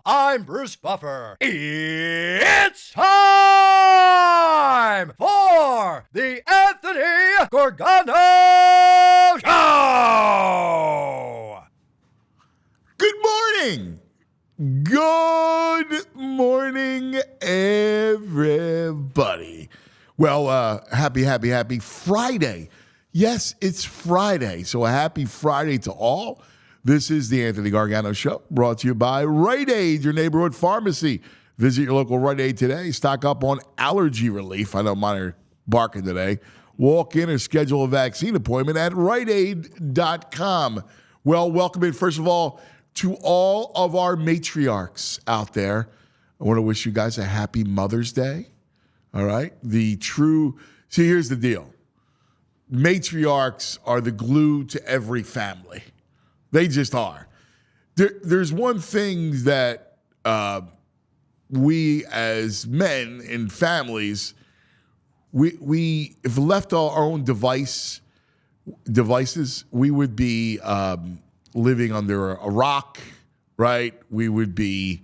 I'm Bruce Buffer. It's time for the Anthony Gorgano Show! Good morning! Good morning, everybody. Well, happy Friday. Yes, it's Friday, so a happy Friday to all. This is the Anthony Gargano Show, brought to you by Rite Aid, your neighborhood pharmacy. Visit your local Rite Aid today. Stock up on allergy relief. I know mine are barking today. Walk in or schedule a vaccine appointment at riteaid.com. Well, welcome in, first of all, to all of our matriarchs out there. I want to wish you guys a happy Mother's Day. All right? See, here's the deal. Matriarchs are the glue to every family. They just are. There's one thing that we as men in families, we if left our own devices, we would be living under a rock, right? We would be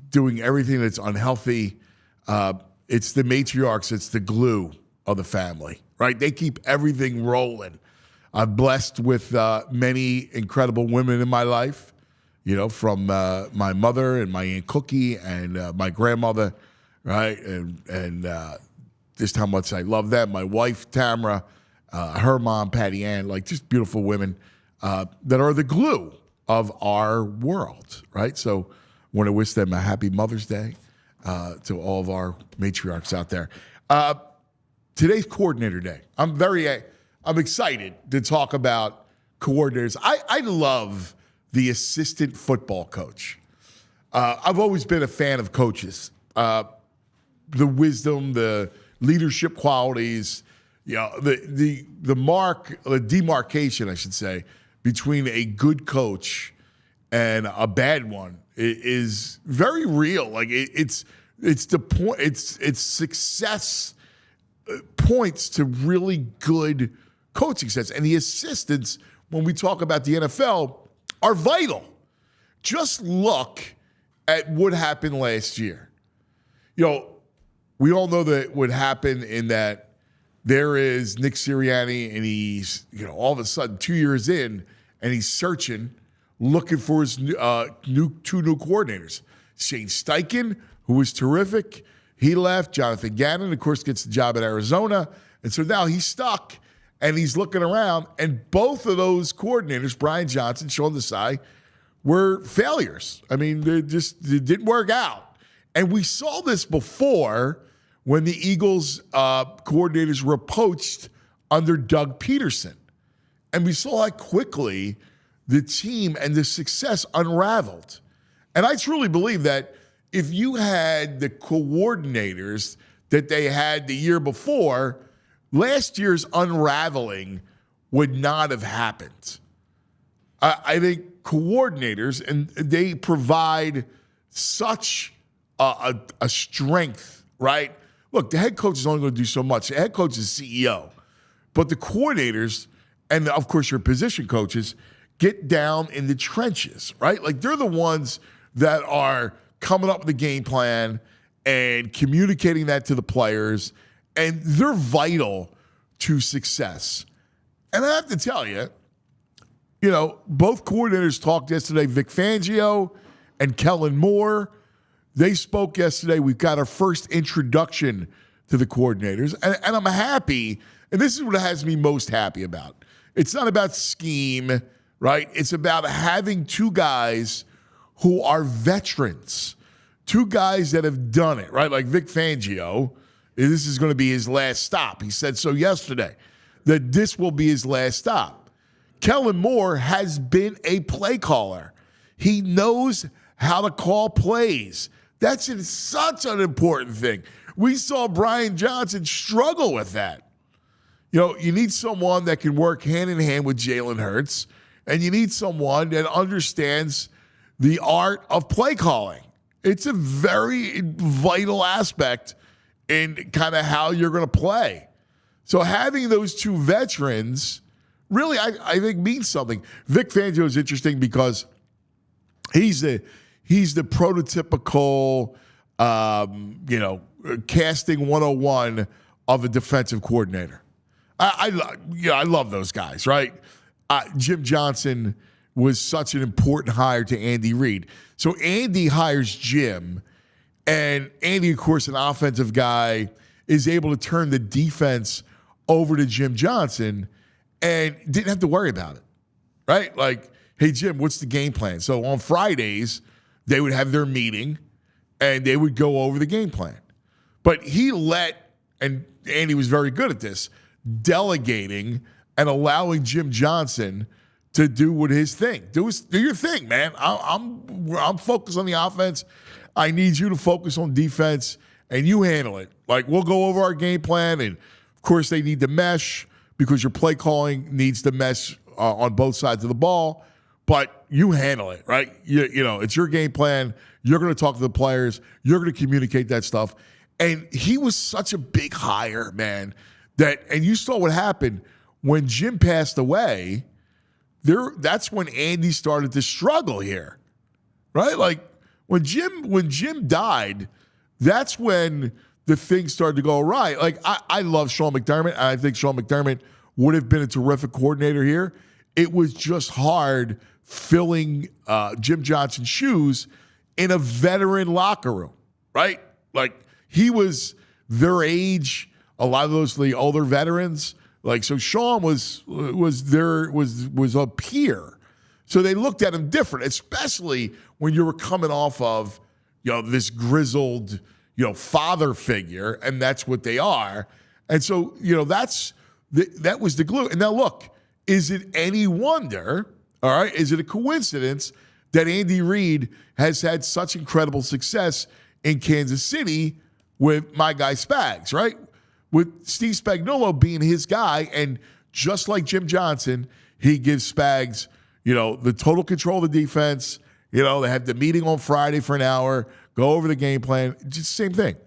doing everything that's unhealthy. It's the matriarchs. It's the glue of the family, right? They keep everything rolling. I'm blessed with many incredible women in my life, you know, from my mother and my Aunt Cookie and my grandmother, right? And just how much I love them. My wife, Tamara, her mom, Patty Ann, like just beautiful women that are the glue of our world, right? So I want to wish them a happy Mother's Day to all of our matriarchs out there. Today's coordinator day. I'm excited to talk about coordinators. I love the assistant football coach. I've always been a fan of coaches. The wisdom, the leadership qualities, you know, the demarcation, I should say, between a good coach and a bad one is very real. Like it's the point. It's success points to really good coaching sets. And the assistants, when we talk about the NFL, are vital. Just look at what happened last year. You know, we all know that what happened in that there is Nick Sirianni, and he's, you know, all of a sudden 2 years in, and he's searching, looking for his two new coordinators. Shane Steichen, who was terrific, he left. Jonathan Gannon, of course, gets the job at Arizona. And so now he's stuck. And he's looking around, and both of those coordinators, Brian Johnson, Sean Desai, were failures. I mean, they didn't work out. And we saw this before when the Eagles coordinators were poached under Doug Peterson. And we saw how quickly the team and the success unraveled. And I truly believe that if you had the coordinators that they had the year before, last year's unraveling would not have happened. I think coordinators, and they provide such a strength, right? Look, the head coach is only going to do so much. The head coach is CEO. But the coordinators, and of course your position coaches, get down in the trenches, right? Like they're the ones that are coming up with the game plan and communicating that to the players, and they're vital to success. And I have to tell you, you know, both coordinators talked yesterday, Vic Fangio and Kellen Moore. They spoke yesterday. We've got our first introduction to the coordinators. And I'm happy, and this is what has me most happy about. It's not about scheme, right? It's about having two guys who are veterans, two guys that have done it, right? Like Vic Fangio, this is going to be his last stop. He said so yesterday, that this will be his last stop. Kellen Moore has been a play caller. He knows how to call plays. That's such an important thing. We saw Brian Johnson struggle with that. You know, you need someone that can work hand in hand with Jalen Hurts, and you need someone that understands the art of play calling. It's a very vital aspect in kind of how you're going to play. So having those two veterans really, I think, means something. Vic Fangio is interesting because he's the prototypical, casting 101 of a defensive coordinator. I love those guys, right? Jim Johnson was such an important hire to Andy Reid. So Andy hires Jim, and Andy, of course, an offensive guy, is able to turn the defense over to Jim Johnson and didn't have to worry about it, right? Like, hey, Jim, what's the game plan? So on Fridays, they would have their meeting, and they would go over the game plan. But he and Andy was very good at this, delegating and allowing Jim Johnson to do what his thing. Do your thing, man. I'm focused on the offense. I need you to focus on defense, and you handle it. Like, we'll go over our game plan, and of course they need to mesh because your play calling needs to mesh on both sides of the ball. But you handle it, right? You know, it's your game plan. You're going to talk to the players. You're going to communicate that stuff. And he was such a big hire, man. And you saw what happened when Jim passed away. That's when Andy started to struggle here, right? Like when Jim died, that's when the things started to go right. Like I love Sean McDermott. And I think Sean McDermott would have been a terrific coordinator here. It was just hard filling Jim Johnson's shoes in a veteran locker room, right? Like he was their age. A lot of those the older veterans. Like, so Sean was a peer. So they looked at him different, especially when you were coming off of, this grizzled, father figure, and that's what they are. And so, that was the glue. And now look, is it any wonder, all right, is it a coincidence that Andy Reid has had such incredible success in Kansas City with my guy Spags, right? With Steve Spagnuolo being his guy, and just like Jim Johnson, he gives Spags, the total control of the defense. They have the meeting on Friday for an hour, go over the game plan, just the same thing.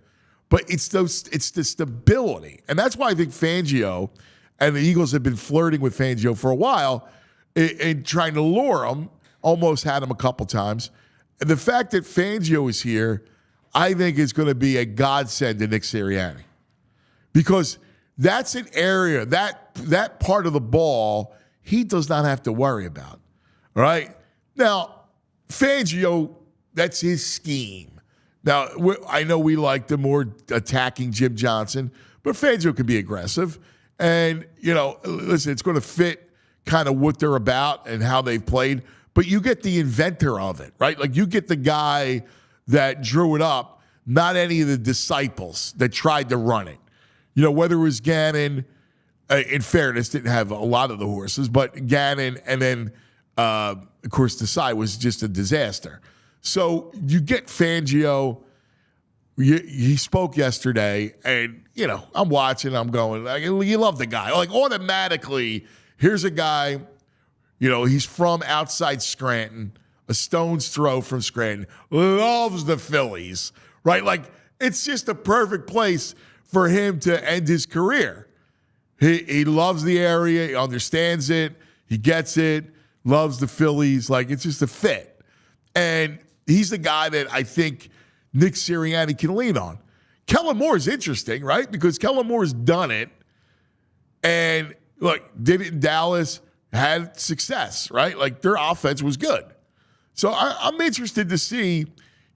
But it's the stability. And that's why I think Fangio and the Eagles have been flirting with Fangio for a while and trying to lure him, almost had him a couple times. And the fact that Fangio is here, I think is going to be a godsend to Nick Sirianni. Because that's an area, that part of the ball, he does not have to worry about. All right? Now, Fangio, that's his scheme. Now, I know we like the more attacking Jim Johnson, but Fangio can be aggressive. And, listen, it's going to fit kind of what they're about and how they've played. But you get the inventor of it, right? Like you get the guy that drew it up, not any of the disciples that tried to run it. Whether it was Gannon, in fairness, didn't have a lot of the horses, but Gannon and then, of course, Desai was just a disaster. So you get Fangio. He spoke yesterday, and, I'm watching, I'm going, like, you love the guy. Like, automatically, here's a guy, he's from outside Scranton, a stone's throw from Scranton, loves the Phillies, right? Like, it's just a perfect place for him to end his career. He loves the area. He understands it. He gets it. Loves the Phillies. Like, it's just a fit. And he's the guy that I think Nick Sirianni can lean on. Kellen Moore is interesting, right? Because Kellen Moore's done it. And, look, did it in Dallas, had success, right? Like, their offense was good. So I'm interested to see,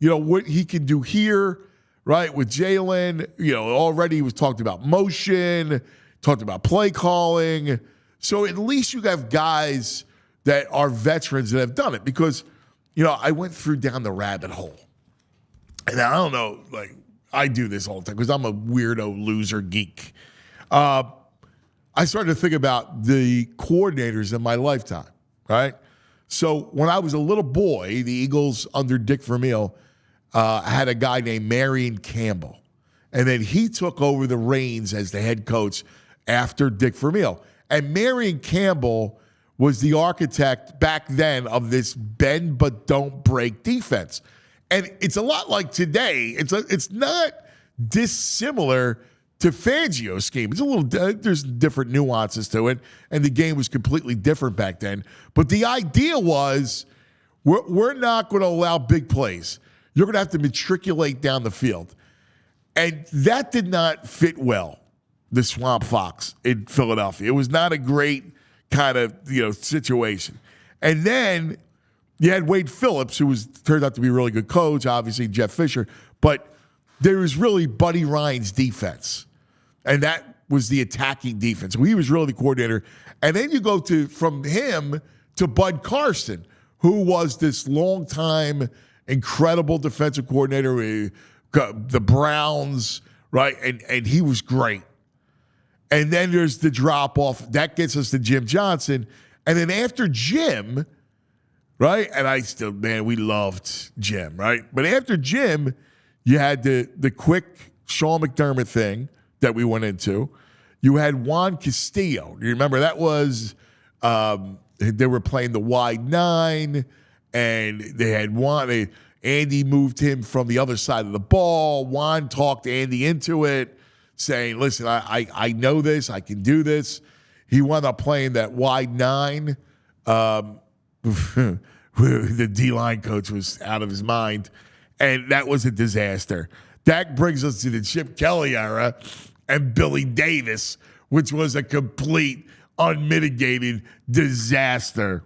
what he can do here, right, with Jalen. Already he was talking about motion, talked about play calling. So at least you have guys that are veterans that have done it. Because, I went through down the rabbit hole. And I don't know, like, I do this all the time because I'm a weirdo loser geek. I started to think about the coordinators in my lifetime, right? So when I was a little boy, the Eagles under Dick Vermeil had a guy named Marion Campbell. And then he took over the reins as the head coach after Dick Vermeil. And Marion Campbell was the architect back then of this bend but don't break defense. And it's a lot like today. It's not dissimilar to Fangio's scheme. It's a little, there's different nuances to it, and the game was completely different back then. But the idea was, we're not going to allow big plays. You're going to have to matriculate down the field. And that did not fit well, the Swamp Fox in Philadelphia. It was not a great kind of, situation. And then you had Wade Phillips, who turned out to be a really good coach, obviously Jeff Fisher, but there was really Buddy Ryan's defense. And that was the attacking defense. So he was really the coordinator. And then you go from him to Bud Carson, who was this longtime, incredible defensive coordinator with the Browns, right? And he was great. And then there's the drop-off. That gets us to Jim Johnson. And then after Jim, right? And we loved Jim, right? But after Jim, you had the quick Sean McDermott thing that we went into. You had Juan Castillo. You remember that was they were playing the wide nine, and they had Juan. Andy moved him from the other side of the ball. Juan talked Andy into it, saying, "Listen, I know this. I can do this." He wound up playing that wide nine. The D-line coach was out of his mind, and that was a disaster. That brings us to the Chip Kelly era and Billy Davis, which was a complete, unmitigated disaster.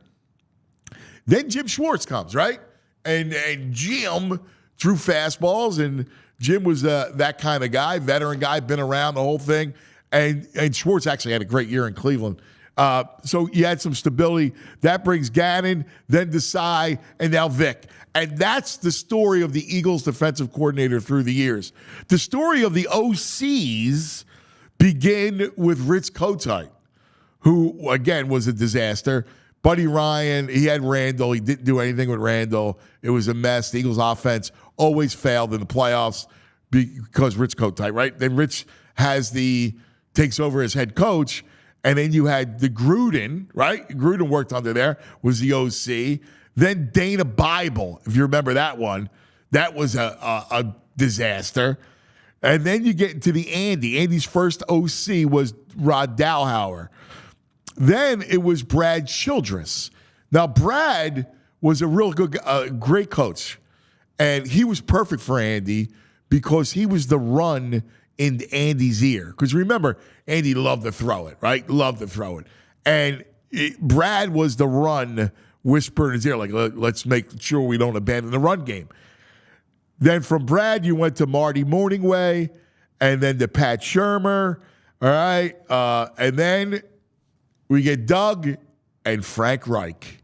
Then Jim Schwartz comes, right? And Jim threw fastballs, and Jim was that kind of guy, veteran guy, been around the whole thing. And Schwartz actually had a great year in Cleveland. So you had some stability. That brings Gannon, then Desai, and now Vic. And that's the story of the Eagles defensive coordinator through the years. The story of the OCs begin with Rich Kotite, who, again, was a disaster. Buddy Ryan, he had Randall. He didn't do anything with Randall. It was a mess. The Eagles offense always failed in the playoffs because Rich Kotite, right? Then Rich takes over as head coach. And then you had the Gruden, right? Gruden worked under there, was the OC. Then Dana Bible, if you remember that one. That was a disaster. And then you get into the Andy. Andy's first OC was Rod Dowhauer. Then it was Brad Childress. Now, Brad was a real good, great coach. And he was perfect for Andy because he was the run in Andy's ear. Because remember, Andy loved to throw it, right? Loved to throw it. And Brad was the run whisper in his ear, like, let's make sure we don't abandon the run game. Then from Brad, you went to Marty Morningway, and then to Pat Shermer, all right? And then we get Doug and Frank Reich.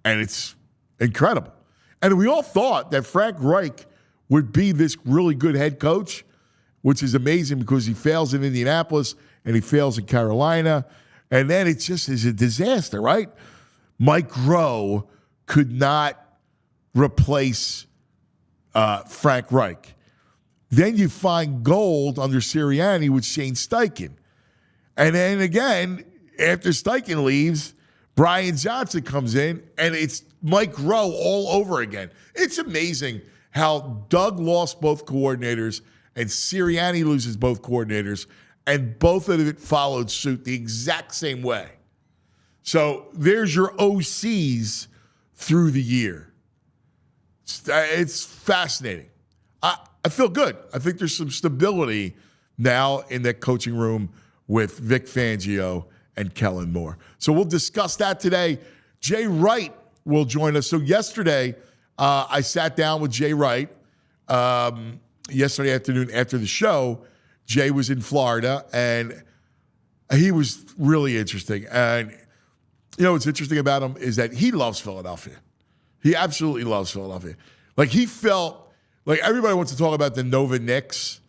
And it's incredible. And we all thought that Frank Reich would be this really good head coach, which is amazing because he fails in Indianapolis and he fails in Carolina. And then it just is a disaster, right? Mike Rowe could not replace Frank Reich. Then you find gold under Sirianni with Shane Steichen. And then again, after Steichen leaves, Brian Johnson comes in, and it's Mike Rowe all over again. It's amazing how Doug lost both coordinators and Sirianni loses both coordinators, and both of it followed suit the exact same way. So there's your OCs through the year. It's fascinating. I feel good. I think there's some stability now in that coaching room with Vic Fangio and Kellen Moore. So we'll discuss that today. Jay Wright will join us. So yesterday, I sat down with Jay Wright. Yesterday afternoon after the show, Jay was in Florida, and he was really interesting. And You know what's interesting about him is that he loves Philadelphia. He absolutely loves Philadelphia. Like, he felt like everybody wants to talk about the Nova Knicks,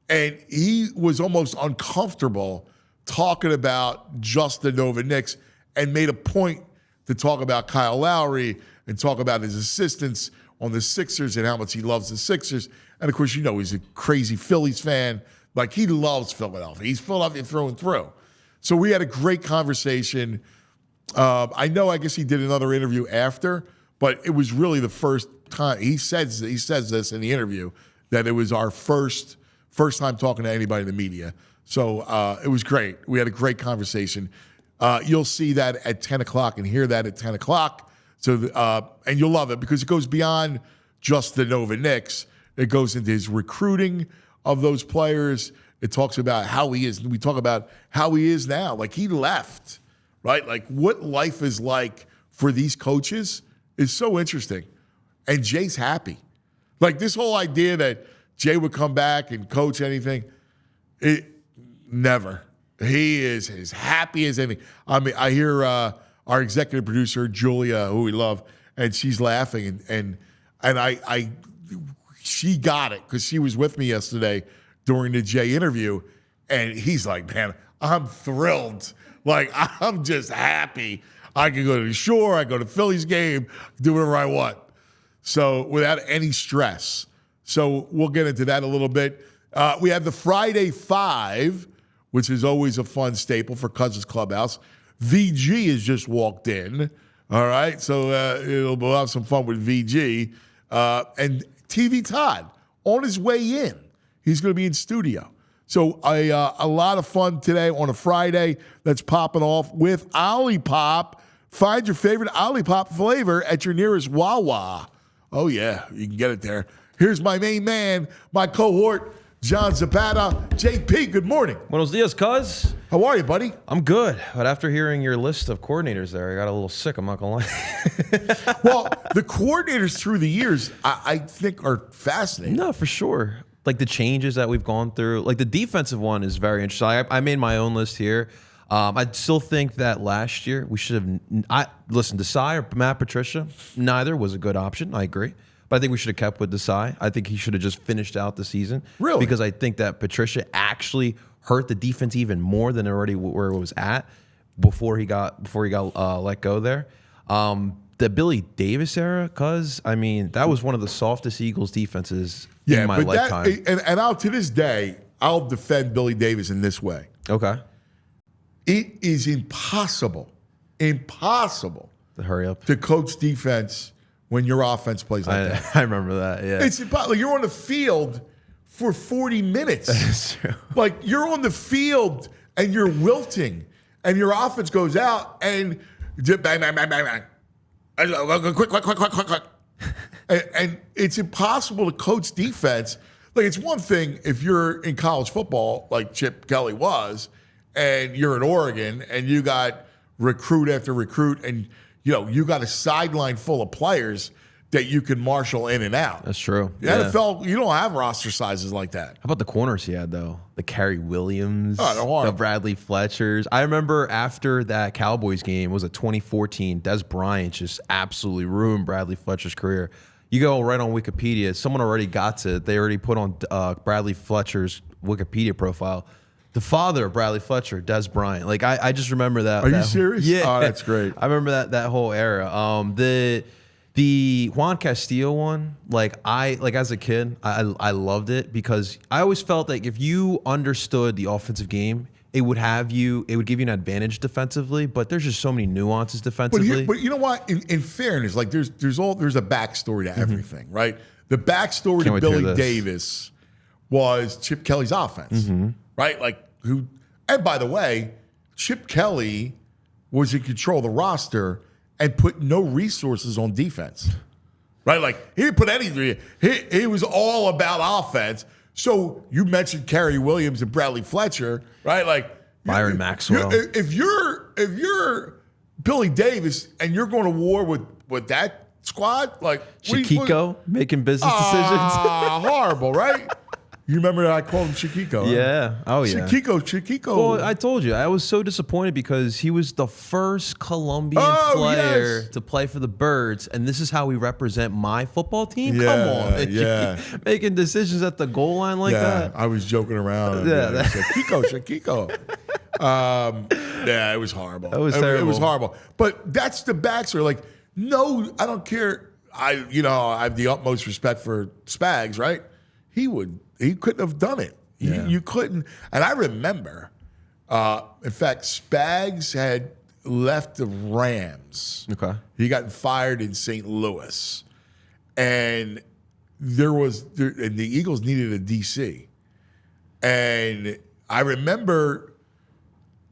and he was almost uncomfortable talking about just the Nova Knicks and made a point to talk about Kyle Lowry and talk about his assistants on the Sixers and how much he loves the Sixers. And, of course, you know he's a crazy Phillies fan. Like, he loves Philadelphia. He's Philadelphia through and through. So we had a great conversation. I guess he did another interview after, but it was really the first time. He says this in the interview, that it was our first time talking to anybody in the media. So it was great. We had a great conversation. You'll see that at 10 o'clock and hear that at 10 o'clock. So and you'll love it because it goes beyond just the Nova Knicks. It goes into his recruiting of those players. It talks about how he is. We talk about how he is now. Like, he left, right? Like, what life is like for these coaches is so interesting. And Jay's happy. Like, this whole idea that Jay would come back and coach anything, never. He is as happy as anything. I mean, I hear our executive producer, Julia, who we love, and she's laughing. And she got it because she was with me yesterday during the Jay interview. And he's like, man, I'm thrilled. Like, I'm just happy. I can go to the shore. I go to the Phillies game, do whatever I want. So without any stress. So we'll get into that a little bit. We have the Friday Five, which is always a fun staple for Cousins Clubhouse. VG has just walked in. All right. So we'll have some fun with VG. And TV Todd on his way in. He's going to be in studio. So a lot of fun today on a Friday that's popping off with Ollipop. Find your favorite Ollipop flavor at your nearest Wawa. Oh, yeah, you can get it there. Here's my main man, my cohort, John Zapata. JP, good morning. Buenos dias, cuz. How are you, buddy? I'm good, but after hearing your list of coordinators there, I got a little sick, I'm not going to lie. Well, the coordinators through the years, I think, are fascinating. No, for sure. Like the changes that we've gone through. Like the defensive one is very interesting. I made my own list here. I still think that last year we should have. Listen, Desai or Matt Patricia, neither was a good option. I agree. But I think we should have kept with Desai. I think he should have just finished out the season. Really? Because I think that Patricia actually hurt the defense even more than already where it was at before he got let go there. The Billy Davis era, cuz I mean that was one of the softest Eagles defenses in my lifetime. And I'll to this day, I'll defend Billy Davis in this way. Okay. It is impossible To hurry up. to coach defense when your offense plays like that. I remember that, yeah. It's impossible. You're on the field for 40 minutes. That's true. Like, you're on the field and you're wilting, and your offense goes out and bang, bang, bang, bang, bang. Quick. And it's impossible to coach defense. Like, it's one thing if you're in college football, like Chip Kelly was, and you're in Oregon, and you got recruit after recruit, and you got a sideline full of players that you can marshal in and out. That's true. The NFL, you don't have roster sizes like that. How about the corners he had, though? The Kerry Williams, Oh, the Bradley Fletchers. I remember after that Cowboys game, it was a 2014, Des Bryant just absolutely ruined Bradley Fletcher's career. You go right on Wikipedia, someone already got it. They already put on Bradley Fletcher's Wikipedia profile. The father of Bradley Fletcher, Des Bryant. Like, I just remember that. Are you serious? Yeah. Oh, that's great. I remember that whole era. The Juan Castillo one, as a kid, I loved it because I always felt like if you understood the offensive game, it would give you an advantage defensively. But there's just so many nuances defensively. But you know what? In fairness, like there's a backstory to everything, right? The backstory to Billy Davis was Chip Kelly's offense, right? Like and by the way, Chip Kelly was in control of the roster and put no resources on defense, right? Like, he didn't put anything. He was all about offense. So you mentioned Kerry Williams and Bradley Fletcher, right? Like Byron Maxwell. If you're Billy Davis and you're going to war with that squad, like Chiquito making business decisions. Horrible, right? You remember that I called him Chiquito? Huh? Yeah. Oh, yeah. Chiquito. Well, I told you, I was so disappointed because he was the first Colombian player to play for the Birds, and this is how we represent my football team? Come on. Yeah. Making decisions at the goal line like that. I was joking around. Yeah. Chiquito. Yeah, it was horrible. That was terrible. It was horrible. But that's the backstory. Like, no, I don't care. I have the utmost respect for Spags, right? He couldn't have done it. Yeah. You couldn't. And I remember, in fact, Spags had left the Rams. Okay. He got fired in St. Louis. And and the Eagles needed a DC. And I remember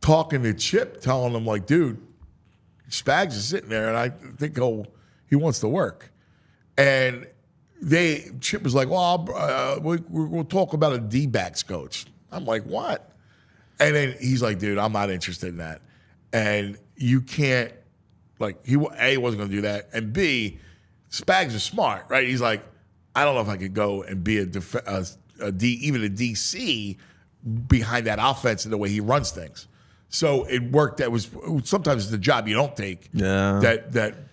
talking to Chip, telling him, like, dude, Spags is sitting there, and I think he wants to work. And Chip was like, well, we'll talk about a D-backs coach. I'm like, what? And then he's like, dude, I'm not interested in that. And you can't, like, A, wasn't going to do that, and B, Spags is smart, right? He's like, I don't know if I could go and be even a DC behind that offense and the way he runs things. So it worked. That was sometimes the job you don't take. Yeah.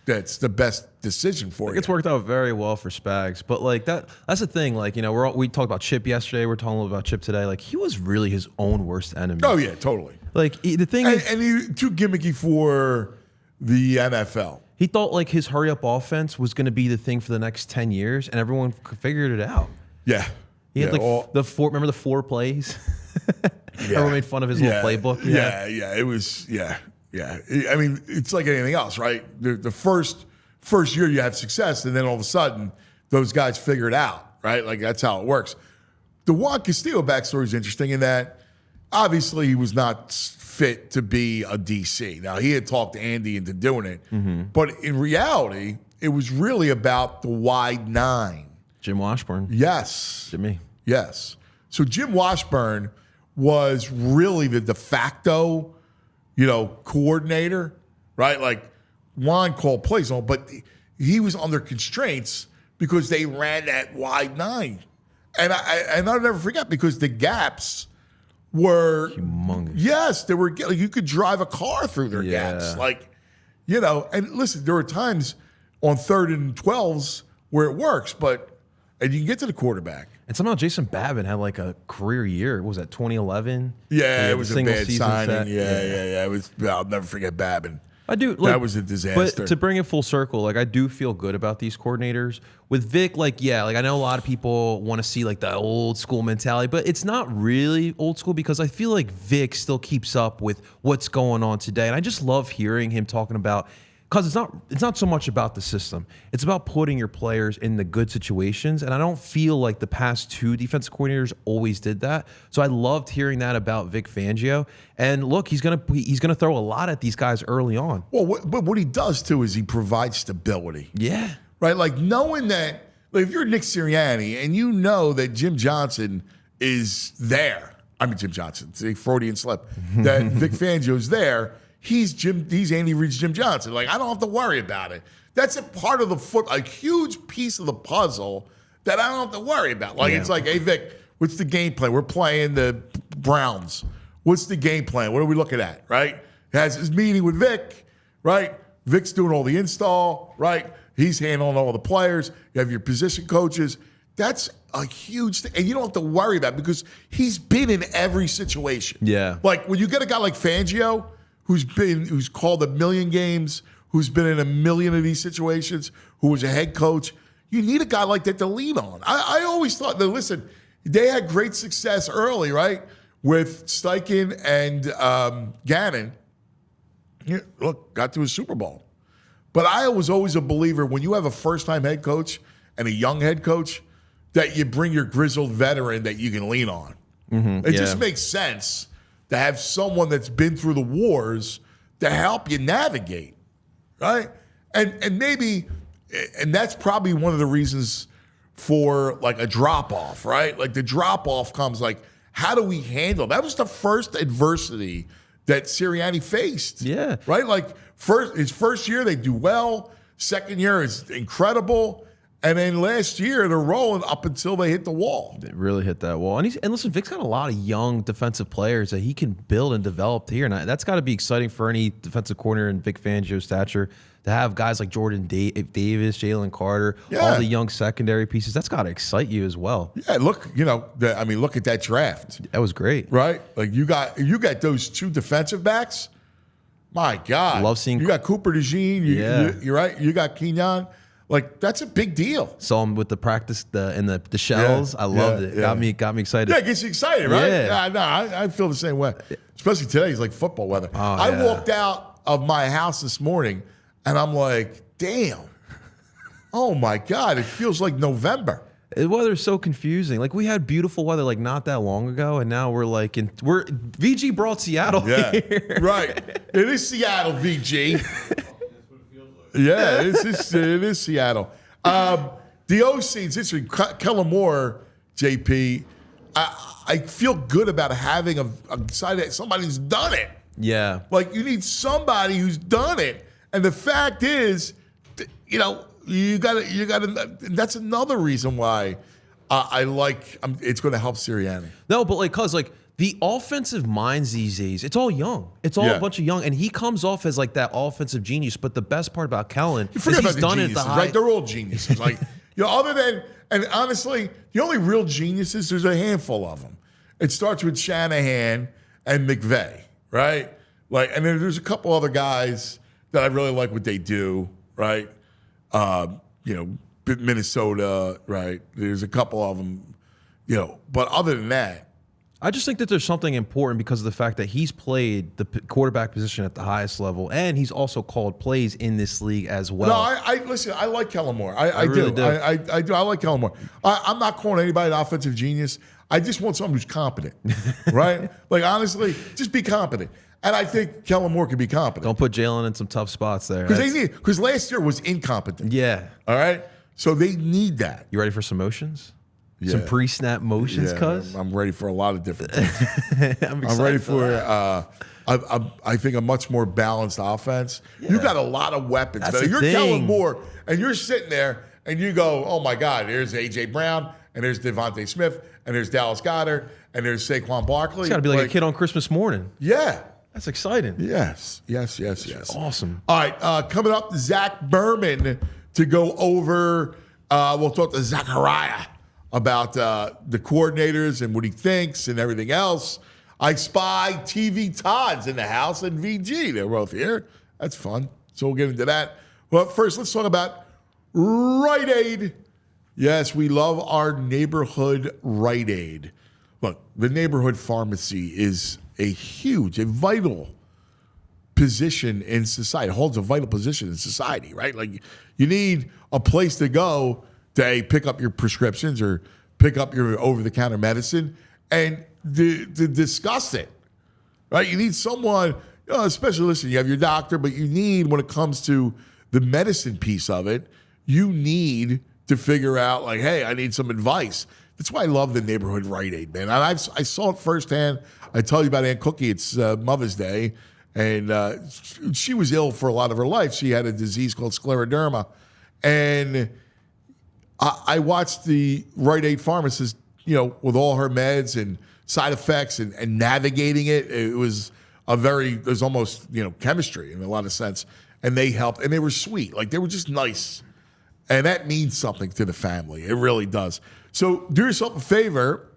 That's the best decision for you. It's worked out very well for Spags, but like that's the thing. Like, you know, we talked about Chip yesterday. We're talking about Chip today. Like, he was really his own worst enemy. Oh yeah, totally. Like the thing, and he too gimmicky for the NFL. He thought like his hurry up offense was going to be the thing for the next 10 years, and everyone figured it out. Yeah. He had remember the 4 plays? Yeah. Everyone made fun of his little playbook. Yeah. It was, yeah. I mean, it's like anything else, right? The first year you have success, and then all of a sudden, those guys figure it out, right? Like, that's how it works. The Juan Castillo backstory is interesting in that, obviously, he was not fit to be a DC. Now, he had talked to Andy into doing it, but in reality, it was really about the wide 9. Jim Washburn. Yes. Jimmy. Yes. So Jim Washburn was really the de facto, coordinator, right? Like, Juan called plays on, but he was under constraints because they ran that wide 9. And I'll never forget, because the gaps were humongous. Yes, they were. Like, you could drive a car through their gaps. Like, and listen, there were times on 3rd and 12s where it works, and you can get to the quarterback. And somehow Jason Babin had like a career year. What was that, 2011? Yeah, it was a bad signing. Yeah. It was. I'll never forget Babin. I do. Like, that was a disaster. But to bring it full circle, like, I do feel good about these coordinators. With Vic, like I know a lot of people want to see like the old school mentality, but it's not really old school, because I feel like Vic still keeps up with what's going on today. And I just love hearing him talking about, because it's not so much about the system. It's about putting your players in the good situations. And I don't feel like the past 2 defensive coordinators always did that. So I loved hearing that about Vic Fangio. And look, he's gonna throw a lot at these guys early on. Well, but what he does too is he provides stability. Yeah. Right? Like, knowing that, like, if you're Nick Sirianni and you know that Jim Johnson is there. I mean, Jim Johnson, it's a Freudian slip. That Vic Fangio's there. He's Andy Reid's Jim Johnson. Like, I don't have to worry about it. That's a part of a huge piece of the puzzle that I don't have to worry about. Like, It's like, hey, Vic, what's the game plan? We're playing the Browns. What's the game plan? What are we looking at, right? He has his meeting with Vic, right? Vic's doing all the install, right? He's handling all the players. You have your position coaches. That's a huge thing. And you don't have to worry about it, because he's been in every situation. Yeah. Like, when you get a guy like Fangio, who's called a million games, who's been in a million of these situations, who was a head coach, you need a guy like that to lean on. I always thought that, listen, they had great success early, right? With Steichen and Gannon. Look, got to a Super Bowl. But I was always a believer, when you have a first-time head coach and a young head coach, that you bring your grizzled veteran that you can lean on. It just makes sense to have someone that's been through the wars to help you navigate, right? And maybe, and that's probably one of the reasons for like a drop-off, right? Like, the drop-off comes like, how do we handle? That was the first adversity that Sirianni faced. Yeah. Right? Like, his first year, they do well. Second year is incredible. And then last year, they're rolling up until they hit the wall. They really hit that wall. And listen, Vic's got a lot of young defensive players that he can build and develop here. And that's got to be exciting for any defensive coordinator in Vic Fangio's stature to have guys like Jordan Davis, Jalen Carter, all the young secondary pieces. That's got to excite you as well. Yeah, look, look at that draft. That was great. Right? Like you got those 2 defensive backs. My God. Love seeing you got Cooper DeJean. You're right. You got Kenyon. Like, that's a big deal. Saw him with the practice and the shells. I loved it. Got me excited. Yeah, it gets you excited, right? Yeah. No, I feel the same way. Especially today, it's like football weather. I walked out of my house this morning, and I'm like, damn. Oh, my God. It feels like November. The weather's so confusing. Like, we had beautiful weather like not that long ago, and now we're VG brought Seattle here. Right. It is Seattle, VG. Yeah, it is Seattle. The OC, it's interesting. Kellen Moore, JP, I feel good about having a side that somebody who's done it. Yeah. Like, you need somebody who's done it. And the fact is, you gotta. That's another reason why I like. It's going to help Sirianni. No, but the offensive minds these days, it's all young. It's all a bunch of young, and he comes off as like that offensive genius. But the best part about Kellen is he's done it at the high. Right? They're all geniuses. Like, other than, and honestly, the only real geniuses, there's a handful of them. It starts with Shanahan and McVay, right? Like, and then there's a couple other guys that I really like what they do, right? Minnesota, right? There's a couple of them, But other than that, I just think that there's something important because of the fact that he's played the quarterback position at the highest level, and he's also called plays in this league as well. No, listen. I like Kellen Moore. I really do. I do. I like Kellen Moore. I'm not calling anybody an offensive genius. I just want someone who's competent, right? Like, honestly, just be competent. And I think Kellen Moore can be competent. Don't put Jalen in some tough spots there. Because last year was incompetent. Yeah. All right? So they need that. You ready for some motions? Yeah. Some pre-snap motions, cuz? I'm ready for a lot of different things. I'm ready for, I think, a much more balanced offense. Yeah. You got a lot of weapons. You're Kellen Moore, and you're sitting there, and you go, oh, my God, there's A.J. Brown, and there's Devontae Smith, and there's Dallas Goedert, and there's Saquon Barkley. It's got to be like a kid on Christmas morning. Yeah. That's exciting. Yes. Awesome. All right, coming up, Zack Burman to go over, we'll talk to Zachariah about the coordinators and what he thinks and everything else. I spy TV Todd's in the house and VG. They're both here. That's fun. So we'll get into that. Well, first, let's talk about Rite Aid. Yes, we love our neighborhood Rite Aid. Look, the neighborhood pharmacy is a vital position in society. It holds a vital position in society, right? Like, you need a place to go to pick up your prescriptions or pick up your over-the-counter medicine and to discuss it, right? You need someone, especially, listen, you have your doctor, but you need, when it comes to the medicine piece of it, you need to figure out, like, hey, I need some advice. That's why I love the neighborhood Rite Aid, man. And I saw it firsthand. I tell you about Aunt Cookie. It's Mother's Day, and she was ill for a lot of her life. She had a disease called scleroderma, and I watched the Rite Aid pharmacist, with all her meds and side effects and navigating it. It was there's almost, chemistry in a lot of sense. And they helped, and they were sweet. Like, they were just nice. And that means something to the family. It really does. So do yourself a favor.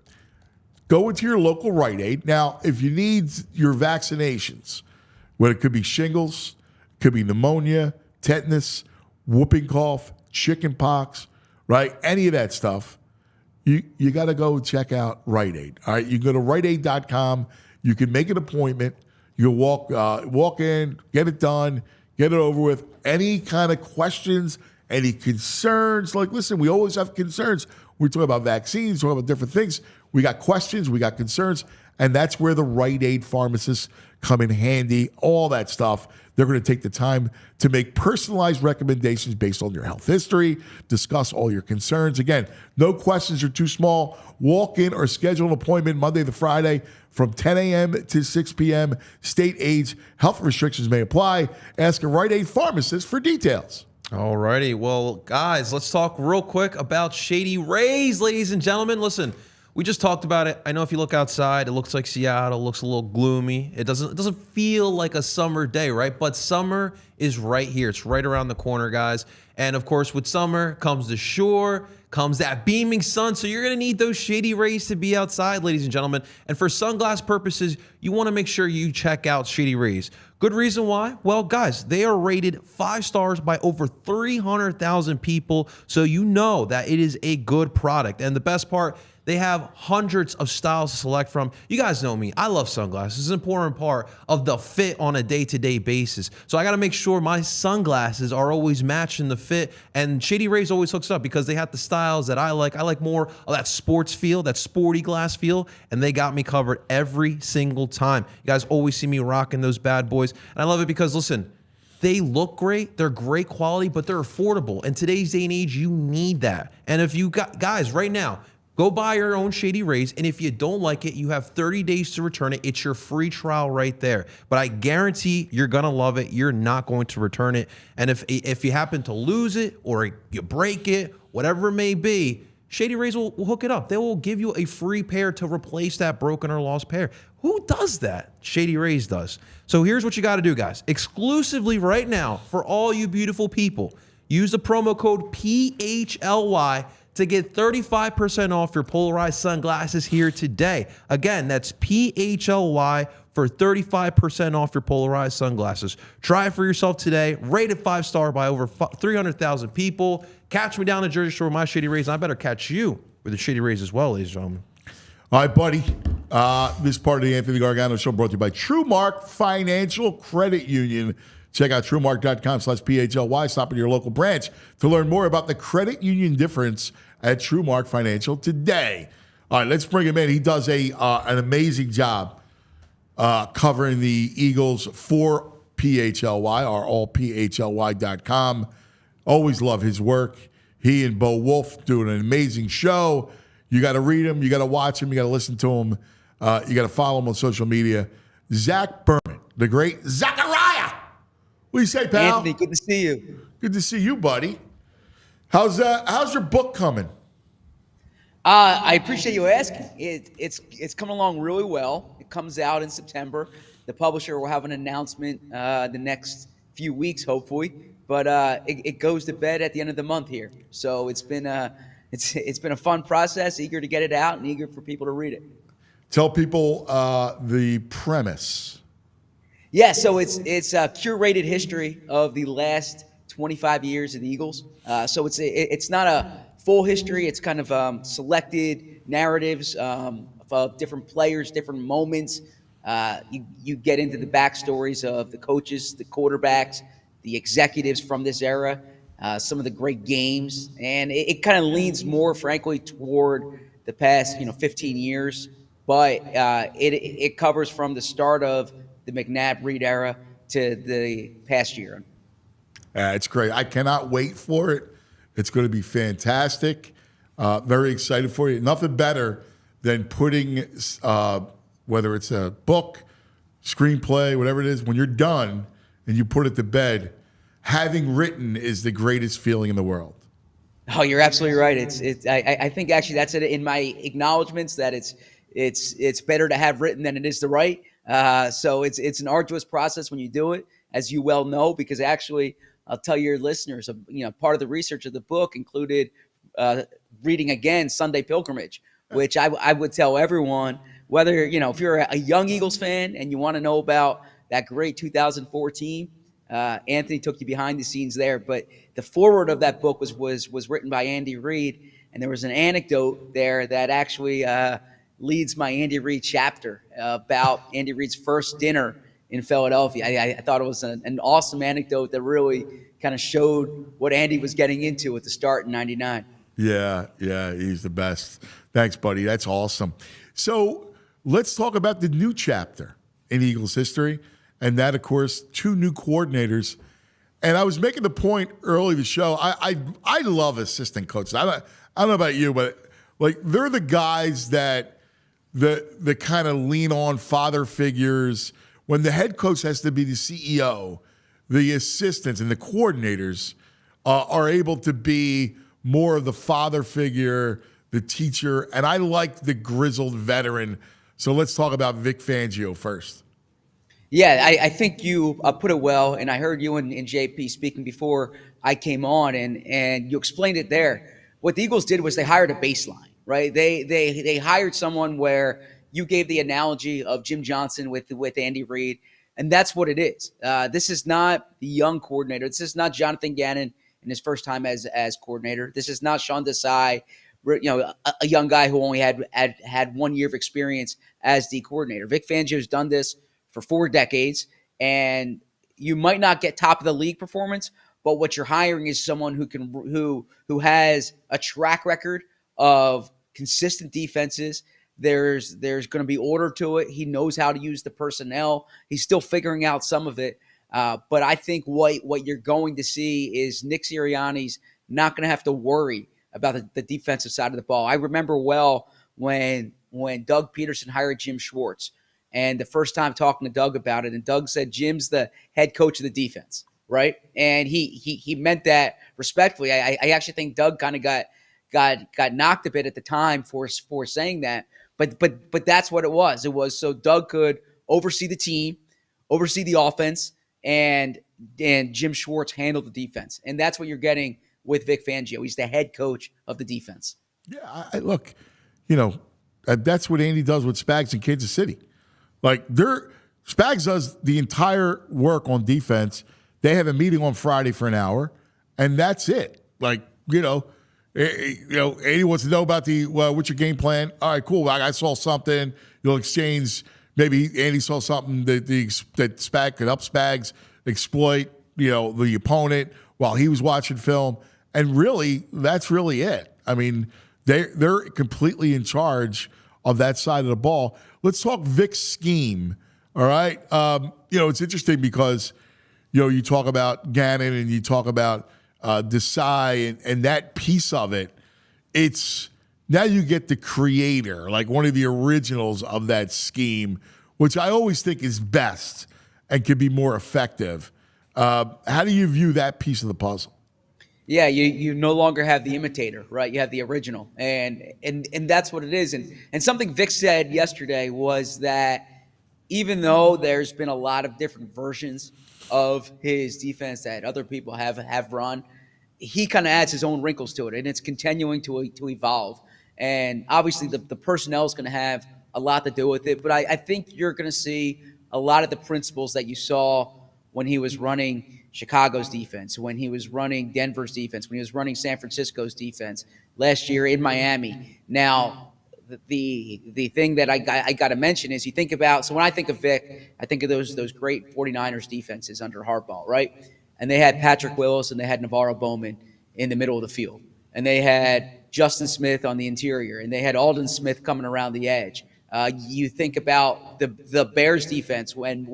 Go into your local Rite Aid. Now, if you need your vaccinations, whether it could be shingles, could be pneumonia, tetanus, whooping cough, chicken pox, right? Any of that stuff, you got to go check out Rite Aid. All right, you can go to riteaid.com. You can make an appointment. You can walk in, get it done, get it over with. Any kind of questions, any concerns? Like, listen, we always have concerns. We're talking about vaccines, talking about different things. We got questions, we got concerns, and that's where the Rite Aid pharmacists come in handy, all that stuff. They're going to take the time to make personalized recommendations based on your health history, discuss all your concerns. Again, no questions are too small. Walk in or schedule an appointment Monday to Friday from 10 a.m. to 6 p.m. State aids, health restrictions may apply. Ask a Rite Aid pharmacist for details. Alrighty, well, guys, let's talk real quick about Shady Rays, ladies and gentlemen. Listen, we just talked about it. I know if you look outside, it looks like Seattle, looks a little gloomy. It doesn't feel like a summer day, right? But summer is right here. It's right around the corner, guys. And of course, with summer comes the shore, comes that beaming sun. So you're going to need those Shady Rays to be outside, ladies and gentlemen. And for sunglass purposes, you want to make sure you check out Shady Rays. Good reason why? Well, guys, they are rated 5 stars by over 300,000 people. So you know that it is a good product. And the best part, they have hundreds of styles to select from. You guys know me. I love sunglasses. It's an important part of the fit on a day-to-day basis. So I got to make sure my sunglasses are always matching the fit. And Shady Rays always hooks up because they have the styles that I like. I like more of that sports feel, that sporty glass feel, and they got me covered every single time. You guys always see me rocking those bad boys. And I love it because, listen, they look great, they're great quality, but they're affordable. In today's day and age, you need that. And if you got, guys, right now, go buy your own Shady Rays, and if you don't like it, you have 30 days to return it. It's your free trial right there. But I guarantee you're going to love it. You're not going to return it. And if you happen to lose it or you break it, whatever it may be, Shady Rays will hook it up. They will give you a free pair to replace that broken or lost pair. Who does that? Shady Rays does. So here's what you got to do, guys. Exclusively right now, for all you beautiful people, use the promo code PHLY to get 35% off your polarized sunglasses here today. Again, that's PHLY for 35% off your polarized sunglasses. Try it for yourself today. Rated 5 star by over 300,000 people. Catch me down at Jersey Shore with my Shady Rays. And I better catch you with the Shady Rays as well, ladies and gentlemen. All right, buddy. This part of the Anthony Gargano Show brought to you by TrueMark Financial Credit Union. Check out TrueMark.com/PHLY. Stop at your local branch to learn more about the credit union difference at TrueMark Financial today. All right, let's bring him in. He does an amazing job covering the Eagles for PHLY, or allphly.com. Always love his work. He and Bo Wolf doing an amazing show. You got to read him. You got to watch him. You got to listen to him. You got to follow him on social media. Zack Burman, the great Zachariah. What do you say, pal? Anthony, good to see you. Good to see you, buddy. How's your book coming? I appreciate you asking. It's coming along really well. It comes out in September. The publisher will have an announcement the next few weeks, hopefully. But it goes to bed at the end of the month here. So it's been a fun process. Eager to get it out and eager for people to read it. Tell people the premise. Yeah, so it's a curated history of the last 25 years of the Eagles. So it's not a full history. It's kind of selected narratives of different players, different moments. You get into the backstories of the coaches, the quarterbacks, the executives from this era, some of the great games, and it kind of leans more, frankly, toward the past 15 years. But it covers from the start of the McNabb-Reed era to the past year. It's great. I cannot wait for it. It's going to be fantastic. Very excited for you. Nothing better than putting, whether it's a book, screenplay, whatever it is, when you're done and you put it to bed, having written is the greatest feeling in the world. Oh, you're absolutely right. I think actually that's it in my acknowledgments, that it's better to have written than it is to write. So it's an arduous process when you do it, as you well know, because actually I'll tell your listeners, part of the research of the book included reading again Sunday Pilgrimage, which I would tell everyone, whether, if you're a young Eagles fan and you want to know about that great 2014, Anthony took you behind the scenes there. But the foreword of that book was written by Andy Reid, and there was an anecdote there that actually leads my Andy Reid chapter about Andy Reid's first dinner in Philadelphia. I thought it was an awesome anecdote that really kind of showed what Andy was getting into at the start in '99. Yeah, he's the best. Thanks, buddy. That's awesome. So let's talk about the new chapter in Eagles history, and that, of course, 2 new coordinators. And I was making the point early in the show, I love assistant coaches. I don't know about you, but like they're the guys that the kind of lean on father figures. When the head coach has to be the CEO, the assistants and the coordinators are able to be more of the father figure, the teacher, and I like the grizzled veteran. So let's talk about Vic Fangio first. Yeah, I think you put it well, and I heard you and JP speaking before I came on, and you explained it there. What the Eagles did was they hired a baseline, right? They hired someone where you gave the analogy of Jim Johnson with Andy Reid, and that's what it is. This is not the young coordinator. This is not Jonathan Gannon in his first time as coordinator. This is not Sean Desai, a young guy who only had 1 year of experience as the coordinator. Vic Fangio has done this for 4 decades, and you might not get top of the league performance, but what you're hiring is someone who has a track record of consistent defenses. There's going to be order to it. He knows how to use the personnel. He's still figuring out some of it, but I think what you're going to see is Nick Sirianni's not going to have to worry about the defensive side of the ball. I remember well when Doug Peterson hired Jim Schwartz. And the first time talking to Doug about it, and Doug said Jim's the head coach of the defense, right? And he meant that respectfully. I actually think Doug kind of got knocked a bit at the time for saying that, but that's what it was. It was so Doug could oversee the team, oversee the offense, and Jim Schwartz handled the defense, and that's what you're getting with Vic Fangio. He's the head coach of the defense. Yeah, look, that's what Andy does with Spags in Kansas City. Like Spags does the entire work on defense. They have a meeting on Friday for an hour, and that's it. Like, Andy wants to know about what's your game plan? All right, cool. I saw something. You'll exchange. Maybe Andy saw something that Spag could help Spags exploit, the opponent while he was watching film. And really, that's really it. I mean, they're completely in charge of that side of the ball. Let's talk Vic's scheme, all right? It's interesting because, you talk about Gannon and you talk about Desai and that piece of it. It's now you get the creator, like one of the originals of that scheme, which I always think is best and can be more effective. How do you view that piece of the puzzle? Yeah, you no longer have the imitator, right? You have the original, and that's what it is. And something Vic said yesterday was that even though there's been a lot of different versions of his defense that other people have run, he kind of adds his own wrinkles to it, and it's continuing to evolve. And obviously, the personnel is going to have a lot to do with it. But I think you're going to see a lot of the principles that you saw when he was running Chicago's defense, when he was running Denver's defense, when he was running San Francisco's defense last year in Miami. Now, the thing that I got to mention is you think about, so when I think of Vic, I think of those great 49ers defenses under Harbaugh, right? And they had Patrick Willis and they had Navarro Bowman in the middle of the field. And they had Justin Smith on the interior, and they had Aldon Smith coming around the edge. You think about the Bears defense when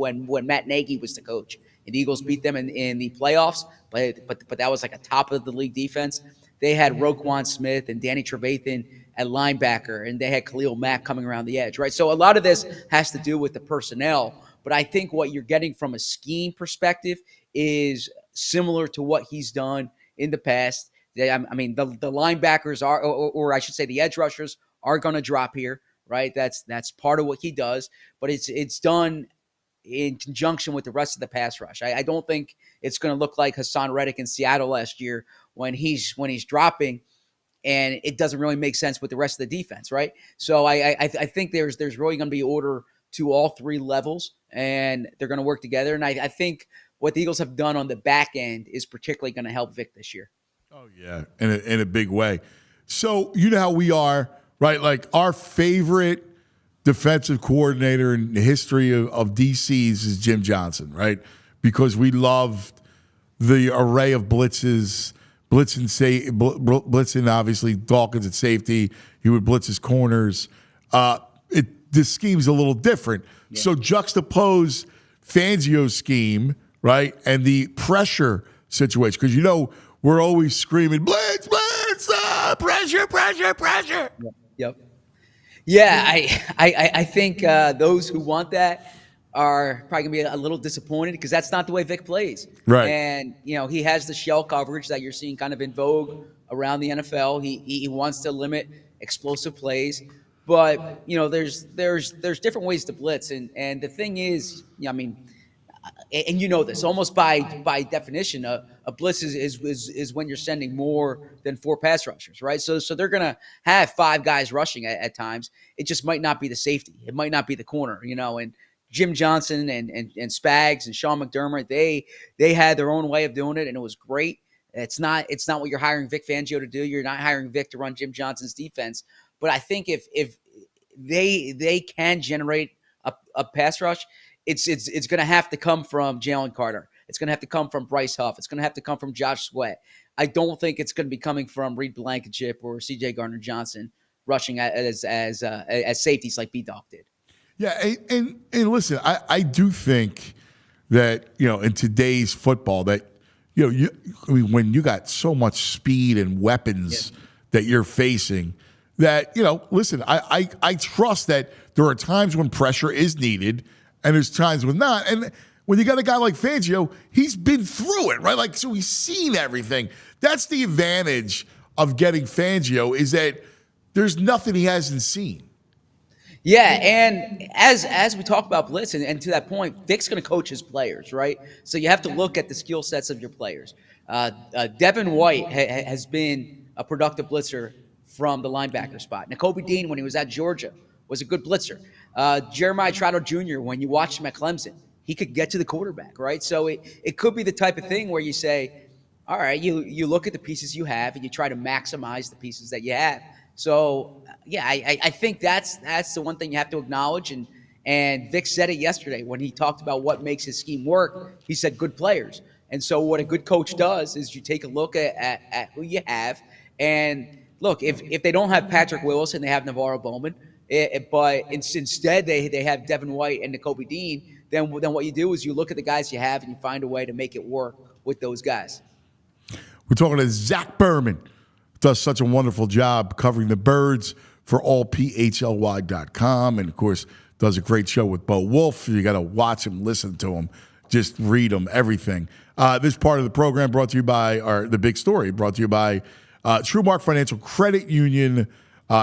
Matt Nagy was the coach. The Eagles beat them in the playoffs, but that was like a top of the league defense. They had Roquan Smith and Danny Trevathan at linebacker, and they had Khalil Mack coming around the edge, right? So a lot of this has to do with the personnel, but I think what you're getting from a scheme perspective is similar to what he's done in the past. I mean, the linebackers are, or I should say the edge rushers are going to drop here, right? That's part of what he does, but it's done in conjunction with the rest of the pass rush. I don't think it's going to look like Hassan Reddick in Seattle last year when he's dropping and it doesn't really make sense with the rest of the defense, right? So I think there's really going to be order to all three levels, and they're going to work together. And I think what the Eagles have done on the back end is particularly going to help Vic this year. Oh, yeah, in a big way. So you know how we are, right? Like our favorite defensive coordinator in the history of DC's is Jim Johnson, right? Because we loved the array of blitzes, blitzing obviously Dawkins at safety. He would blitz his corners. The scheme's a little different. Yeah. So juxtapose Fangio's scheme, right, and the pressure situation. Because, we're always screaming, blitz, blitz, pressure. Yep. Yeah, I think those who want that are probably gonna be a little disappointed because that's not the way Vic plays. Right. And he has the shell coverage that you're seeing kind of in vogue around the NFL. He wants to limit explosive plays, but there's different ways to blitz. And the thing is, I mean, and this almost by definition, a blitz is when you're sending more than 4 pass rushers, right? So they're gonna have 5 guys rushing at times. It just might not be the safety. It might not be the corner, and Jim Johnson and Spags and Sean McDermott, they had their own way of doing it, and it was great. It's not what you're hiring Vic Fangio to do. You're not hiring Vic to run Jim Johnson's defense. But I think if they can generate a pass rush, it's going to have to come from Jalen Carter. It's going to have to come from Bryce Huff. It's going to have to come from Josh Sweat. I don't think it's going to be coming from Reed Blankenship or C.J. Gardner-Johnson rushing as safeties like B-Dog did. Yeah, and listen, I do think that, in today's football that, when you got so much speed and weapons that you're facing that, listen, I trust that there are times when pressure is needed and there's times when not. And when you got a guy like Fangio, he's been through it, right? Like, so he's seen everything. That's the advantage of getting Fangio, is that there's nothing he hasn't seen. Yeah, and as we talk about blitz, and to that point, Vic's going to coach his players, right? So you have to look at the skill sets of your players. Devin White has been a productive blitzer from the linebacker spot. Nakobe Dean, when he was at Georgia, was a good blitzer. Jeremiah Trotter Jr., when you watched him at Clemson, he could get to the quarterback, right? So it could be the type of thing where you say, all right, you look at the pieces you have and you try to maximize the pieces that you have. So, yeah, I think that's the one thing you have to acknowledge. And Vic said it yesterday when he talked about what makes his scheme work. He said good players. And so what a good coach does is you take a look at who you have. And, look, if they don't have Patrick Willis and they have Navarro Bowman, but instead they have Devin White and Nakobe Dean, then what you do is you look at the guys you have and you find a way to make it work with those guys. We're talking to Zack Burman. Does such a wonderful job covering the Birds for allphly.com. And, of course, does a great show with Bo Wolf. You got to watch him, listen to him, just read him, everything. This part of the program brought to you by, or the big story brought to you by TrueMark Financial Credit Union.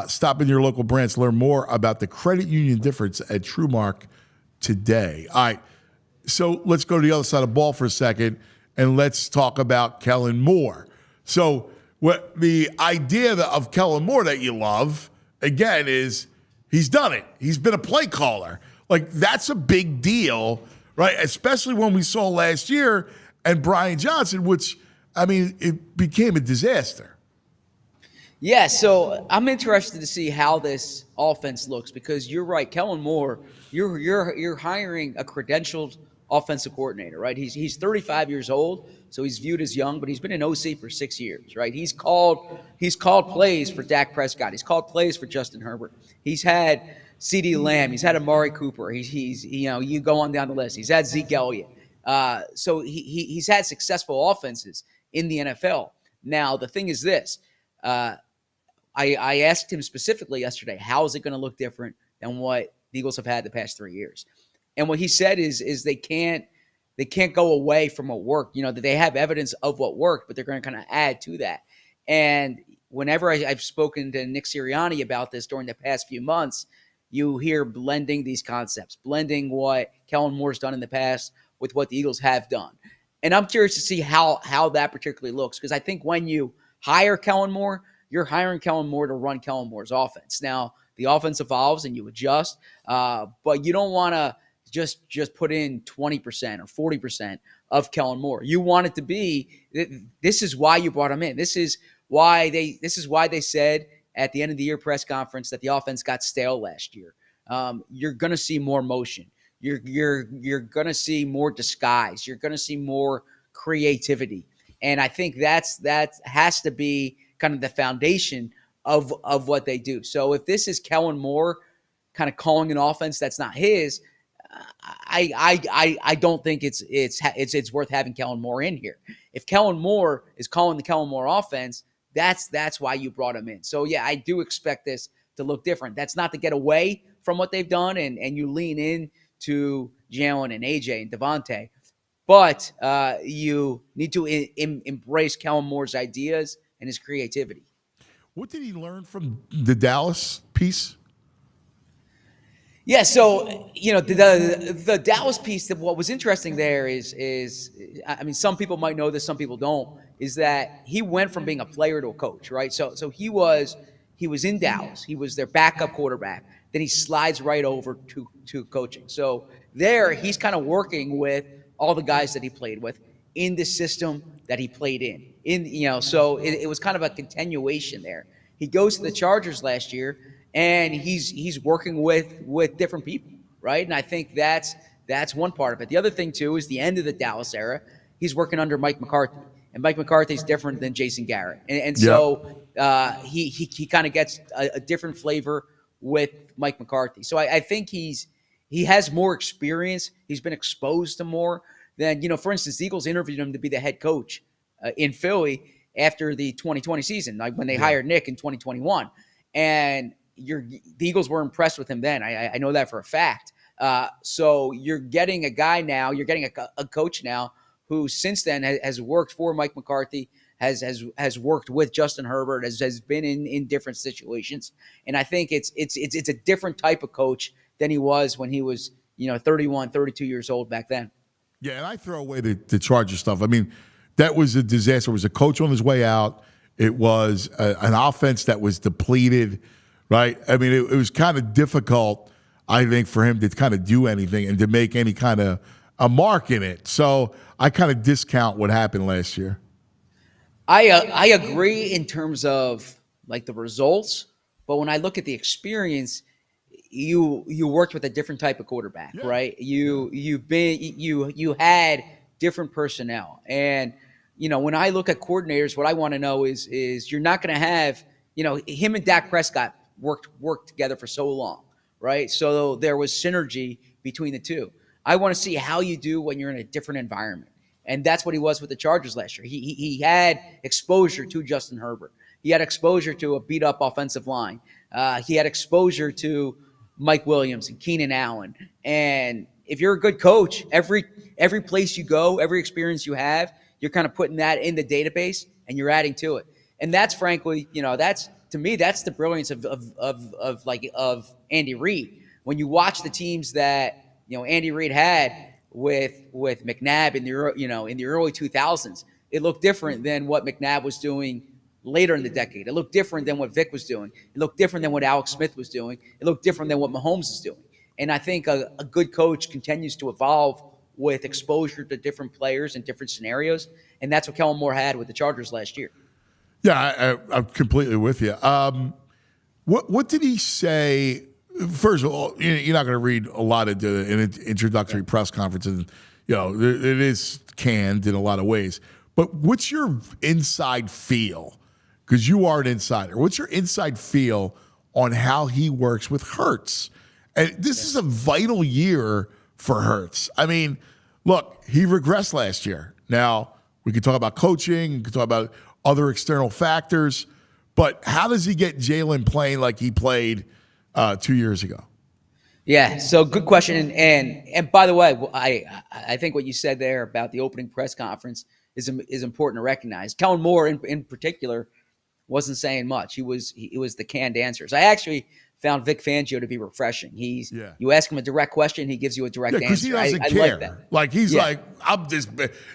Stop in your local branch. Learn more about the credit union difference at TrueMark today. All right, so let's go to the other side of the ball for a second, and let's talk about Kellen Moore. So what the idea of Kellen Moore that you love, again, is he's done it. He's been a play caller. Like, that's a big deal, right? Especially when we saw last year and Brian Johnson, which, I mean, it became a disaster. Yeah, so I'm interested to see how this offense looks because you're right, Kellen Moore, you're hiring a credentialed offensive coordinator, right? He's 35 years old, so he's viewed as young, but he's been an OC for 6 years, right? He's called plays for Dak Prescott. He's called plays for Justin Herbert. He's had CeeDee Lamb. He's had Amari Cooper. He's you go on down the list. He's had Zeke Elliott. So he's had successful offenses in the NFL. Now the thing is this. I asked him specifically yesterday, how is it going to look different than what the Eagles have had the past 3 years? And what he said is they can't go away from what worked. That they have evidence of what worked, but they're going to kind of add to that. And whenever I've spoken to Nick Sirianni about this during the past few months, you hear blending these concepts, blending what Kellen Moore's done in the past with what the Eagles have done. And I'm curious to see how that particularly looks, because I think when you hire Kellen Moore, you're hiring Kellen Moore to run Kellen Moore's offense. Now, the offense evolves and you adjust, but you don't want to just put in 20% or 40% of Kellen Moore. You want it to be, this is why you brought him in. This is why they said at the end of the year press conference that the offense got stale last year. You're going to see more motion. You're going to see more disguise. You're going to see more creativity. And I think that has to be kind of the foundation of what they do. So if this is Kellen Moore kind of calling an offense that's not his, I don't think it's worth having Kellen Moore in here. If Kellen Moore is calling the Kellen Moore offense, that's why you brought him in. So yeah, I do expect this to look different. That's not to get away from what they've done and you lean in to Jalen and AJ and Devontae. But you need to embrace Kellen Moore's ideas and his creativity. What did he learn from the Dallas piece? Yeah, so the Dallas piece. What was interesting there is I mean, some people might know this, some people don't. Is that he went from being a player to a coach, right? So he was in Dallas. He was their backup quarterback. Then he slides right over to coaching. So there, he's kind of working with all the guys that he played with in the system that he played in. So it was kind of a continuation there. He goes to the Chargers last year, and he's working with different people, right? And I think that's one part of it. The other thing too is the end of the Dallas era. He's working under Mike McCarthy, and Mike McCarthy's different than Jason Garrett, and so he kind of gets a different flavor with Mike McCarthy. So I think he has more experience. He's been exposed to more than, for instance, the Eagles interviewed him to be the head coach in Philly after the 2020 season, like when they hired Nick in 2021. And the Eagles were impressed with him then. I know that for a fact. So you're getting a guy now, you're getting a coach now who since then has worked for Mike McCarthy, has worked with Justin Herbert, has been in different situations. And I think it's a different type of coach than he was when he was, 31, 32 years old back then. Yeah, and I throw away the Charger stuff. I mean, that was a disaster. It was a coach on his way out. It was an offense that was depleted, right? I mean, it was kind of difficult, I think, for him to kind of do anything and to make any kind of a mark in it. So I kind of discount what happened last year. I agree in terms of like the results, but when I look at the experience, you worked with a different type of quarterback, right? You had different personnel, and when I look at coordinators, what I want to know is you're not going to have him and Dak Prescott worked together for so long, right? So there was synergy between the two. I want to see how you do when you're in a different environment. And that's what he was with the Chargers last year. He had exposure to Justin Herbert. He had exposure to a beat-up offensive line. He had exposure to Mike Williams and Keenan Allen. And if you're a good coach, every place you go, every experience you have, you're kind of putting that in the database and you're adding to it. And that's frankly, that's to me, that's the brilliance of Andy Reid. When you watch the teams that Andy Reid had with McNabb in the early 2000s, it looked different than what McNabb was doing later in the decade. It looked different than what Vic was doing. It looked different than what Alex Smith was doing. It looked different than what Mahomes is doing. And I think a good coach continues to evolve with exposure to different players and different scenarios. And that's what Kellen Moore had with the Chargers last year. Yeah, I'm completely with you. What did he say? First of all, you're not going to read a lot of an introductory press conference, and it is canned in a lot of ways. But what's your inside feel? Because you are an insider. What's your inside feel on how he works with Hurts? And this is a vital year for Hurts. I mean, look, he regressed last year. Now, we can talk about coaching, we can talk about other external factors, but how does he get Jalen playing like he played 2 years ago? Yeah, so good question. And by the way, I think what you said there about the opening press conference is important to recognize. Kellen Moore in particular wasn't saying much. It was the canned answers. I actually found Vic Fangio to be refreshing. You ask him a direct question, he gives you a direct answer. Because he doesn't care. Like that. Like he's like, I'm just.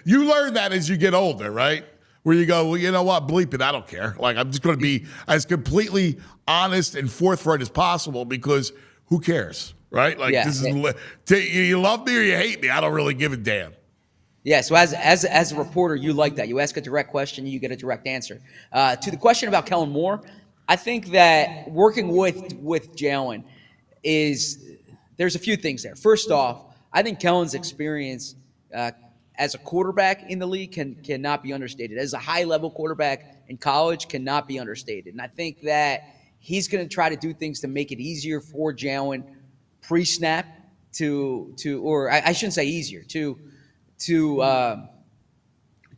You learn that as you get older, right? Where you go, well, you know what, bleep it, I don't care. Like I'm just going to be as completely honest and forthright as possible because who cares, right? Like this is you love me or you hate me. I don't really give a damn. Yeah, so as a reporter, you like that. You ask a direct question, you get a direct answer. To the question about Kellen Moore, I think that working with Jalen there's a few things there. First off, I think Kellen's experience as a quarterback in the league cannot be understated. As a high-level quarterback in college cannot be understated. And I think that he's going to try to do things to make it easier for Jalen pre-snap or I shouldn't say easier, to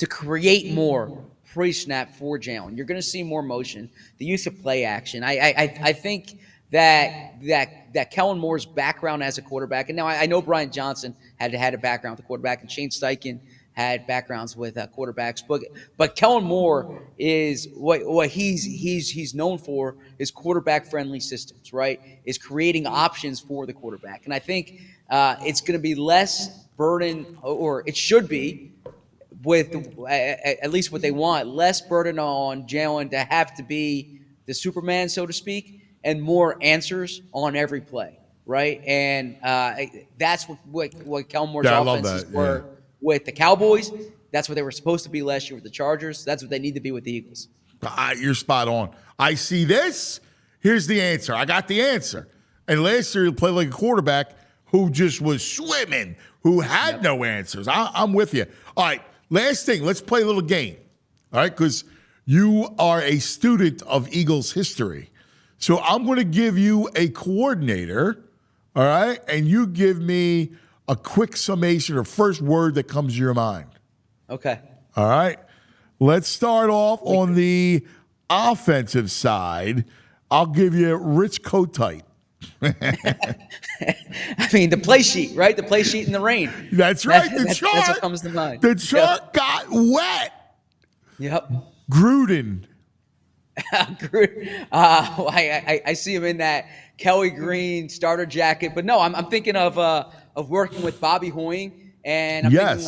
create more pre-snap for Jalen. You're going to see more motion, the use of play action. I think that Kellen Moore's background as a quarterback, and now I know Brian Johnson had a background with a quarterback, and Shane Steichen had backgrounds with quarterbacks, but Kellen Moore is what he's known for is quarterback friendly systems, right? Is creating options for the quarterback, and I think it's going to be less burden, or it should be, with at least what they want, less burden on Jalen to have to be the Superman, so to speak, and more answers on every play, right? And that's what Kellen Moore's offenses were with the Cowboys. That's what they were supposed to be last year with the Chargers. That's what they need to be with the Eagles. You're spot on. I see this. Here's the answer. I got the answer. And last year, he played like a quarterback who just was swimming, who had no answers. I'm with you. All right, last thing. Let's play a little game. All right, because you are a student of Eagles history. So I'm going to give you a coordinator, all right, and you give me a quick summation or first word that comes to your mind. Okay. All right. Let's start off on the offensive side. I'll give you Rich Kotite. I mean, the play sheet, right? The play sheet in the rain. That's right. That's what comes to mind. The chart got wet. Yep. Gruden. I see him in that Kelly Green starter jacket, but no, I'm thinking of working with Bobby Hoying, and I'm thinking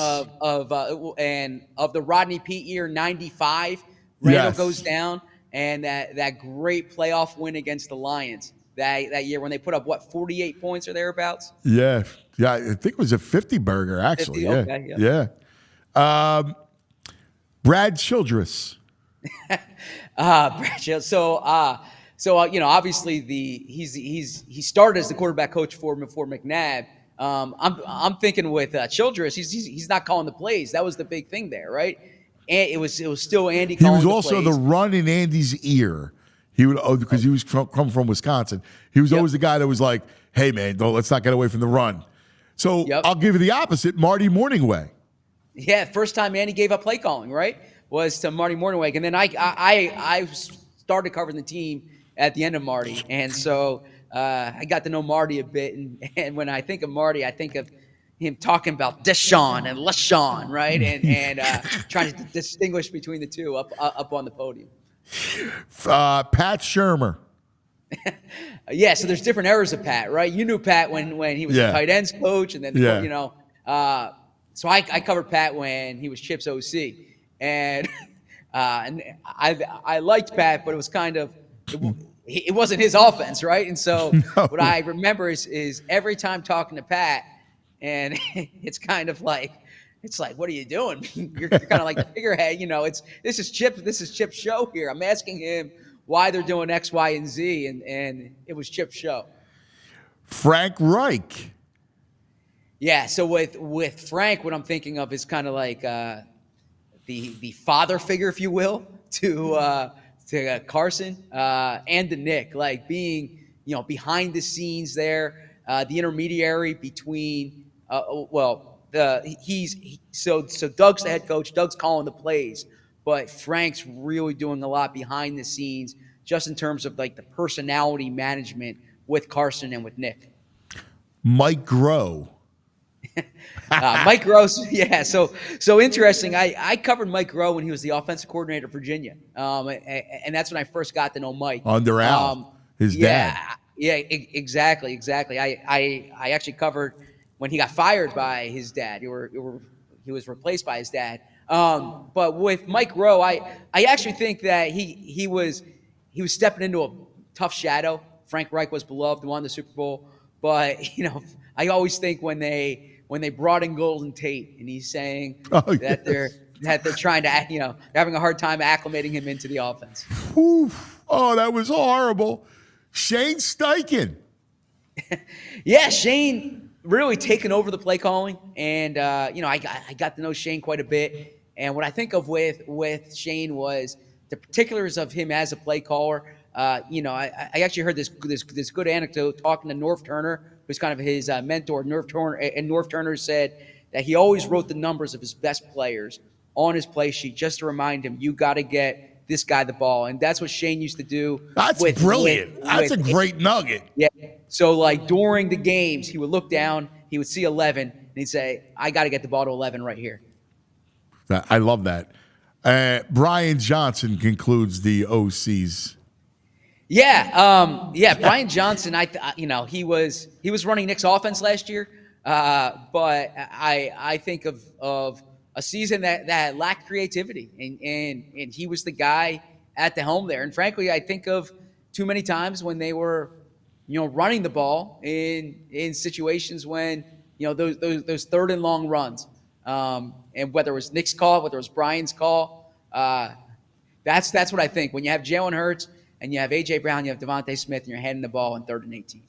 of the Rodney Pete year '95. Randall goes down, and that great playoff win against the Lions that year when they put up 48 points or thereabouts. Yeah. I think it was a 50 burger actually. 50, okay, yeah. Brad Childress. Brad Childress. So obviously he started as the quarterback coach for McNabb. I'm thinking with Childress, he's not calling the plays. That was the big thing there, right? And it was still Andy calling the plays. He was also the run in Andy's ear. He would, because he was come from Wisconsin. He was always the guy that was like, "Hey man, let's not get away from the run." So I'll give you the opposite, Marty Morningway. Yeah, first time Andy gave up play calling, right, was to Marty Morningway, and then I started covering the team at the end of Marty, and so I got to know Marty a bit. And when I think of Marty, I think of him talking about Deshaun and LaShawn, right, and trying to distinguish between the two up on the podium. Pat Shurmur. Yeah, so there's different eras of Pat, right? You knew Pat when he was the tight ends coach, and then so I covered Pat when he was Chip's OC, and I liked Pat, but it was kind of it wasn't his offense, right? And so what I remember is every time talking to Pat, and it's kind of like. It's like, what are you doing? You're kind of like the figurehead, this is Chip's show here. I'm asking him why they're doing X, Y, and Z, and it was Chip's show. Frank Reich. Yeah, so with Frank, what I'm thinking of is kind of like the father figure, if you will, to Carson and to Nick, like being behind the scenes there, the intermediary between so Doug's the head coach. Doug's calling the plays, but Frank's really doing a lot behind the scenes, just in terms of like the personality management with Carson and with Nick. Mike Groh. Mike Groh, yeah. So interesting. I covered Mike Groh when he was the offensive coordinator at Virginia, and that's when I first got to know Mike under Al, his dad. Yeah, exactly. I actually covered when he got fired by his dad. He was replaced by his dad. But with Mike Groh, I actually think that he was stepping into a tough shadow. Frank Reich was beloved, won the Super Bowl, but I always think when they brought in Golden Tate and he's saying that they're trying to they're having a hard time acclimating him into the offense. Oof. Oh, that was horrible. Shane Steichen. Yeah, Shane really taken over the play calling, and I got to know Shane quite a bit. And what I think of with Shane was the particulars of him as a play caller. I actually heard this good anecdote talking to Norv Turner, who's kind of his mentor. Norv Turner said that he always wrote the numbers of his best players on his play sheet just to remind him, you got to get this guy the ball. And that's what Shane used to do. That's brilliant. That's a great nugget. Yeah. So, like, during the games, he would look down, he would see 11, and he'd say, I got to get the ball to 11 right here. I love that. Brian Johnson concludes the OCs. Yeah. Brian Johnson, he was running Nick's offense last year. But I think of a season that lacked creativity, and he was the guy at the helm there. And frankly, I think of too many times when they were, running the ball in situations when, those third and long runs, and whether it was Nick's call, whether it was Brian's call, that's what I think. When you have Jalen Hurts and you have A.J. Brown, you have Devontae Smith, and you're heading the ball in 3rd and 18.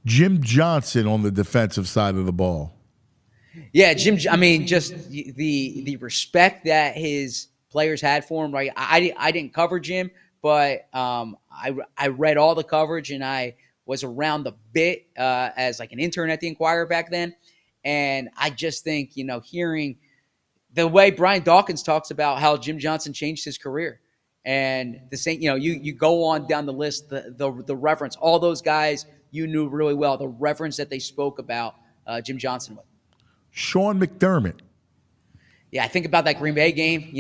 Jim Johnson on the defensive side of the ball. Yeah, just the respect that his players had for him. Right, I didn't cover Jim, but I read all the coverage, and I was around the bit as like an intern at the Inquirer back then, and I just think hearing the way Brian Dawkins talks about how Jim Johnson changed his career, and the same you go on down the list, the reference, all those guys you knew really well, the reference that they spoke about Jim Johnson with. Sean McDermott. Yeah, I think about that Green Bay game.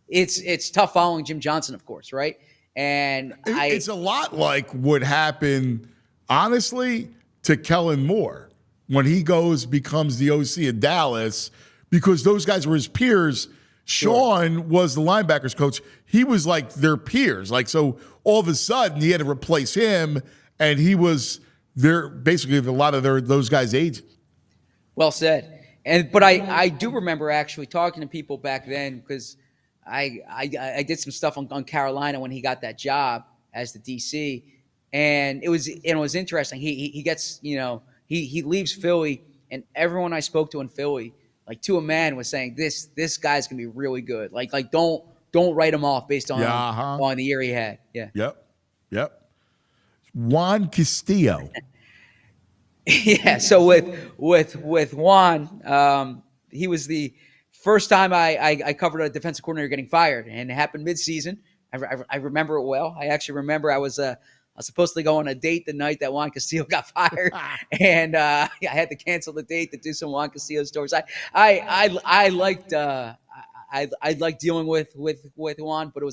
It's tough following Jim Johnson, of course, right? And it's a lot like what happened, honestly, to Kellen Moore when he becomes the OC of Dallas, because those guys were his peers. Sean was the linebackers coach. He was like their peers. Like, so all of a sudden he had to replace him, and he was basically a lot of those guys' ages. Well said. But I do remember actually talking to people back then, because I did some stuff on Carolina when he got that job as the DC, and it was interesting. He gets he leaves Philly, and everyone I spoke to in Philly, like to a man, was saying this guy's gonna be really good. Like don't write him off based on on the year he had. Yeah. Yep. Juan Castillo. Yeah. So with Juan, he was the first time I covered a defensive coordinator getting fired, and it happened mid-season. I remember it well. I actually remember I was supposed to go on a date the night that Juan Castillo got fired, and I had to cancel the date to do some Juan Castillo stories. I liked dealing with Juan, but it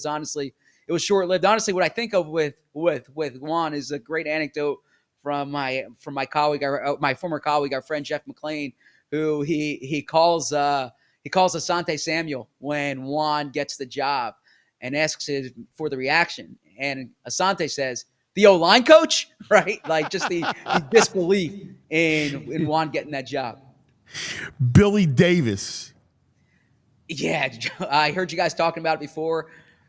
was short-lived. Honestly, what I think of with Juan is a great anecdote from my colleague, my former colleague, our friend Jeff McClain, who he calls Asante Samuel when Juan gets the job and asks him for the reaction, and Asante says, "The O-line coach," right? Like just the disbelief in Juan getting that job. Billy Davis. Yeah, I heard you guys talking about it before.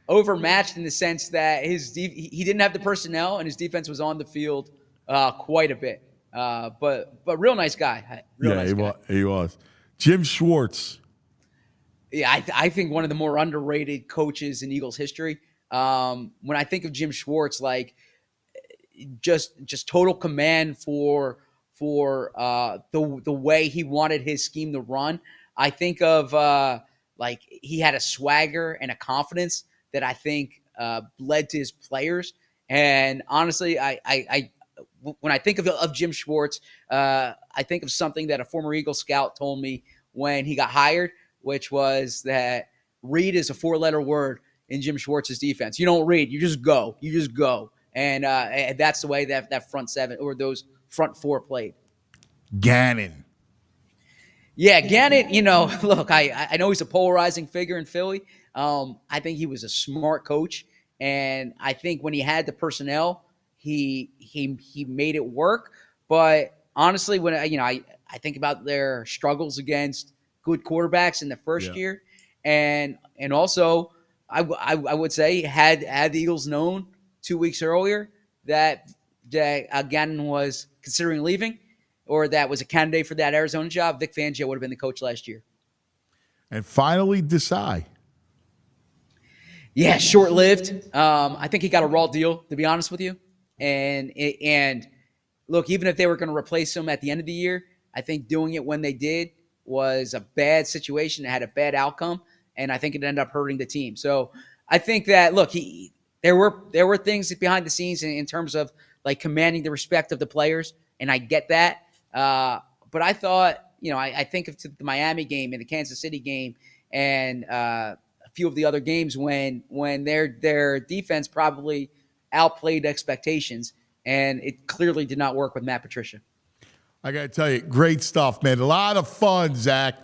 Overmatched in the sense that he didn't have the personnel, and his defense was on the field quite a bit. But real nice guy. He was. Jim Schwartz. Yeah, I think one of the more underrated coaches in Eagles history. When I think of Jim Schwartz, like just total command for the way he wanted his scheme to run. I think of like he had a swagger and a confidence that I think led to his players. And honestly, I when I think of Jim Schwartz, I think of something that a former Eagle scout told me when he got hired, which was that read is a 4-letter word in Jim Schwartz's defense. You don't read, you just go. And that's the way that front seven or those front four played. Gannon. Yeah, Gannon, look, I know he's a polarizing figure in Philly. I think he was a smart coach. And I think when he had the personnel, he made it work. But honestly, when I think about their struggles against good quarterbacks in the first year, and also I would say had the Eagles known 2 weeks earlier that Gannon was considering leaving, or that was a candidate for that Arizona job, Vic Fangio would have been the coach last year. And finally, Desai. Yeah, short-lived. I think he got a raw deal, to be honest with you. And look, even if they were going to replace him at the end of the year, I think doing it when they did was a bad situation. It had a bad outcome. and I think it ended up hurting the team. So I think that, look, there were things behind the scenes in terms of like commanding the respect of the players, and I get that. But I thought, I think of the Miami game and the Kansas City game and a few of the other games when their defense probably outplayed expectations, and it clearly did not work with Matt Patricia. I got to tell you, great stuff, man. A lot of fun, Zach.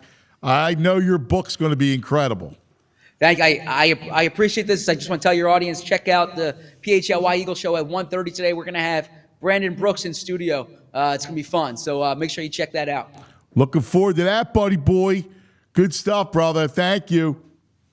I know your book's going to be incredible. I appreciate this. I just want to tell your audience, check out the PHLY Eagles show at 1:30 today. We're going to have Brandon Brooks in studio. It's going to be fun. So make sure you check that out. Looking forward to that, buddy boy. Good stuff, brother. Thank you.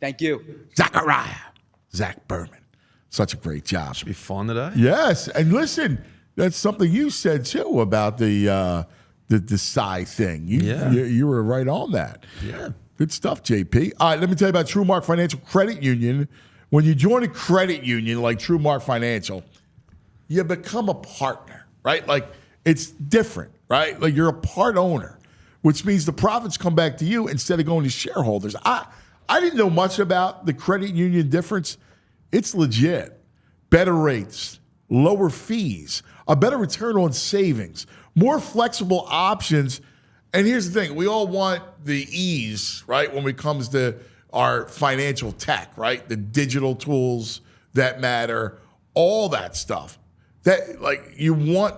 Thank you. Zack Burman. Such a great job. Should be fun today. Yes. And listen, that's something you said, too, about the Psy thing. You were right on that. Yeah. Good stuff, JP. All right, let me tell you about TrueMark Financial Credit Union. When you join a credit union like TrueMark Financial, you become a partner, right? Like, it's different, right? Like, you're a part owner, which means the profits come back to you instead of going to shareholders. I didn't know much about the credit union difference. It's legit. Better rates, lower fees, a better return on savings, more flexible options. And here's the thing. We all want the ease, right, when it comes to our financial tech, right? The digital tools that matter, all that stuff. That, like, you want,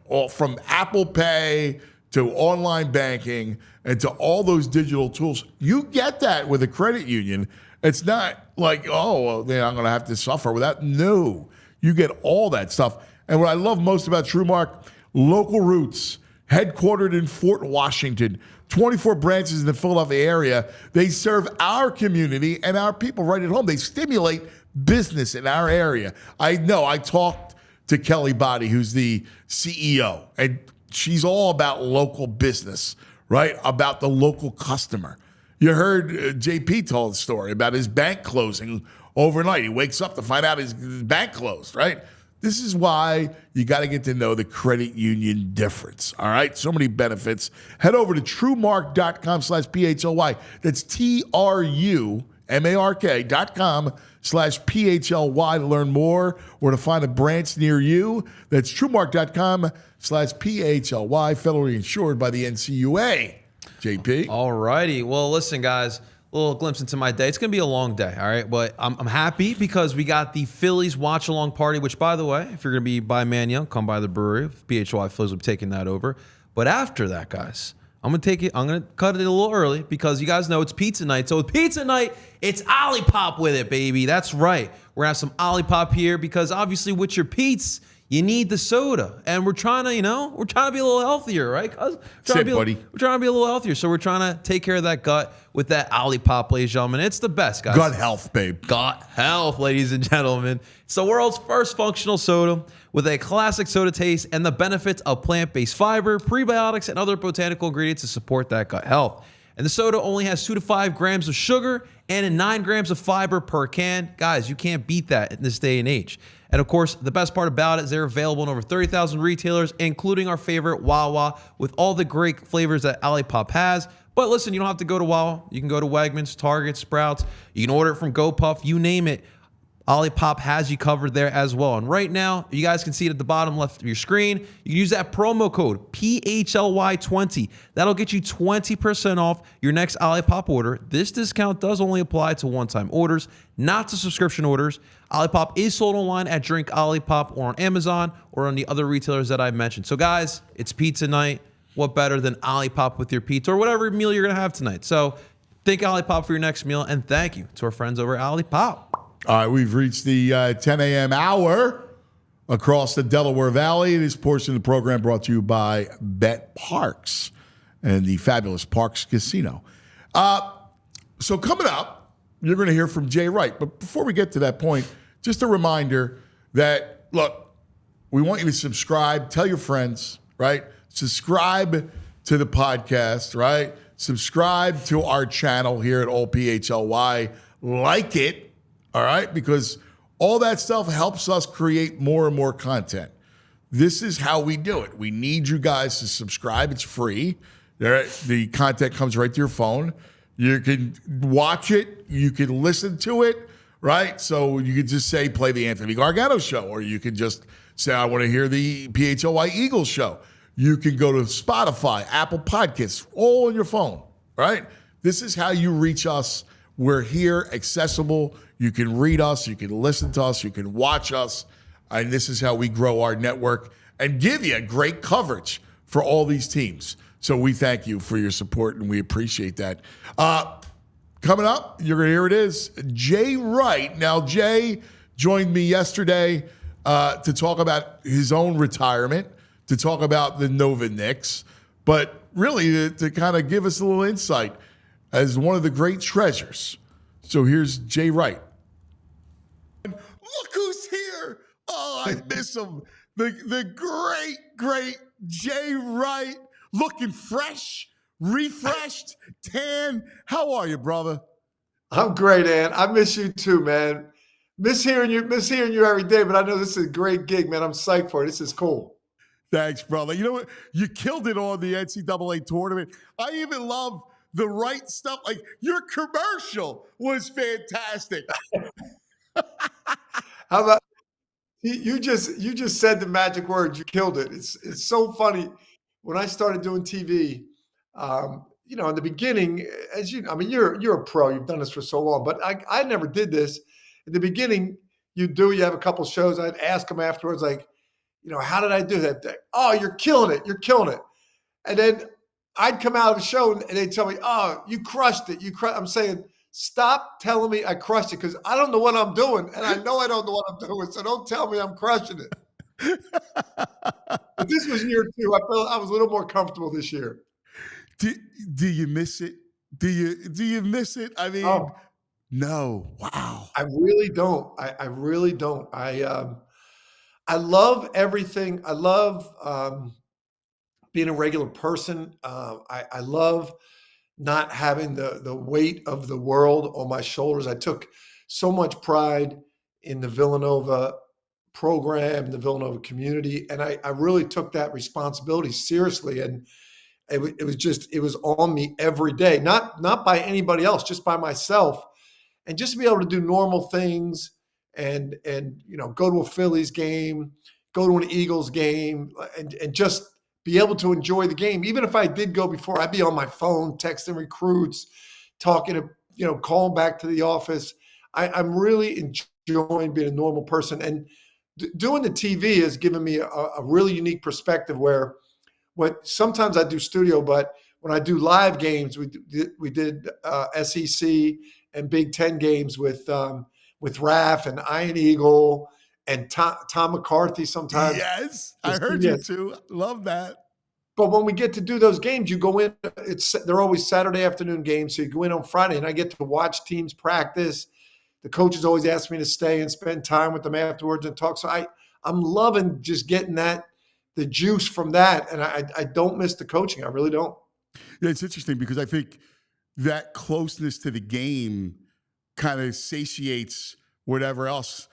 all from Apple Pay to online banking and to all those digital tools. You get that with a credit union. It's not like, oh, well, then I'm going to have to suffer with that. No, you get all that stuff. And what I love most about TrueMark, local roots, headquartered in Fort Washington, 24 branches in the Philadelphia area. They serve our community and our people right at home. They stimulate business in our area. I know. I talked to Kelly Body, who's the CEO, and she's all about local business, right? About the local customer. You heard JP told the story about his bank closing overnight. He wakes up to find out his bank closed, right? This is why you got to get to know the credit union difference, all right? So many benefits. Head over to truemark.com/PHLY. That's TRUMARK.com/PHLY to learn more or to find a branch near you. That's truemark.com/PHLY, federally insured by the NCUA. JP? All righty. Well, listen, guys. A little glimpse into my day. It's going to be a long day, all right? But I'm happy because we got the Phillies watch-along party, which, by the way, if you're going to be by Man Young, come by the brewery. PHLY Phillies will be taking that over. But after that, guys, I'm going to cut it a little early because you guys know it's pizza night. So with pizza night, it's Ollipop with it, baby. That's right. We're going to have some Ollipop here because obviously with your pizza, you need the soda. And we're trying to, we're trying to be a little healthier, right? Buddy. We're trying to be a little healthier. So we're trying to take care of that gut with that Ollipop, ladies and gentlemen. It's the best, guys. Gut health, babe. Gut health, ladies and gentlemen. It's the world's first functional soda with a classic soda taste and the benefits of plant-based fiber, prebiotics, and other botanical ingredients to support that gut health. And the soda only has 2 to 5 grams of sugar and 9 grams of fiber per can. Guys, you can't beat that in this day and age. And of course, the best part about it is they're available in over 30,000 retailers, including our favorite Wawa, with all the great flavors that Ollipop has. But listen, you don't have to go to Wawa. You can go to Wegmans, Target, Sprouts. You can order it from GoPuff, you name it. Ollipop has you covered there as well. And right now, you guys can see it at the bottom left of your screen. You can use that promo code PHLY20. That'll get you 20% off your next Ollipop order. This discount does only apply to one-time orders, not to subscription orders. Ollipop is sold online at Drink Ollipop or on Amazon or on the other retailers that I mentioned. So guys, it's pizza night. What better than Ollipop with your pizza or whatever meal you're going to have tonight? So think Ollipop for your next meal, and thank you to our friends over at Ollipop. All right, we've reached the 10 a.m. hour across the Delaware Valley. This portion of the program brought to you by Bet Parks and the fabulous Parks Casino. So coming up, you're going to hear from Jay Wright. But before we get to that point, just a reminder that, look, we want you to subscribe. Tell your friends, right? Subscribe to the podcast, right? Subscribe to our channel here at PHLY. Like it. All right, because all that stuff helps us create more and more content. This is how we do it. We need you guys to subscribe. It's free. The content comes right to your phone. You can watch it. You can listen to it, right? So you could just say, play the Anthony Gargano show, or you can just say, I want to hear the PHLY Eagles show. You can go to Spotify, Apple Podcasts, all on your phone, right? This is how you reach us. We're here, accessible. You can read us. You can listen to us. You can watch us. And this is how we grow our network and give you great coverage for all these teams. So we thank you for your support, and we appreciate that. Coming up, you're going to hear it is Jay Wright. Now, Jay joined me yesterday to talk about his own retirement, to talk about the Nova Knicks, but really to kind of give us a little insight as one of the great treasures. So here's Jay Wright. Look who's here. Oh, I miss him. The great Jay Wright, looking fresh, refreshed, tan. How are you, brother? I'm great, Ann. I miss you too, man. Miss hearing you every day, but I know this is a great gig, man. I'm psyched for it. This is cool. Thanks, brother. You know what? You killed it on the NCAA tournament. I even love the right stuff. Like, your commercial was fantastic. How about you just said the magic word. You killed it. It's so funny. When I started doing TV, in the beginning, you're a pro. You've done this for so long, but I never did this. In the beginning, you have a couple shows. I'd ask them afterwards, like, how did I do that? Oh, you're killing it. You're killing it. And then I'd come out of a show and they'd tell me, oh, you crushed it. I'm saying, stop telling me I crushed it, because I don't know what I'm doing. And I know I don't know what I'm doing. So don't tell me I'm crushing it. But this was year 2. I felt I was a little more comfortable this year. Do you miss it? Do you miss it? I mean, no. Wow. I really don't. I really don't. I love everything. I love being a regular person. I love not having the weight of the world on my shoulders. I took so much pride in the Villanova program, the Villanova community, and I really took that responsibility seriously. And it was on me every day, not by anybody else, just by myself, and just to be able to do normal things and go to a Phillies game, go to an Eagles game, and just be able to enjoy the game. Even if I did go before, I'd be on my phone, texting recruits, talking to, calling back to the office. I'm really enjoying being a normal person. And doing the TV has given me a really unique perspective where sometimes I do studio, but when I do live games, we did SEC and Big Ten games with Raph and Iron Eagle and Tom McCarthy sometimes. Yes, I heard you too. Love that. But when we get to do those games, you go in, they're always Saturday afternoon games. So you go in on Friday and I get to watch teams practice. The coaches always ask me to stay and spend time with them afterwards and talk. So I'm loving just getting the juice from that. And I don't miss the coaching. I really don't. Yeah, it's interesting because I think that closeness to the game kind of satiates whatever else.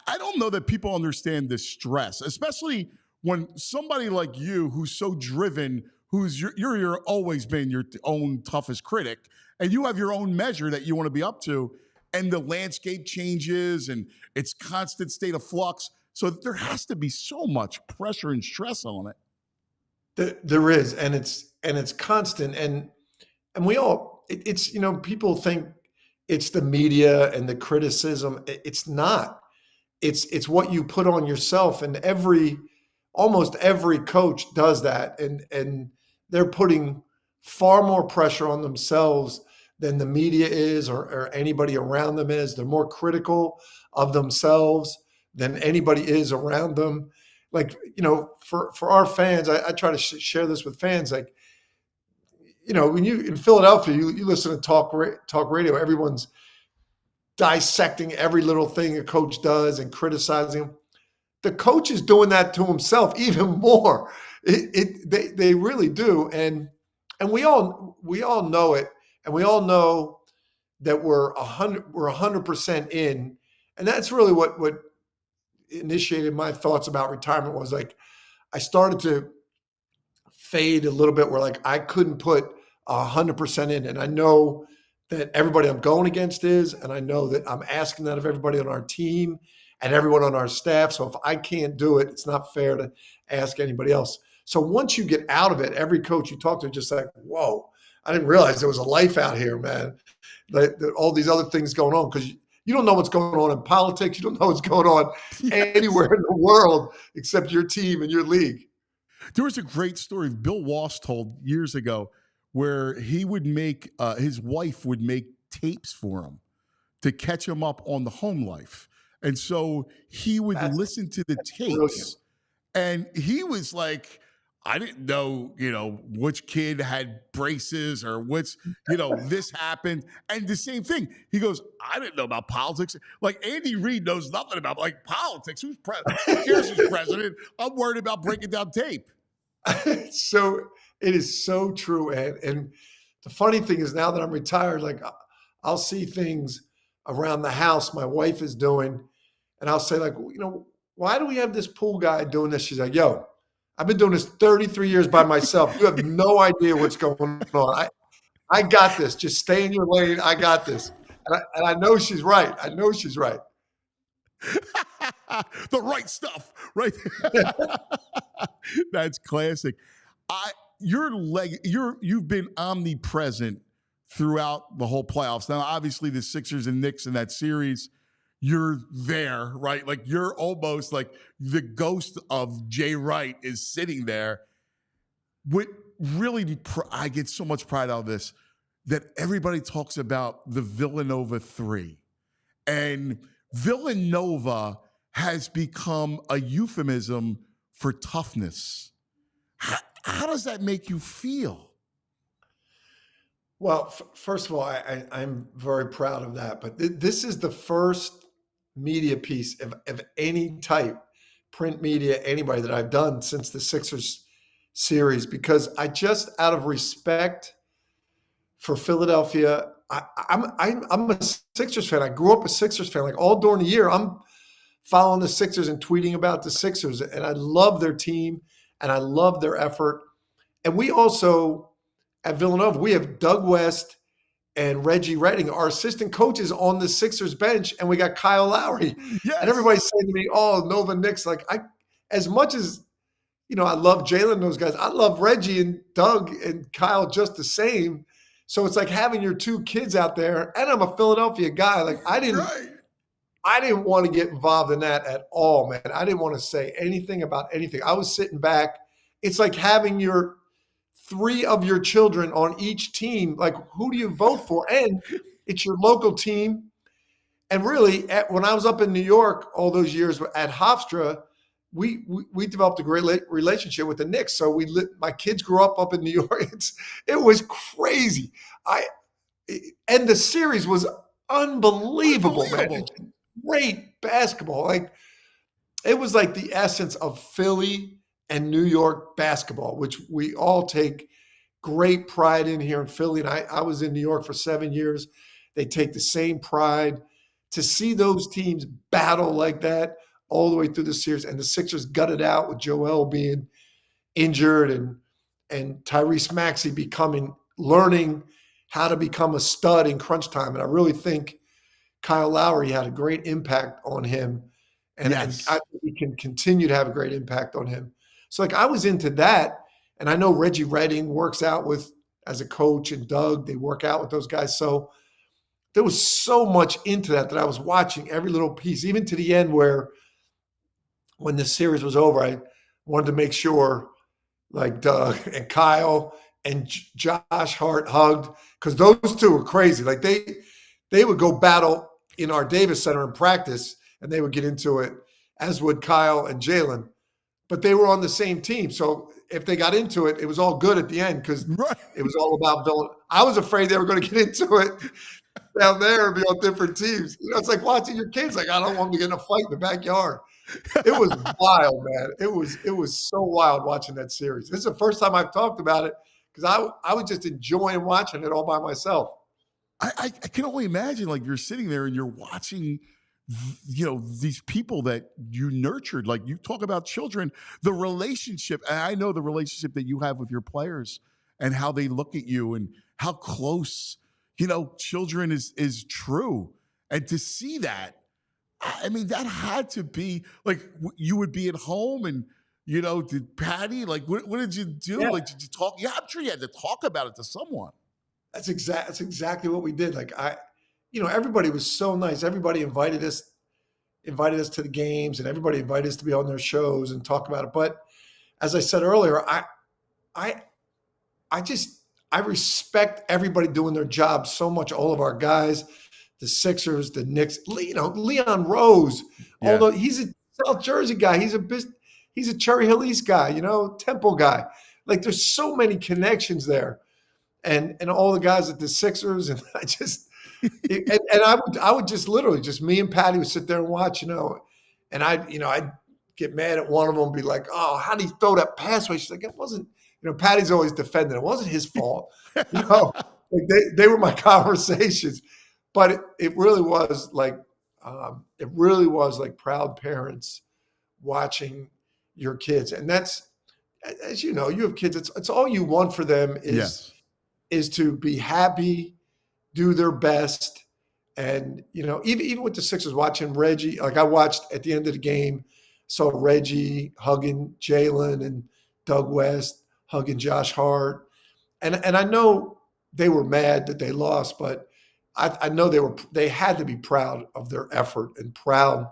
I don't know that people understand the stress, especially when somebody like you, who's so driven, you're always been your own toughest critic, and you have your own measure that you want to be up to, and the landscape changes and it's constant state of flux. So there has to be so much pressure and stress on it. There is, and it's constant, and we all, it's people think it's the media and the criticism. It's not. It's what you put on yourself, and almost every coach does that, and they're putting far more pressure on themselves than the media is or anybody around them is. They're more critical of themselves than anybody is around them. Like, for our fans, I try to share this with fans. Like, when you in Philadelphia, you listen to talk radio, everyone's dissecting every little thing a coach does and criticizing him. The coach is doing that to himself even more. They really do, and we all know it, and we all know that we're 100% in, and that's really what initiated my thoughts about retirement. Was like I started to fade a little bit, where like I couldn't put 100% in, and I know that everybody I'm going against is, and I know that I'm asking that of everybody on our team and everyone on our staff. So if I can't do it, it's not fair to ask anybody else. So once you get out of it, every coach you talk to is just like, whoa, I didn't realize there was a life out here, man. All these other things going on, because you don't know what's going on in politics. You don't know what's going on anywhere in the world except your team and your league. There was a great story Bill Walsh told years ago where he would make his wife would make tapes for him to catch him up on the home life. And so he would listen to the tapes brilliant. And he was like, I didn't know, which kid had braces or which, this happened. And the same thing. He goes, I didn't know about politics. Like Andy Reid knows nothing about politics. Who cares who's president? I'm worried about breaking down tape. So it is so true, Ed. And the funny thing is, now that I'm retired, like I'll see things around the house my wife is doing, and I'll say, like, why do we have this pool guy doing this? She's like, yo, I've been doing this 33 years by myself. You have no idea what's going on. I got this. Just stay in your lane. I got this. And I know she's right. I know she's right. The right stuff, right? That's classic. You've been omnipresent throughout the whole playoffs. Now, obviously, the Sixers and Knicks in that series, you're there, right? Like you're almost like the ghost of Jay Wright is sitting there. What really, I get so much pride out of this, that everybody talks about the Villanova 3. And Villanova has become a euphemism for toughness. How does that make you feel? Well, first of all, I'm very proud of that. But this is the first media piece of any type, print media, anybody, that I've done since the Sixers series, because I just, out of respect for Philadelphia, I'm a Sixers fan. I grew up a Sixers fan. Like all during the year, I'm following the Sixers and tweeting about the Sixers. And I love their team and I love their effort. And we also, at Villanova, we have Doug West and Reggie Redding, our assistant coaches, on the Sixers bench, and we got Kyle Lowry. Yes. And everybody's saying to me, oh, Nova Knicks. Like, as much as, I love Jalen and those guys, I love Reggie and Doug and Kyle just the same. So it's like having your two kids out there, and I'm a Philadelphia guy. Like I didn't want to get involved in that at all, man. I didn't want to say anything about anything. I was sitting back. It's like having your 3 of your children on each team. Like, who do you vote for? And it's your local team. And really, when I was up in New York all those years at Hofstra, we developed a great relationship with the Knicks. So my kids grew up in New York. It was crazy. And the series was unbelievable, man. Great basketball. Like, it was like the essence of Philly and New York basketball, which we all take great pride in here in Philly. And I was in New York for 7 years. They take the same pride. To see those teams battle like that all the way through the series, and the Sixers gutted out with Joel being injured and Tyrese Maxey learning how to become a stud in crunch time. And I really think Kyle Lowry had a great impact on him. And I think he can continue to have a great impact on him. So like I was into that, and I know Reggie Redding works out as a coach, and Doug, they work out with those guys. So there was so much into that I was watching every little piece, even to the end where when the series was over, I wanted to make sure like Doug and Kyle and Josh Hart hugged, because those two were crazy. Like they would go battle in our Davis Center in practice, and they would get into it, as would Kyle and Jalen. But they were on the same team. So if they got into it, it was all good at the end, because it was all about Villanova. I was afraid they were going to get into it down there and be on different teams. It's like watching your kids. Like, I don't want them to get in a fight in the backyard. It was wild, man. It was so wild watching that series. This is the first time I've talked about it, because I was just enjoying watching it all by myself. I can only imagine, like, you're sitting there and you're watching, these people that you nurtured. Like, you talk about children, the relationship. And I know the relationship that you have with your players and how they look at you and how close, children is true. And to see that, I mean, that had to be like you would be at home and, did Patty, like, what did you do? Yeah. Like, did you talk? Yeah, I'm sure you had to talk about it to someone. That's exactly what we did. Like everybody was so nice. Everybody invited us to the games, and everybody invited us to be on their shows and talk about it. But as I said earlier, I respect everybody doing their job so much. All of our guys, the Sixers, the Knicks, Leon Rose, Yeah. although he's a South Jersey guy, he's a Cherry Hill East guy, Temple guy. Like there's so many connections there, and all the guys at the Sixers, and I would just literally just me and Patty would sit there and watch, and I'd get mad at one of them and be like, oh, how did he throw that pass away? She's like, it wasn't, Patty's always defending. It wasn't his fault. Like they were my conversations, but it really was like proud parents watching your kids. And that's, as you have kids, it's all you want for them is to be happy, do their best. And, even with the Sixers, watching Reggie, like I watched at the end of the game, saw Reggie hugging Jalen and Doug West hugging Josh Hart. And I know they were mad that they lost, but I know they had to be proud of their effort and proud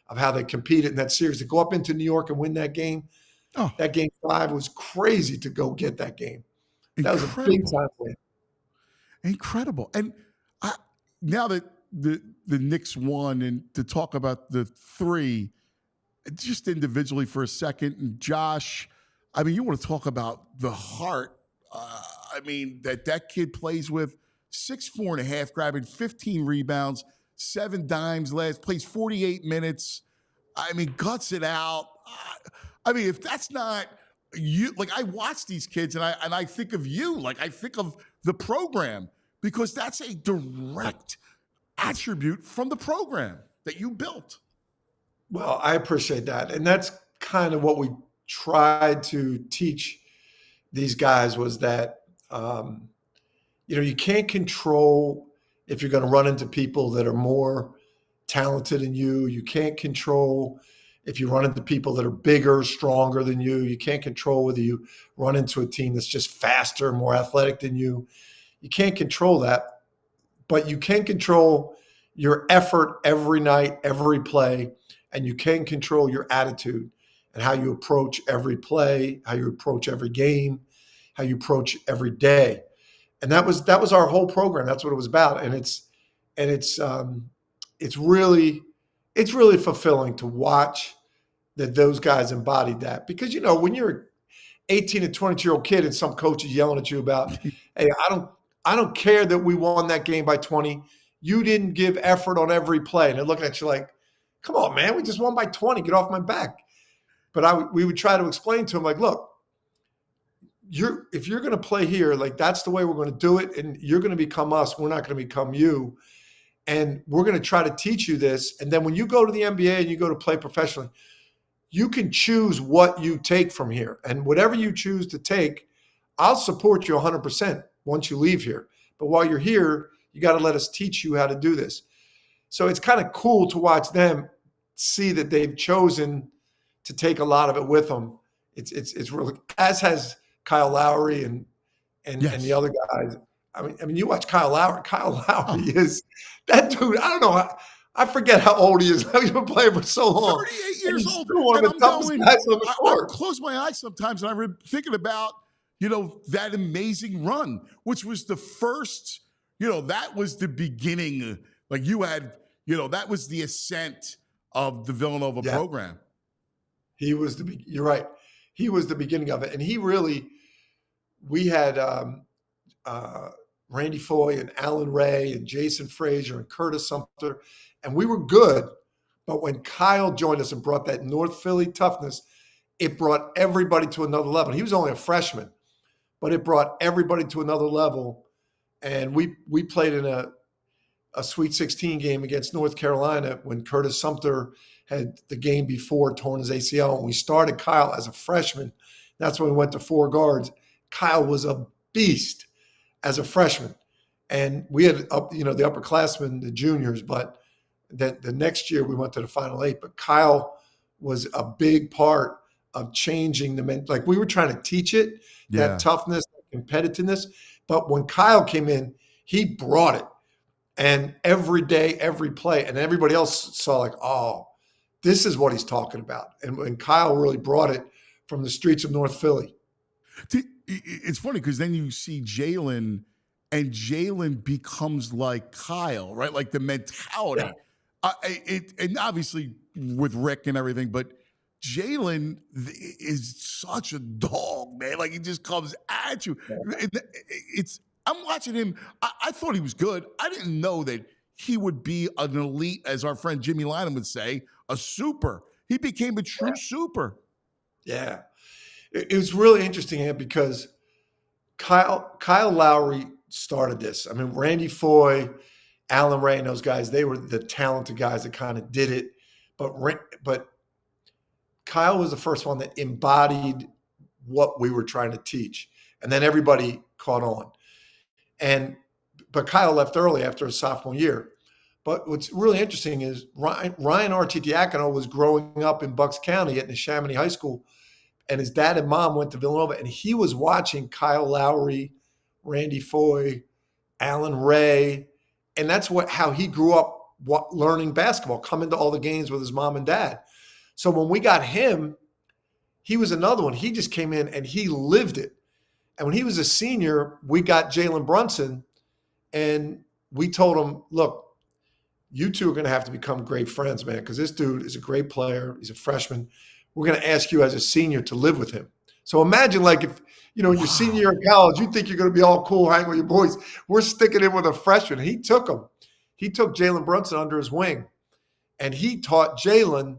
of how they competed in that series. To go up into New York and win that game, that game 5 was crazy to go get that game. That was a big time win. Incredible. And now that the Knicks won, and to talk about the 3, just individually for a second, and Josh, I mean, you want to talk about the heart. That kid plays with 6'4.5", grabbing 15 rebounds, 7 dimes plays 48 minutes. I mean, guts it out. If that's not you, like I watch these kids and I think of you, like I think of the program, because that's a direct attribute from the program that you built. Well, I appreciate that. And that's kind of what we tried to teach these guys, was that, you can't control if you're going to run into people that are more talented than you. You can't control if you run into people that are bigger, stronger than you. You can't control whether you run into a team that's just faster, more athletic than you. You can't control that, but you can control your effort every night, every play, and you can control your attitude and how you approach every play, how you approach every game, how you approach every day. And that was our whole program. That's what it was about. And it's really fulfilling to watch that those guys embodied that. Because, when you're an 18 and 22-year-old kid and some coach is yelling at you about, hey, I don't care that we won that game by 20. You didn't give effort on every play. And they're looking at you like, come on, man, we just won by 20. Get off my back. But we would try to explain to him, like, look, if you're going to play here, like that's the way we're going to do it. And you're going to become us. We're not going to become you. And we're going to try to teach you this. And then when you go to the NBA and you go to play professionally, you can choose what you take from here. And whatever you choose to take, I'll support you 100% once you leave here. But while you're here, you got to let us teach you how to do this. So it's kind of cool to watch them see that they've chosen to take a lot of it with them. It's really, as has Kyle Lowry and the other guys. I mean, you watch Kyle Lowry. Kyle Lowry is that dude. I don't know. I forget how old he is. He's been playing for so long. 38 years old. One of the toughest guys on the court. I close my eyes sometimes and I'm thinking about, that amazing run, which was the first, that was the beginning. Like you had, that was the ascent of the Villanova program. You're right. He was the beginning of it. And we had Randy Foy and Alan Ray and Jason Frazier and Curtis Sumter, and we were good. But when Kyle joined us and brought that North Philly toughness, it brought everybody to another level. He was only a freshman, but it brought everybody to another level. And we played in a Sweet 16 game against North Carolina when Curtis Sumter had the game before torn his ACL. And we started Kyle as a freshman. That's when we went to 4 guards. Kyle was a beast as a freshman. And we had the upperclassmen, the juniors, but then the next year we went to the Final Eight. But Kyle was a big part of changing like we were trying to teach it, that toughness, competitiveness. But when Kyle came in, he brought it. And every day, every play, and everybody else saw like, oh, this is what he's talking about. And when Kyle really brought it from the streets of North Philly. It's funny because then you see Jalen, and Jalen becomes like Kyle, right? Like the mentality. Yeah. And obviously with Rick and everything, but Jalen is such a dog, man. Like he just comes at you. Yeah. I'm watching him. I thought he was good. I didn't know that he would be an elite, as our friend Jimmy Lynam would say, a super. He became a true super. Yeah. It was really interesting because Kyle Lowry started this. I mean, Randy Foye, Alan Ray, and those guys, they were the talented guys that kind of did it. But Kyle was the first one that embodied what we were trying to teach. And then everybody caught on. But Kyle left early after his sophomore year. But what's really interesting is Ryan Arcidiacono was growing up in Bucks County at Neshaminy High School, and his dad and mom went to Villanova, and he was watching Kyle Lowry, Randy Foye, Alan Ray, and that's how he grew up learning basketball, coming to all the games with his mom and dad. So when we got him, he was another one. He just came in and he lived it. And when he was a senior, we got Jalen Brunson, and we told him, look, you two are going to have to become great friends, man, because this dude is a great player. He's a freshman. We're going to ask you as a senior to live with him. So imagine like if, your senior year in college, you think you're going to be all cool, hang with your boys. We're sticking in with a freshman. He took him. He took Jalen Brunson under his wing, and he taught Jalen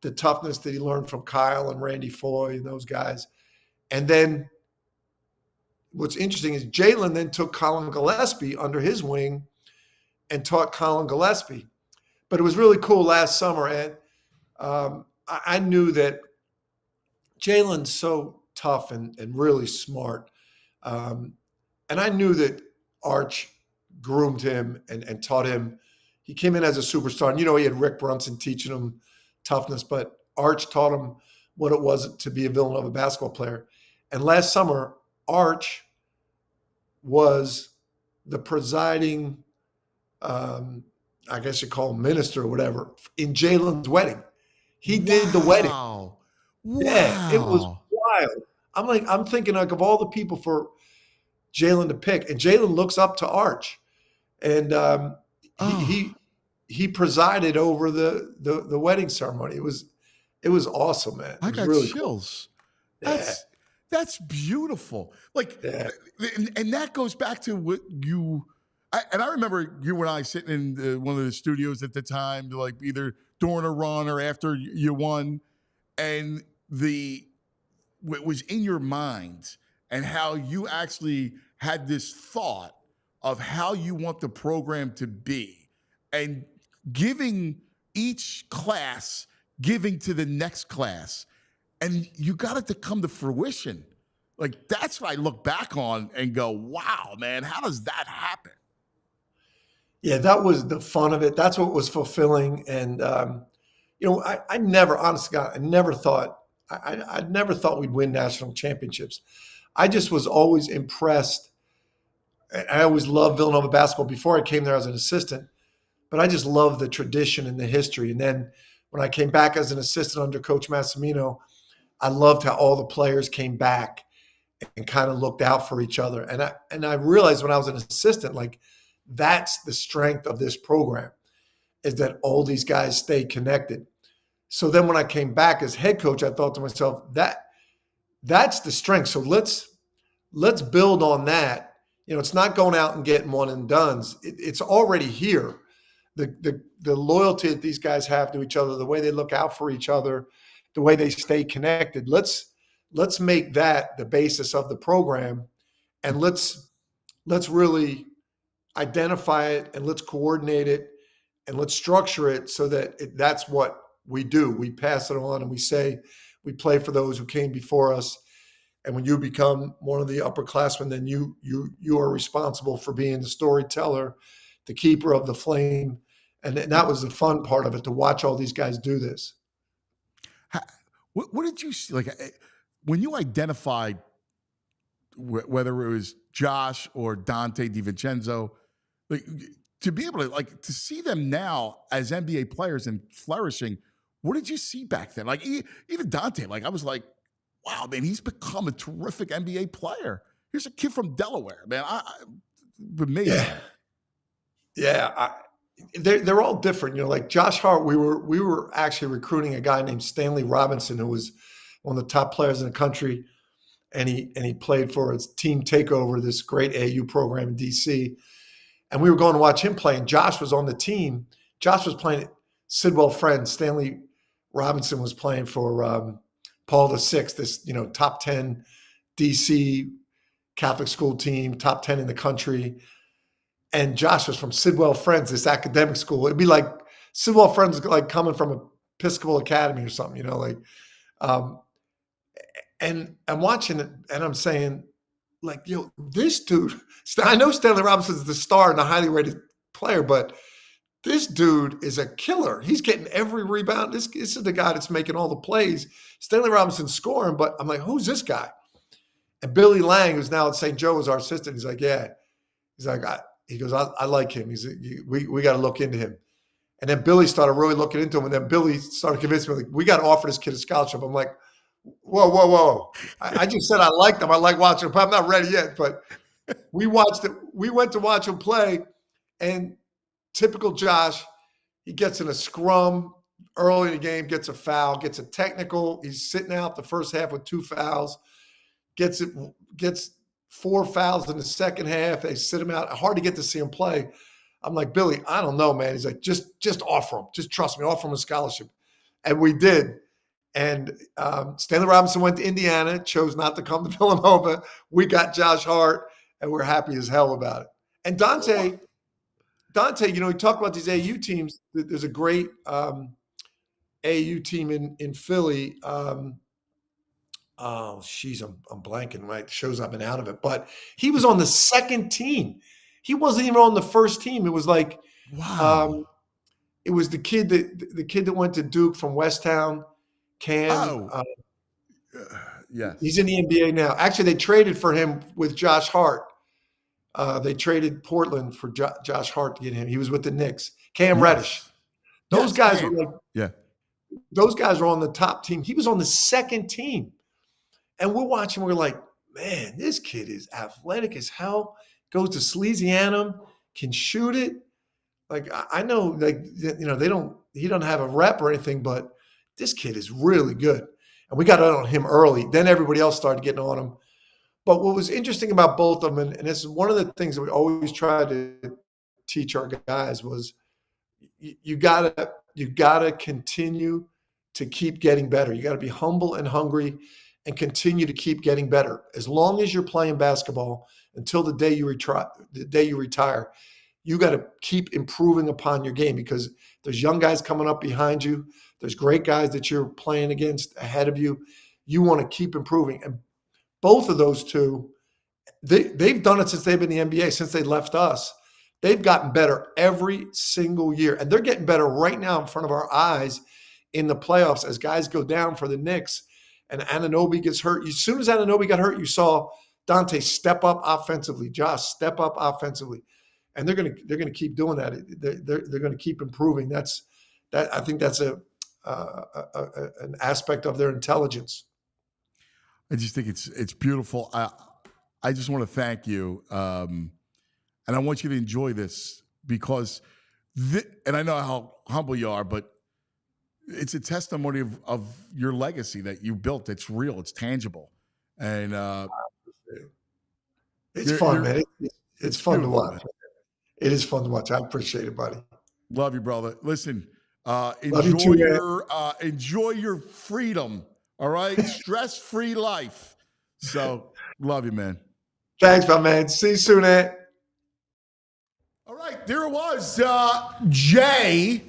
the toughness that he learned from Kyle and Randy Foye and those guys. And then what's interesting is Jalen then took Colin Gillespie under his wing and taught Colin Gillespie. But it was really cool last summer, and I knew that Jalen's so tough and really smart. And I knew that Arch groomed him and taught him. He came in as a superstar. And, he had Rick Brunson teaching him toughness, but Arch taught him what it was to be a Villanova basketball player. And last summer, Arch was the presiding, I guess you call him minister or whatever, in Jalen's wedding. He did the wedding. Wow. Yeah, it was wild. I'm thinking like of all the people for Jalen to pick, and Jalen looks up to Arch, and he presided over the wedding ceremony. It was awesome, man. I got really chills. Cool. That's beautiful. Like, and that goes back to what you. And I remember you and I sitting in one of the studios at the time, like either during a run or after you won, and what was in your mind and how you actually had this thought of how you want the program to be, and giving each class, giving to the next class, and you got it to come to fruition. Like, that's what I look back on and go, wow, man, how does that happen? Yeah, that was the fun of it. That's what was fulfilling. And, I never, honestly, God, I never thought we'd win national championships. I just was always impressed. I always loved Villanova basketball before I came there as an assistant, but I just loved the tradition and the history. And then when I came back as an assistant under Coach Massimino, I loved how all the players came back and kind of looked out for each other. And I realized when I was an assistant, like, that's the strength of this program, is that all these guys stay connected. So then when I came back as head coach, I thought to myself, that's the strength. So let's build on that. It's not going out and getting one and dones. It's already here. The loyalty that these guys have to each other, the way they look out for each other, the way they stay connected. Let's make that the basis of the program, and let's really identify it, and let's coordinate it, and let's structure it so that that's what we do. We pass it on, and we say we play for those who came before us. And when you become one of the upperclassmen, then you are responsible for being the storyteller, the keeper of the flame. And that was the fun part of it, to watch all these guys do this. What did you see? Like when you identified whether it was Josh or Dante DiVincenzo, like to be able to to see them now as NBA players and flourishing, what did you see back then? Like even Dante, I was like, wow, man, he's become a terrific NBA player. Here's a kid from Delaware, man. I'm amazing. Yeah. They're all different. Like Josh Hart, we were actually recruiting a guy named Stanley Robinson, who was one of the top players in the country. And he played for his Team Takeover, this great AAU program in DC. And we were going to watch him play. And Josh was on the team. Josh was playing at Sidwell Friends. Stanley Robinson was playing for Paul VI, this top 10 DC Catholic school team, top 10 in the country. And Josh was from Sidwell Friends, this academic school. It'd be like Sidwell Friends, like coming from Episcopal Academy or something, and I'm watching it and I'm saying, this dude, I know Stanley Robinson is the star and a highly rated player, but this dude is a killer. He's getting every rebound. This is the guy that's making all the plays. Stanley Robinson's scoring, but I'm like, who's this guy? And Billy Lang, who's now at St. Joe, is our assistant. He's like, yeah. He's like, I like him. He's we got to look into him. And then Billy started really looking into him. And then Billy started convincing me, we got to offer this kid a scholarship. I'm like, whoa. I just said I liked him. I like watching him play. I'm not ready yet, but we watched it. We went to watch him play, and typical Josh, he gets in a scrum early in the game, gets a foul, gets a technical. He's sitting out the first half with 2 fouls, gets 4 fouls in the second half. They sit him out. Hard to get to see him play. I'm like, Billy, I don't know, man. He's like, just offer him. Just trust me. Offer him a scholarship. And we did. And Stanley Robinson went to Indiana, chose not to come to Villanova. We got Josh Hart, and we're happy as hell about it. And Dante, he talked about these AAU teams. There's a great AAU team in Philly. I'm blanking, right? Shows I've been out of it. But he was on the second team. He wasn't even on the first team. It was like, wow. It was the kid that went to Duke from Westtown. Cam, yes, he's in the NBA now. Actually, they traded for him with Josh Hart. They traded Portland for Josh Hart to get him. He was with the Knicks. Cam Reddish. Those guys were those guys were on the top team. He was on the second team, and we're watching. We're like, man, this kid is athletic as hell. Goes to Salesianum, can shoot it. Like I know, he don't have a rep or anything, but this kid is really good. And we got on him early. Then everybody else started getting on him. But what was interesting about both of them, and this is one of the things that we always try to teach our guys, was you gotta continue to keep getting better. You got to be humble and hungry and continue to keep getting better. As long as you're playing basketball until the day you retire, you got to keep improving upon your game, because there's young guys coming up behind you. There's great guys that you're playing against ahead of you. You want to keep improving. And both of those two, they've done it since they've been in the NBA, since they left us. They've gotten better every single year. And they're getting better right now in front of our eyes in the playoffs as guys go down for the Knicks and Anunoby gets hurt. As soon as Anunoby got hurt, you saw Dante step up offensively, Josh step up offensively. And they're gonna keep doing that. They're gonna keep improving. I think that's an aspect of their intelligence. I just think it's beautiful. I just want to thank you, and I want you to enjoy this, because and I know how humble you are, but it's a testimony of your legacy that you built. It's real. It's tangible, and it's fun, man. It's fun to watch. Man. It is fun to watch. I appreciate it, buddy. Love you, brother. Listen, enjoy your freedom. All right, stress-free life. So, love you, man. Thanks, my man. See you soon, Ant. All right, there it was. Jay.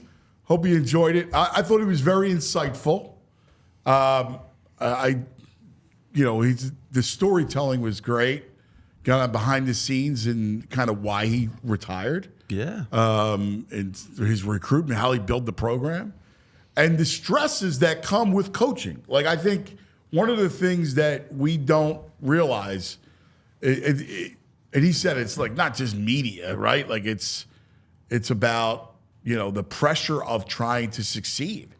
Hope you enjoyed it. I thought he was very insightful. the storytelling was great. Got on behind the scenes and kind of why he retired. Yeah. And his recruitment, how he built the program, and the stresses that come with coaching. Like, I think one of the things that we don't realize, and he said it's like not just media, right? Like it's about, the pressure of trying to succeed,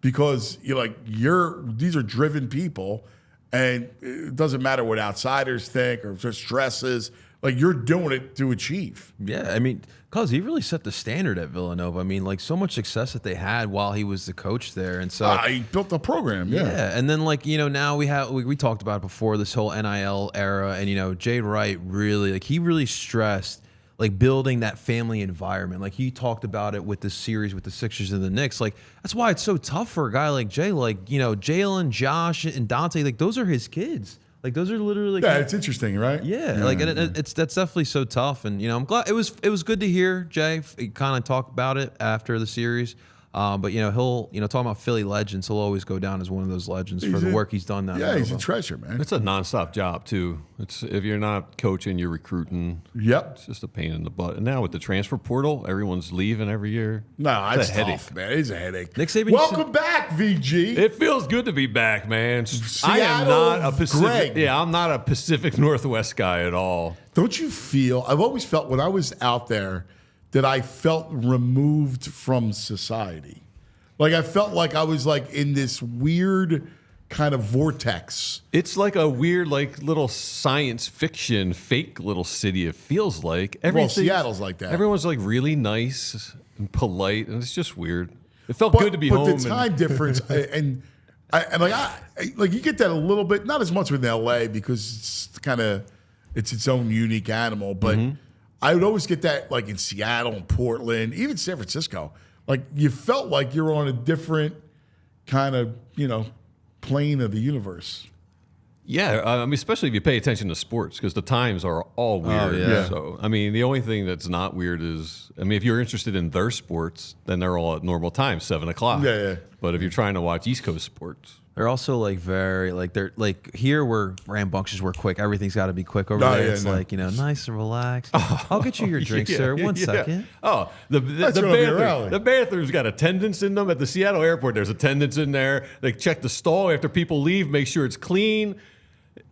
because these are driven people, and it doesn't matter what outsiders think or just stresses. Like, you're doing it to achieve. Yeah, I mean, because he really set the standard at Villanova. I mean, like, so much success that they had while he was the coach there. And so he built the program, yeah. And then, now we talked about it before, this whole NIL era. And, Jay Wright really, he really stressed, building that family environment. Like, he talked about it with the series with the Sixers and the Knicks. Like, that's why it's so tough for a guy like Jay. Jalen, Josh, and Dante, those are his kids. Those are literally it's interesting, right? Yeah, and that's definitely so tough. And I'm glad it was good to hear Jay kind of talk about it after the series. But he'll talking about Philly legends, he'll always go down as one of those legends for the work he's done now. Yeah, he's a treasure, man. It's a nonstop job too. It's if you're not coaching, you're recruiting. Yep, it's just a pain in the butt. And now with the transfer portal, everyone's leaving every year. No, it's a tough, headache, man. It's a headache. Nick Saban, welcome back, VG. It feels good to be back, man. I am not a Pacific. Yeah, I'm not a Pacific Northwest guy at all. Don't you feel? I've always felt when I was out there that I felt removed from society. I felt like I was in this weird kind of vortex. It's like a weird, little science fiction, fake little city. It feels like Seattle's like that. Everyone's really nice and polite, and it's just weird. It felt good to be home. But the time difference, and you get that a little bit, not as much with LA because it's its own unique animal. But I would always get that in Seattle and Portland, even San Francisco. You felt like you're on a different kind of, plane of the universe. Yeah, especially if you pay attention to sports, because the times are all weird. Oh, yeah. So, the only thing that's not weird is, if you're interested in their sports, then they're all at normal time, 7 o'clock. Yeah. But if you're trying to watch East Coast sports, they're also very they're here we're rambunctious, we're quick. Everything's got to be quick over there. It's nice and relaxed. I'll get you your drink, sir. One second. Oh, the bathroom's got attendants in them at the Seattle airport. There's attendants in there. They check the stall after people leave, make sure it's clean.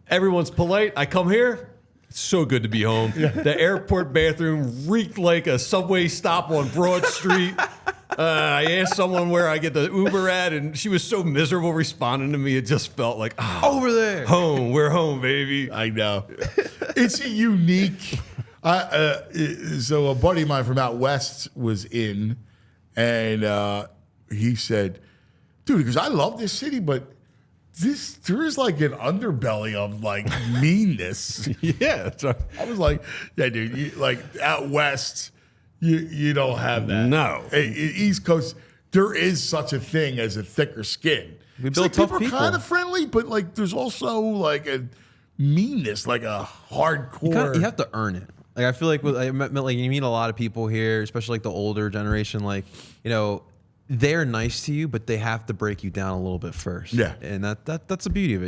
Everyone's polite. I come here. It's so good to be home. The airport bathroom reeked like a subway stop on Broad Street. I asked someone where I get the Uber at, and she was so miserable responding to me. It just felt like, over there. Home. We're home, baby. I know. It's a unique. So a buddy of mine from out west was in, and he said, dude, because I love this city, but there is an underbelly of meanness. Yeah. I was like, yeah, dude, out west, you don't have that. No. East Coast, there is such a thing as a thicker skin. We build tough people. People are kind of friendly, but there's also a meanness, a hardcore. You have to earn it. I feel like you meet a lot of people here, especially the older generation. They're nice to you, but they have to break you down a little bit first. Yeah, and that's the beauty of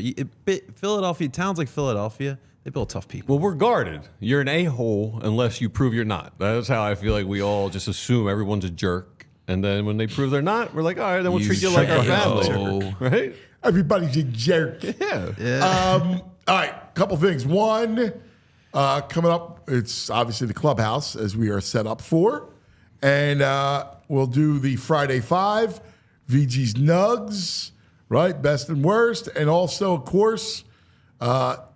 it. Philadelphia, towns like Philadelphia, they build tough people. Well, we're guarded. You're an a-hole unless you prove you're not. That's how I feel like we all just assume everyone's a jerk. And then when they prove they're not, we're like, all right, then we'll treat you like our family. Right? Everybody's a jerk. Yeah. All right, couple things. One, coming up, it's obviously the Clubhouse, as we are set up for. And we'll do the Friday Five, VG's Nugs, right? Best and worst. And also, of course,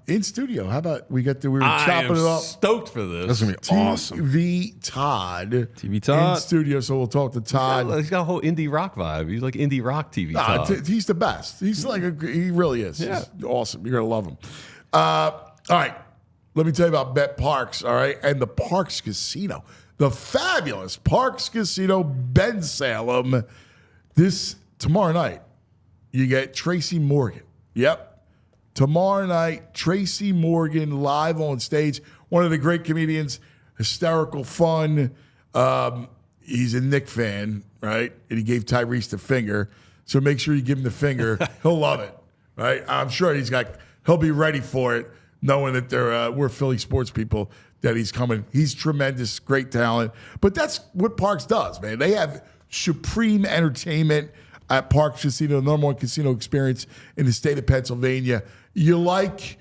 in studio. How about we were chopping it up. Stoked for this. That's going to be awesome. TV Todd. In studio, so we'll talk to Todd. He's got a whole indie rock vibe. He's like indie rock TV Todd. He's the best. He's he really is. Yeah. He's awesome. You're going to love him. All right. Let me tell you about Bet Parks, all right? And the Parks Casino. The fabulous Parks Casino, Ben Salem. Tomorrow night, you get Tracy Morgan. Yep. Tomorrow night, Tracy Morgan live on stage. One of the great comedians, hysterical, fun. He's a Knick fan, right? And he gave Tyrese the finger. So make sure you give him the finger. He'll love it, right? I'm sure he'll be ready for it, knowing that we're Philly sports people, that he's coming. He's tremendous, great talent. But that's what Parks does, man. They have supreme entertainment at Parks Casino, the number one casino experience in the state of Pennsylvania. You like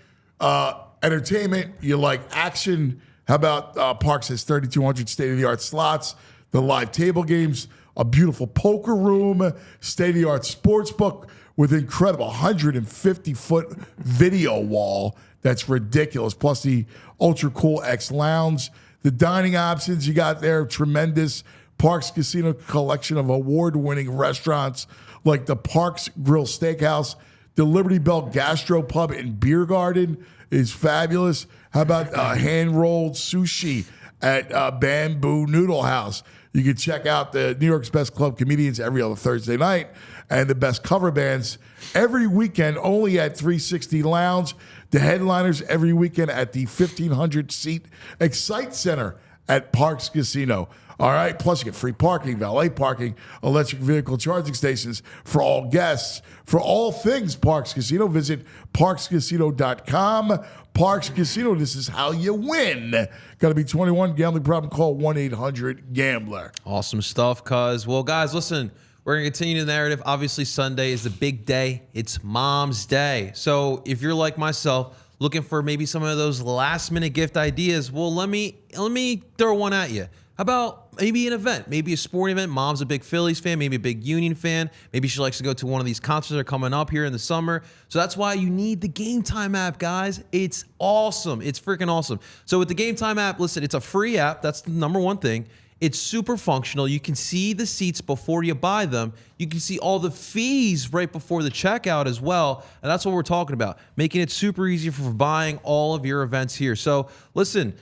entertainment, you like action. How about Parks has 3,200 state-of-the-art slots, the live table games, a beautiful poker room, state-of-the-art sports book with incredible 150-foot video wall that's ridiculous, plus the ultra-cool X Lounge. The dining options you got there, tremendous. Parks Casino collection of award-winning restaurants like the Parks Grill Steakhouse, the Liberty Bell Gastro Pub and Beer Garden is fabulous. How about hand-rolled sushi at Bamboo Noodle House? You can check out the New York's best club comedians every other Thursday night and the best cover bands every weekend only at 360 Lounge. The headliners every weekend at the 1,500-seat Excite Center at Parks Casino. All right, plus you get free parking, valet parking, electric vehicle charging stations for all guests. For all things Parks Casino, visit parkscasino.com. Parks Casino, this is how you win. Got to be 21. Gambling problem, call 1-800-GAMBLER. Awesome stuff, cuz. Well, guys, listen, we're going to continue the narrative. Obviously, Sunday is the big day. It's Mom's Day. So if you're like myself, looking for maybe some of those last-minute gift ideas, well, let me throw one at you. How about maybe an event, maybe a sporting event? Mom's a big Phillies fan, maybe a big Union fan. Maybe she likes to go to one of these concerts that are coming up here in the summer. So that's why you need the Game Time app, guys. It's awesome. It's freaking awesome. So with the Game Time app, listen, it's a free app. That's the number one thing. It's super functional. You can see the seats before you buy them. You can see all the fees right before the checkout as well. And that's what we're talking about, making it super easy for buying all of your events here. So listen,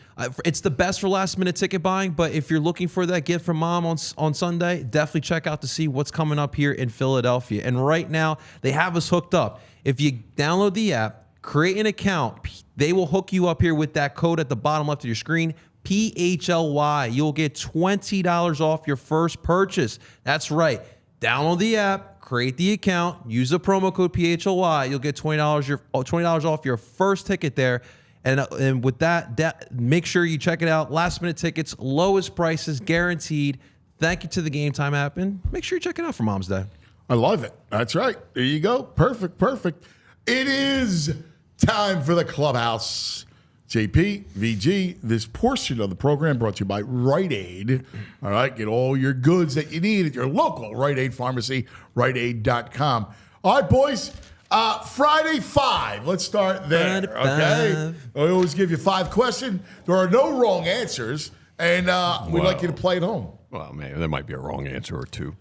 it's the best for last minute ticket buying, but if you're looking for that gift from Mom on Sunday, definitely check out to see what's coming up here in Philadelphia. And right now, they have us hooked up. If you download the app, create an account, they will hook you up here with that code at the bottom left of your screen, PHLY. You'll get $20 off your first purchase. That's right. Download the app, create the account, use the promo code PHLY. You'll get $20 off your first ticket there. And with that, make sure you check it out. Last minute tickets, lowest prices guaranteed. Thank you to the Game Time app, and make sure you check it out for Mom's Day. I love it. That's right. There you go. Perfect. It is time for the Clubhouse. JP, VG, this portion of the program brought to you by Rite Aid. All right, get all your goods that you need at your local Rite Aid pharmacy, riteaid.com. All right, boys, Friday 5. Let's start there, okay? I always give you 5 questions. There are no wrong answers, and we'd like you to play at home. Well, man, there might be a wrong answer or two.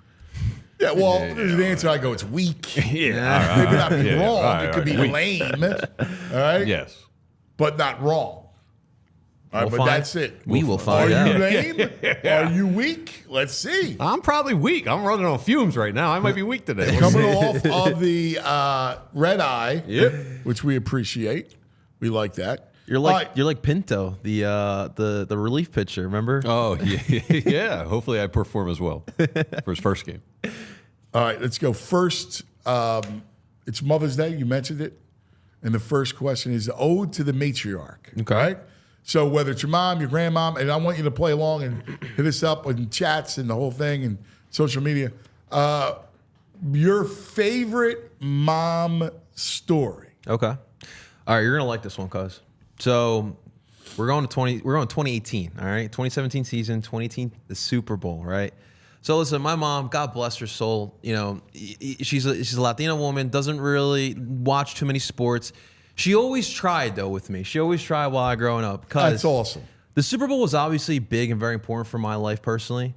Yeah, well, there's the answer I go, it's weak. Yeah. Maybe not be wrong. Right, it could be weak. lame. All right? Yes. But not wrong. All right, but that's it. We will find out. Are you lame? Are you weak? Let's see. I'm probably weak. I'm running on fumes right now. I might be weak today. Coming off of the red eye, which we appreciate. We like that. You're like Pinto, the relief pitcher. Remember? Oh yeah. Hopefully I perform as well for his first game. All right, let's go first. It's Mother's Day. You mentioned it. And the first question is the ode to the matriarch. Okay. Right? So whether it's your mom, your grandmom, and I want you to play along and hit us up in chats and the whole thing and social media. Your favorite mom story. Okay. All right, you're gonna like this one, cuz. So we're going 2018. All right, 2017 season, 2018 the Super Bowl. Right. So listen, my mom, God bless her soul, you know, she's a Latina woman, doesn't really watch too many sports. She always tried, though, with me. She always tried while I was growing up. That's awesome. The Super Bowl was obviously big and very important for my life personally.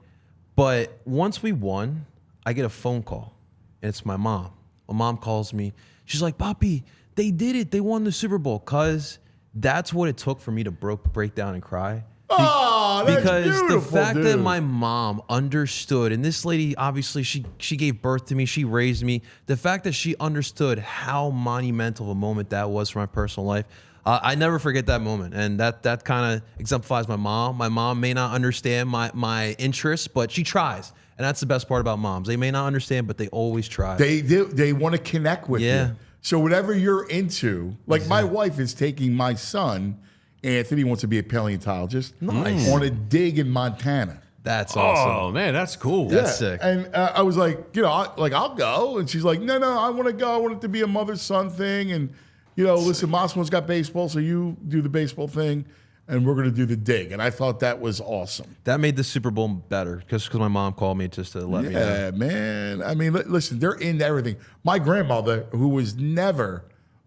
But once we won, I get a phone call, and it's my mom. My mom calls me. She's like, Papi, they did it. They won the Super Bowl. Cuz that's what it took for me to break down and cry. Oh, that's because the fact dude. that my mom understood, and this lady, obviously, she gave birth to me, she raised me. The fact that she understood how monumental of a moment that was for my personal life, I never forget that moment. And that kind of exemplifies my mom. My mom may not understand my interests, but she tries. And that's the best part about moms. They may not understand, but they always try. They want to connect with you. So whatever you're into, like my wife is taking my son, Anthony wants to be a paleontologist, on a dig in Montana. That's awesome. Oh man, that's cool. That's sick. And I was like, I'll go. And she's like, no, I want to go. I want it to be a mother-son thing. And, listen, Mossman's got baseball, so you do the baseball thing, and we're going to do the dig. And I thought that was awesome. That made the Super Bowl better because my mom called me just to let me know. Yeah, man. I mean, listen, they're into everything. My grandmother, who was never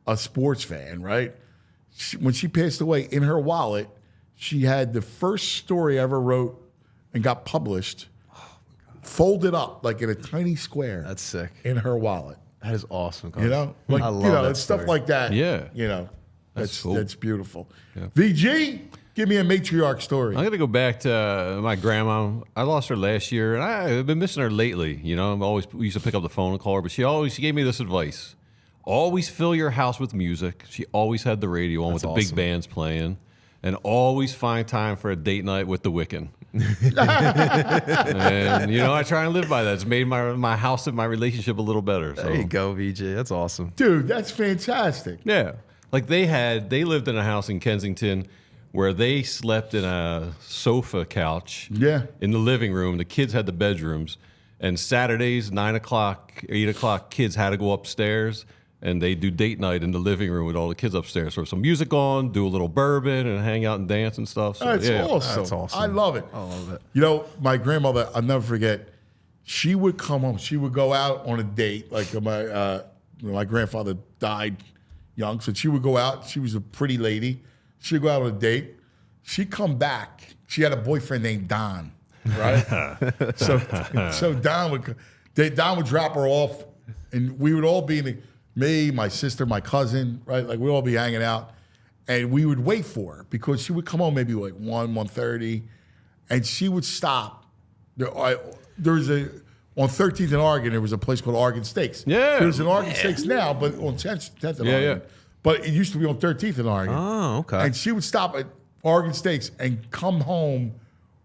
a sports fan, right? When she passed away, in her wallet, she had the first story I ever wrote and got published, folded up like in a tiny square. That's sick. In her wallet. That is awesome. Coach. I love that it's stuff like that. Yeah. That's cool. That's beautiful. Yeah. VG, give me a matriarch story. I'm going to go back to my grandma. I lost her last year, and I've been missing her lately. We used to pick up the phone and call her, but she gave me this advice. Always fill your house with music. She always had the radio on with the big bands playing. And always find time for a date night with the Wiccan. And, I try and live by that. It's made my house and my relationship a little better. There you go, VJ. That's awesome. Dude, that's fantastic. Yeah. Like they lived in a house in Kensington where they slept in a sofa couch in the living room. The kids had the bedrooms. And Saturdays, 9 o'clock, 8 o'clock, kids had to go upstairs. And they do date night in the living room with all the kids upstairs. So some music on, do a little bourbon, and hang out and dance and stuff. So, That's awesome. That's awesome. I love it. I love it. My grandmother, I'll never forget, she would come home. She would go out on a date. Like my grandfather died young, so she would go out. She was a pretty lady. She'd go out on a date. She'd come back. She had a boyfriend named Don, right? so Don would drop her off, and we would all be me, my sister, my cousin, right? Like we'd all be hanging out, and we would wait for her because she would come home maybe like 1:30, and she would stop. There was on 13th and Oregon, there was a place called Oregon Steaks. Yeah. There's an Oregon Steaks now, but on 10th and Oregon. Yeah. But it used to be on 13th and Oregon. Oh, okay. And she would stop at Oregon Steaks and come home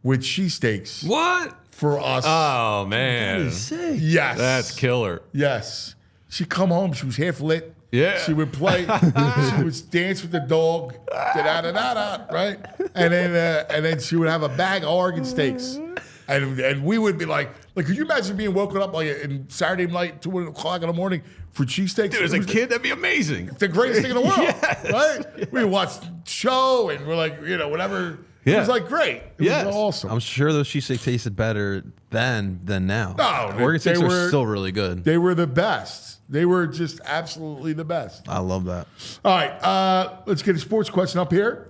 with cheesesteaks. What? For us. Oh, man. Yes. That's killer. Yes. She'd come home, she was half lit. Yeah. She would play, she would dance with the dog, da-da-da-da-da, right? And then she would have a bag of Oregon Steaks. And we would be like, could you imagine being woken up like in Saturday night, 2 o'clock in the morning for cheesesteaks? Dude, as a kid, that'd be amazing. The greatest thing in the world, Yes. right? We watched the show and we're like, whatever. Yeah. It was like great. It was awesome. I'm sure those cheesesteaks tasted better then than now. No, Oregon Steaks are still really good. They were the best. They were just absolutely the best. I love that. All right, let's get a sports question up here.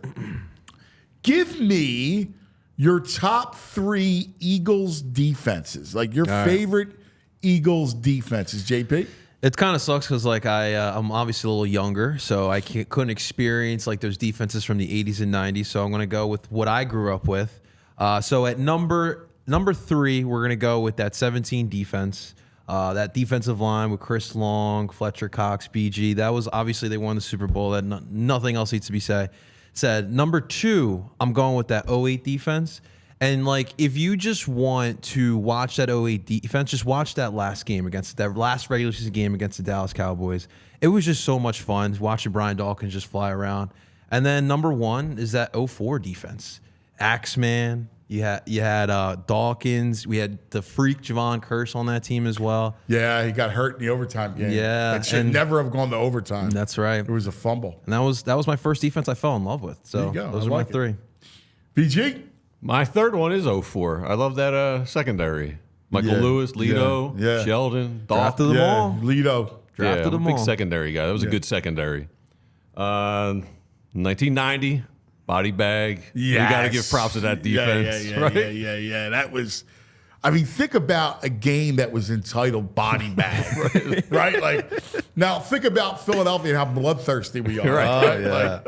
Give me your top 3 Eagles defenses, like your favorite Eagles defenses, JP. It kind of sucks because I'm obviously a little younger, so I couldn't experience like those defenses from the 80s and 90s. So I'm going to go with what I grew up with. So at number 3, we're going to go with that 17 defense. That defensive line with Chris Long, Fletcher Cox, BG. That was obviously they won the Super Bowl. That nothing else needs to be said. Number 2, I'm going with that 08 defense. And if you just want to watch that 08 defense, just watch that last regular season game against the Dallas Cowboys. It was just so much fun watching Brian Dawkins just fly around. And then number 1 is that 04 defense. Axeman. You had Dawkins. We had the freak Javon Curse on that team as well. Yeah, he got hurt in the overtime game. Yeah, it should never have gone to overtime. That's right. It was a fumble. And that was my first defense I fell in love with. So those are my 3. VG? My third one is 04. I love that secondary. Michael Lewis, Lito, Sheldon, Drafted them all. Lito. Drafted them big all. secondary guy. That was a good secondary. 1990. Body bag. Yes. You got to give props to that defense. Right? Yeah. That was, think about a game that was entitled Body Bag, right? Now think about Philadelphia and how bloodthirsty we are. Right.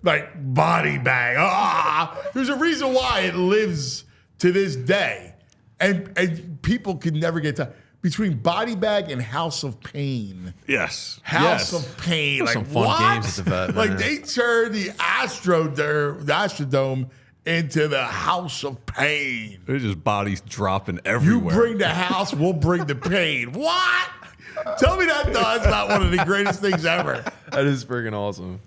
Like Body Bag. There's a reason why it lives to this day. And people can never get tired. Between Body Bag and House of Pain. Yes. House of Pain. Some fun games at the vet, man. They turned the Astrodome into the House of Pain. There's just bodies dropping everywhere. You bring the house, we'll bring the pain. What? Tell me that That's not one of the greatest things ever. That is freaking awesome.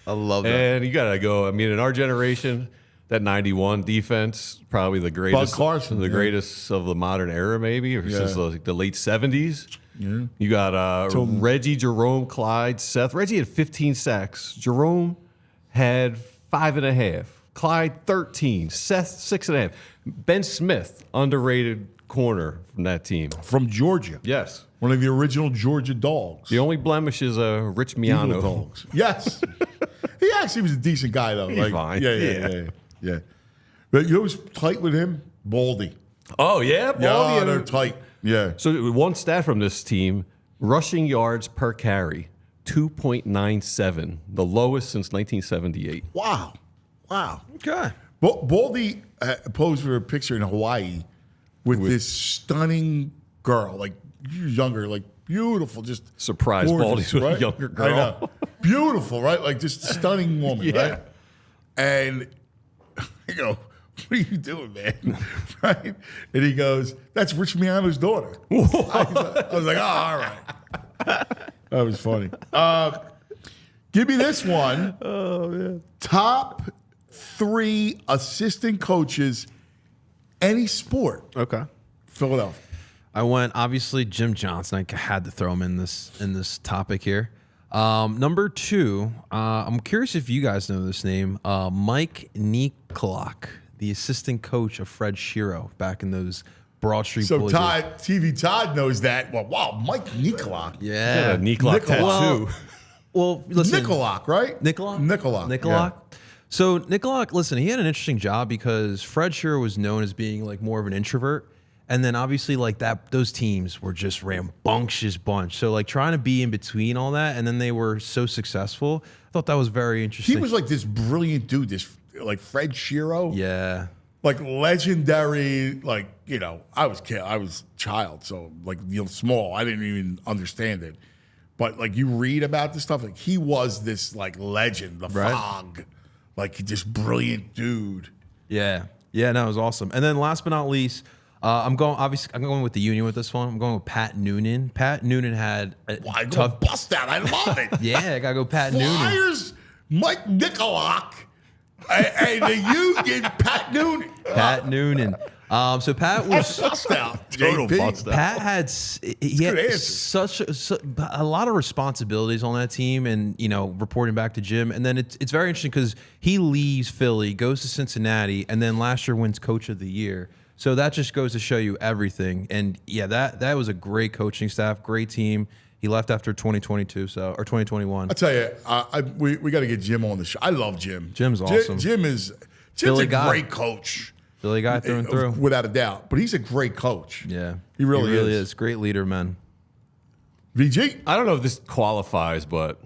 I love that. And you got to go. I mean, in our generation, that 91 defense, probably the greatest. Bud Carson, the greatest of the modern era, maybe, or since the late 70s. Yeah. You got Reggie, Jerome, Clyde, Seth. Reggie had 15 sacks. Jerome had 5.5. Clyde, 13. Seth, 6.5. Ben Smith, underrated corner from that team. From Georgia. Yes. One of the original Georgia Dogs. The only blemish is Rich Eagle Miano. Dogs. Yes. He actually was a decent guy, though. He's fine. Yeah. But you know who's tight with him? Baldy. Oh, yeah? Baldy. Yeah, they're tight. Yeah. So one stat from this team, rushing yards per carry, 2.97, the lowest since 1978. Wow. Okay. Baldy posed for a picture in Hawaii with this stunning girl, like younger, like beautiful, just surprise gorgeous, Baldy's with right? a younger girl. I know. Beautiful, right? Like just stunning woman, right? And I go, what are you doing, man? Right? And he goes, that's Rich Miano's daughter. I was like, oh, all right. That was funny. Give me this one. Oh, man. Top 3 assistant coaches, any sport. Okay. Philadelphia. I went, obviously, Jim Johnson. I had to throw him in this topic here. Number 2, I'm curious if you guys know this name, Mike Nikolak, the assistant coach of Fred Shiro back in those Broad Street So Bullies. Todd knows that. Well, wow, Mike Nikolak. Yeah. A Nikolak tattoo. Well, listen. Nikolak, right? Nikolak. Yeah. So Nikolak, listen, he had an interesting job because Fred Shiro was known as being like more of an introvert. And then obviously like those teams were just rambunctious bunch. So like trying to be in between all that, and then they were so successful. I thought that was very interesting. He was like this brilliant dude, this like Fred Shiro. Yeah. Like legendary, like, you know, I was child, so like, you know, small. I didn't even understand it. But like you read about this stuff, like he was this like legend, the Fog. Like just brilliant dude. Yeah. Yeah, no, it was awesome. And then last but not least, I'm going with the Union with this one. I'm going with Pat Noonan. Pat Noonan had a tough bust out. I love it. Yeah, I gotta go Pat Noonan. Flyers, Mike Nikolak, and the Union, Pat Noonan. Pat Noonan. So Pat was bust out. Total JP. bust out. Pat had such a lot of responsibilities on that team, and you know, reporting back to Jim. And then it's very interesting because he leaves Philly, goes to Cincinnati, and then last year wins Coach of the Year. So that just goes to show you everything. And yeah, that was a great coaching staff, great team. He left after 2022, or 2021. I tell you, we got to get Jim on the show. I love Jim. Jim's awesome. Jim's Philly a guy. great coach. Philly guy through and through. Without a doubt. But he's a great coach. Yeah. He really is. Great leader, man. VG? I don't know if this qualifies, but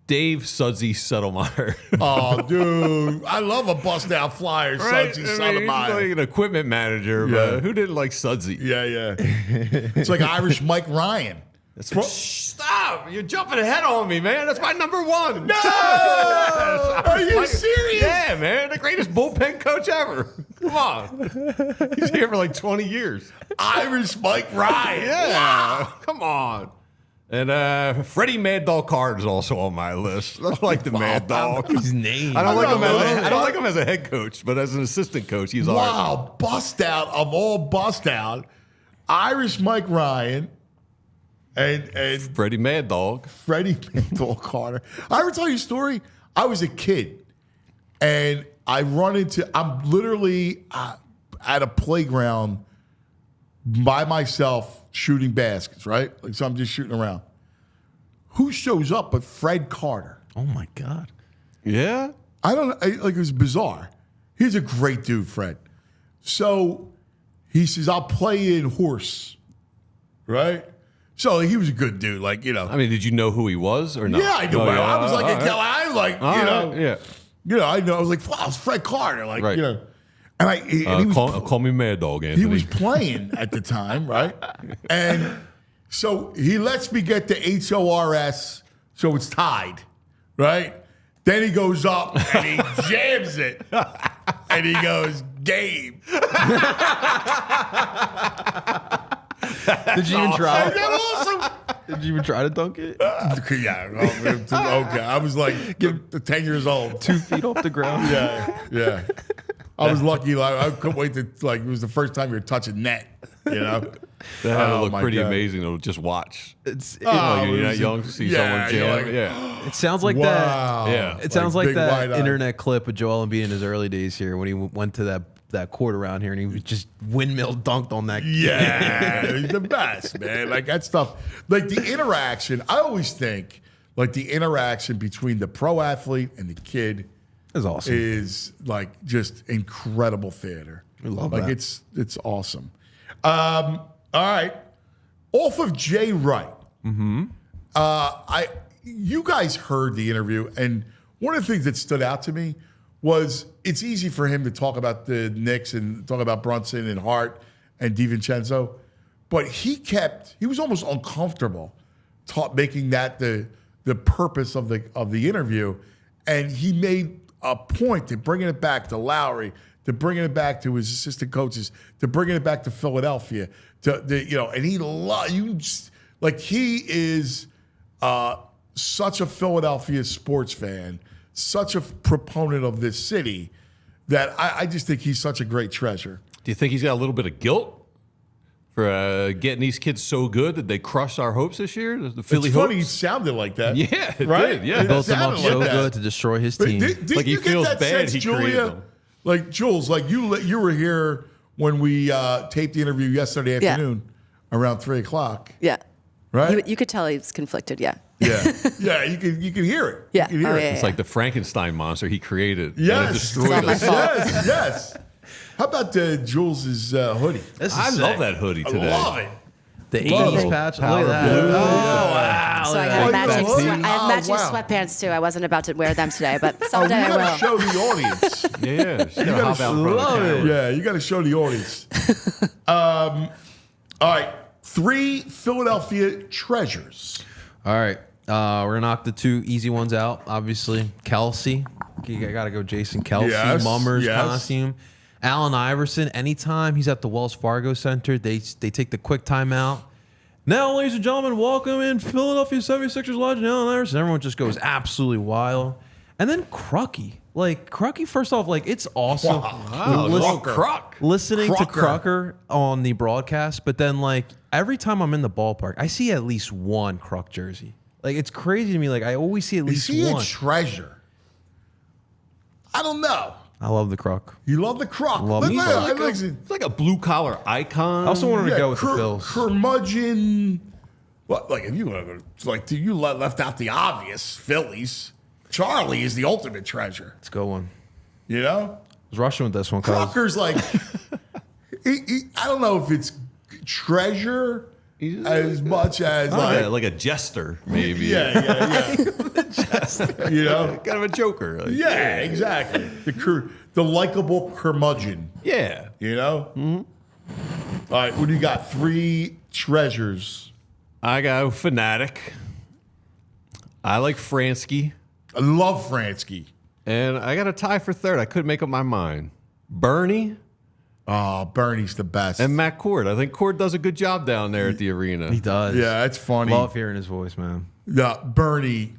Dave Sudsy Settlemeyer. Oh, dude. I love a bust out flyer, Sudsy He's Settlemeyer. like an equipment manager, but who didn't like Sudsy? Yeah. It's like Irish Mike Ryan. Stop! You're jumping ahead on me, man. That's my number 1. No! Are you serious? Yeah, man. The greatest bullpen coach ever. Come on. He's here for like 20 years. Irish Mike Ryan. Yeah. Wow. Come on. And Freddie Mad Dog Card is also on my list. I like the Mad Dog. His name. I don't like him as a head coach, but as an assistant coach, he's all right. Wow. Bust out of all bust out. Irish Mike Ryan. And Freddie Mad Dog. Freddie Dog Carter. I ever tell you a story? I was a kid, and I'm literally at a playground by myself shooting baskets, right? Like, so I'm just shooting around. Who shows up but Fred Carter? Oh my God. Yeah? I don't know. Like, it was bizarre. He's a great dude, Fred. So he says, I'll play in horse, right? So he was a good dude, like, you know. I mean, did you know who he was or not? Yeah, I knew. I was like, I like, all you know. right. Yeah. You know, I know. I was like, wow, it's Fred Carter. Like, right. You know. And he was, call me Mad Dog, Anthony. he was playing at the time, right? And so he lets me get the HORS, so it's tied, right? Then he goes up and he jams it. And he goes, game. Did you even try? Isn't that awesome? Did you even try to dunk it? Yeah. Okay. I was like 10 years old. 2 feet off the ground. Yeah. I was lucky. Like, I couldn't wait to, like, it was the first time you were touching net, you know? That had to look my pretty God. amazing to just watch. It's, You're not young to see someone jam. like, Yeah. it sounds like wow. that. Yeah. It sounds like big that wide-eyed. internet clip of Joel Embiid in his early days here when he went to that court around here and he was just windmill dunked on that. Yeah, he's the best, man. Like that stuff. Like the interaction, I always think, like the interaction between the pro athlete and the kid That's awesome. is like just incredible theater. We love like that. it's awesome. All right, off of Jay Wright. You guys heard the interview, and one of the things that stood out to me was it's easy for him to talk about the Knicks and talk about Brunson and Hart and DiVincenzo, but he was almost uncomfortable making that the purpose of the interview, and he made a point to bringing it back to Lowry, to bringing it back to his assistant coaches, to bringing it back to Philadelphia, and he is such a Philadelphia sports fan, such a proponent of this city, that I just think he's such a great treasure. Do you think he's got a little bit of guilt for getting these kids so good that they crushed our hopes this year? The Philly It's funny, it hopes? sounded like that. Yeah, it right? did, yeah. It Built him up sounded so like that. good to destroy his But team. did Like, he you get feels that bad sense, he created Julia? them. Like Jules, like you were here when we taped the interview yesterday afternoon around 3:00. Yeah. Right? You could tell he was conflicted, yeah. Yeah, you can hear it. Yeah. You can hear Oh, it. yeah, It's like the Frankenstein monster he created. And it Yes, destroyed not my us. fault. yes. How about Jules's hoodie? This is I sick. love that hoodie today. I love it. The Love 80s it. patch. Look Power at that. blue. Oh, wow. So I Look had at matching, that. I had matching wow. sweatpants too. I wasn't about to wear them today, but Oh, you someday I got will. to show the audience. Yeah, she's gonna hop out in front of the love it. camera. Yeah, you got to show the audience. All right, 3 Philadelphia treasures. All right. We're going to knock the 2 easy ones out, obviously. Kelsey. You got to go Jason Kelsey. Yes, Mummers yes. costume. Allen Iverson. Anytime he's at the Wells Fargo Center, they take the quick timeout. Now, ladies and gentlemen, welcome in Philadelphia 76ers legend Allen Iverson. Everyone just goes absolutely wild. And then Crucky. Like, Crucky, first off, like, it's awesome. Wow, Listen- Croc. listening to Crocker. Crocker on the broadcast, but then like every time I'm in the ballpark, I see at least one Croc jersey. Like it's crazy to me. Like I always see at Is least he one. a treasure? I don't know. I love the Croc. You love the croc. Love But me. no, It's like a blue collar icon. I also wanted to go with the Phils. Curmudgeon. What? Like if you you left out the obvious Phillies. Charlie is the ultimate treasure. Let's go one. You know, I was rushing with this one, cause Crocker's like. I don't know if it's treasure as much as like a jester, maybe. yeah. You know, Kind of a joker. Like, yeah, exactly. The likable curmudgeon. Yeah. You know. Mm-hmm. All right, what do you got? 3 treasures. I got a fanatic. I like Fransky. I love Fransky. And I got a tie for third. I couldn't make up my mind. Bernie Oh, Bernie's the best. and Matt Cord. I think Cord does a good job down there at the arena. he does. Yeah, that's funny. Love hearing his voice, man. Yeah, Bernie's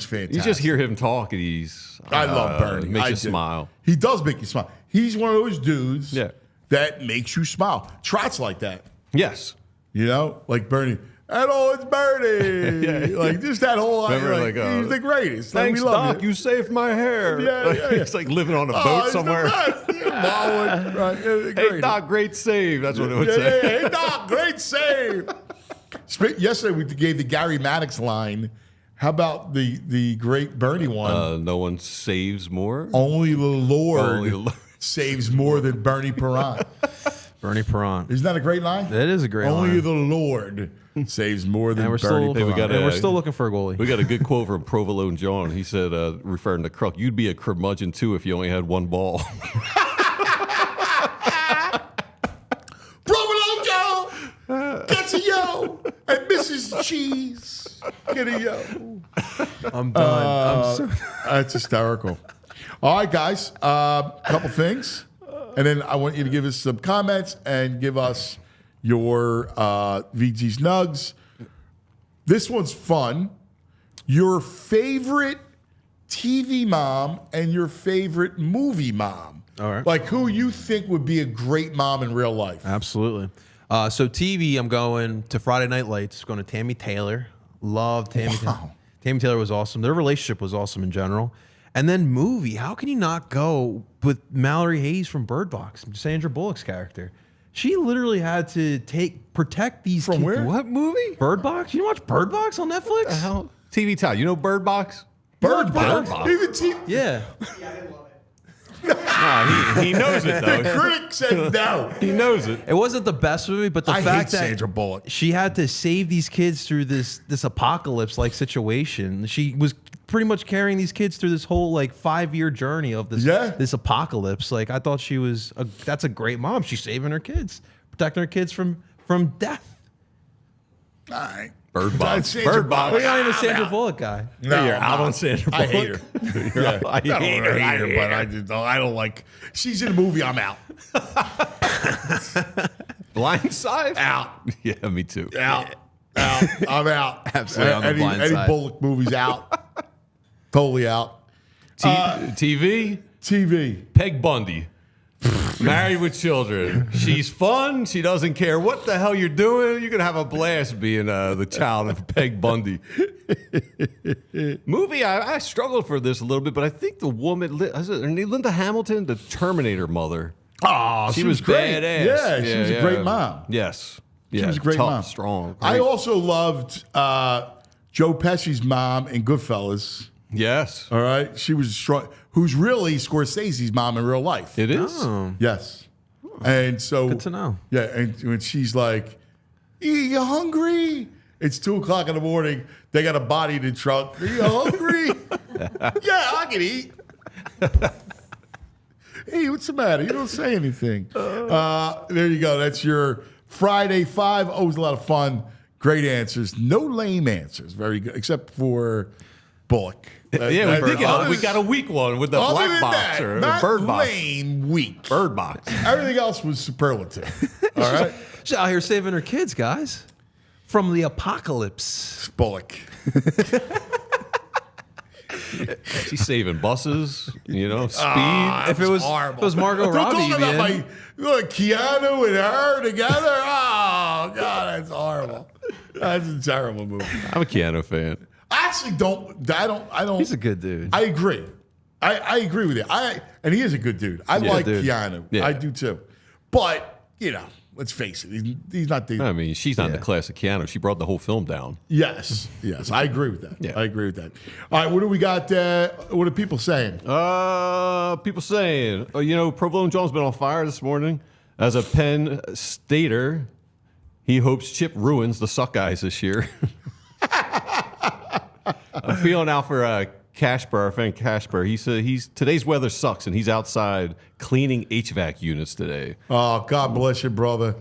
fantastic. You just hear him talk and he's... I love Bernie. Makes I you do. smile. He does make you smile. He's one of those dudes Yeah. that makes you smile. Trot's like that. Yes. You know? Like Bernie. Hello, it's Bernie. Yeah. Like just that whole Remember, he's the greatest. Like, Thanks, we love Doc. You saved my hair. Yeah. It's like living on a Oh, boat he's somewhere. The best. Yeah, Wildwood, right. Hey, Great. Doc, great save. That's what it would Yeah, say. yeah, hey, Doc, great save. Yesterday we gave the Gary Maddox line. How about the great Bernie one? No one saves more. Only the Lord Only the Lord. saves more than Bernie Perrant. Bernie Perrant. Isn't that a great line? That is a great Only line. the Lord saves more than And we're Bernie still, Perrant. and we're still looking for a goalie. We got a good quote from Provolone John. He said, referring to Kruk, you'd be a curmudgeon too if you only had one ball. Provolone Joe gets a yo, and Mrs. Cheese get a yo. I'm done. I'm so That's hysterical. All right, guys. Couple things, and then I want you to give us some comments and give us your VG's Nugs. This one's fun. Your favorite TV mom and your favorite movie mom. All right. Like who you think would be a great mom in real life. Absolutely. So TV, I'm going to Friday Night Lights, going to Tammy Taylor. Love Tammy Taylor. Tammy Taylor was awesome. Their relationship was awesome in general. And then movie, how can you not go with Mallory Hayes from Bird Box, Sandra Bullock's character? She literally had to protect these From kids. where? What movie? Bird Box? You watch Bird Box on Netflix? Hell, TV Todd. You know Bird Box? Bird Box. Box. Even Yeah. Nah, he knows it the though. critic said no. He knows it. It wasn't the best movie, but the I fact hate that Sandra Bullock. she had to save these kids through this apocalypse like situation. She was pretty much carrying these kids through this whole like 5-year journey of this apocalypse. Like I thought that's a great mom. She's saving her kids, protecting her kids from death. All right. Bird Box. Bird Box. We're not even a Sandra Bullock guy. No, You're out on Sandra Bullock. I hate her. Yeah. I hate her. But I don't like. She's in a movie. I'm out. Blindside? Out. Yeah, me too. Out. Out. I'm out. Absolutely on the blind any side. Bullock movies out. Totally out. TV? TV. Peg Bundy. Married with children. She's fun. She doesn't care what the hell you're doing. You're going to have a blast being the child of Peg Bundy. Movie, I struggled for this a little bit, but I think the woman, Linda Hamilton, the Terminator mother. Oh, She was great. badass. Yeah, she was a great mom. Yes. She Yeah, was a great tough, mom. strong. I great. also loved Joe Pesci's mom in Goodfellas. Yes. All right, she was strong. Who's really Scorsese's mom in real life? It is. Oh, Yes. And so good to know. Yeah, and when she's like, "You hungry?" It's 2:00 in the morning. They got a body in the trunk. Are you hungry? Yeah, I can eat. Hey, what's the matter? You don't say anything. There you go. That's your Friday 5. Always a lot of fun. Great answers. No lame answers. Very good, except for Bullock. Yeah, we got a weak one with the Other black than box that, or the not bird box. lame, weak. Bird box. Everything else was superlative. All right, She's out here saving her kids, guys, from the apocalypse. Bullock. She's saving buses, speed. If it was Margot Don't Robbie, talk about man. Keanu and her together. Oh God, that's horrible. That's a terrible movie. I'm a Keanu fan. I actually don't. I don't. He's a good dude. I agree. I agree with you. And he is a good dude. I like dude. Keanu. Yeah. I do too. But let's face it. He's not the. I mean, she's not in the class of Keanu. She brought the whole film down. Yes. I agree with that. Yeah. I agree with that. All right. What do we got? What are people saying? People saying, Provolone John's been on fire this morning. As a Penn Stater, he hopes Chip ruins the Suck Guys this year. I'm feeling out for Casper, our friend Casper. He said today's weather sucks, and he's outside cleaning HVAC units today. Oh, God bless you, brother.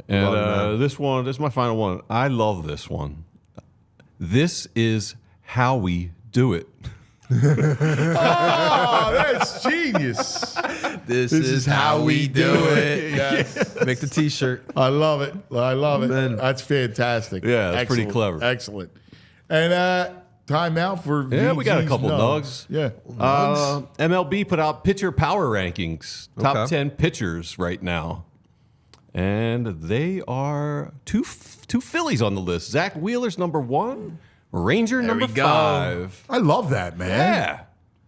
And this is my final one. I love this one. This is how we do it. Oh, that's genius. This is how we do it. Yes. Make the T-shirt. I love it. Man. That's fantastic. Yeah, that's pretty Excellent. clever. Excellent. And time out for Yeah, we got a VG's couple nugs. nugs. Yeah. MLB put out pitcher power rankings. Top Okay. 10 pitchers right now. And they are two Phillies on the list. Zach Wheeler's number 1. Ranger number we go. 5. I love that, man. Yeah.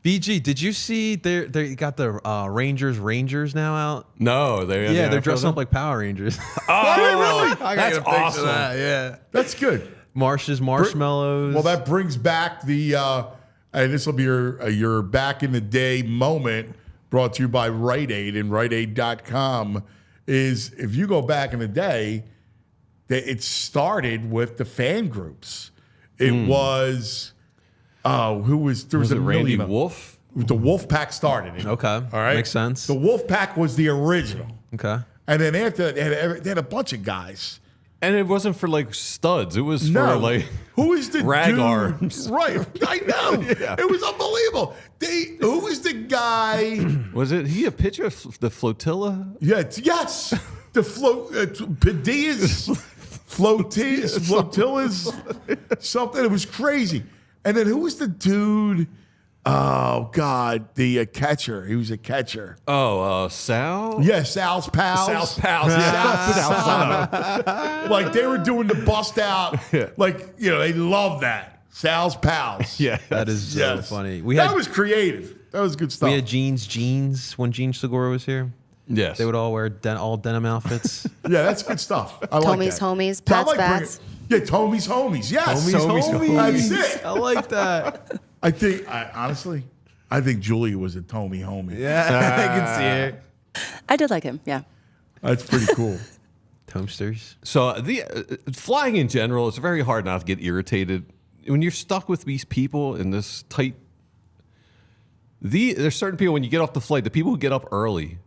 BG, did you see they got the Rangers now out? No, They're dressing up like Power Rangers. Oh, I that's got a picture of awesome. that, yeah. That's good. Marshmallows. Well, that brings back the, and this will be your back in the day moment brought to you by Rite Aid and RiteAid.com, is if you go back in the day, it started with the fan groups. It was, who was, there was Was a it Randy million. Wolf? The Wolf Pack started it. Okay. All right. Makes sense. The Wolf Pack was the original. Okay. And then after that, they had a bunch of guys. And it wasn't for like studs. It was for like who is the rag dude? arms. Right, I know. Yeah. It was unbelievable. Who was the guy? Was it he a pitcher of the flotilla? Yes. the Padillas, flotillas, something. It was crazy. And then who was the dude? Oh God, the catcher. He was a catcher. Oh, Sal? Yeah, Sal's pals. Sal's pals. Yeah. Sal. Like they were doing the bust out. Like, they love that. Sal's pals. Yeah. That is so funny. That was creative. That was good stuff. We had jeans when Gene Segura was here. Yes. They would all wear all denim outfits. Yeah, that's good stuff. I like Tommy's that. homies, So I Pat's bats. Yeah, Tommy's homies. Yes. Tommy's homies. That's it. I like that. Honestly, I think Julia was a Tommy homie. Yeah, I can see it. I did like him. Yeah. That's pretty cool. Toasters. So the flying in general, it's very hard not to get irritated when you're stuck with these people in this tight. There's certain people when you get off the flight, the people who get up early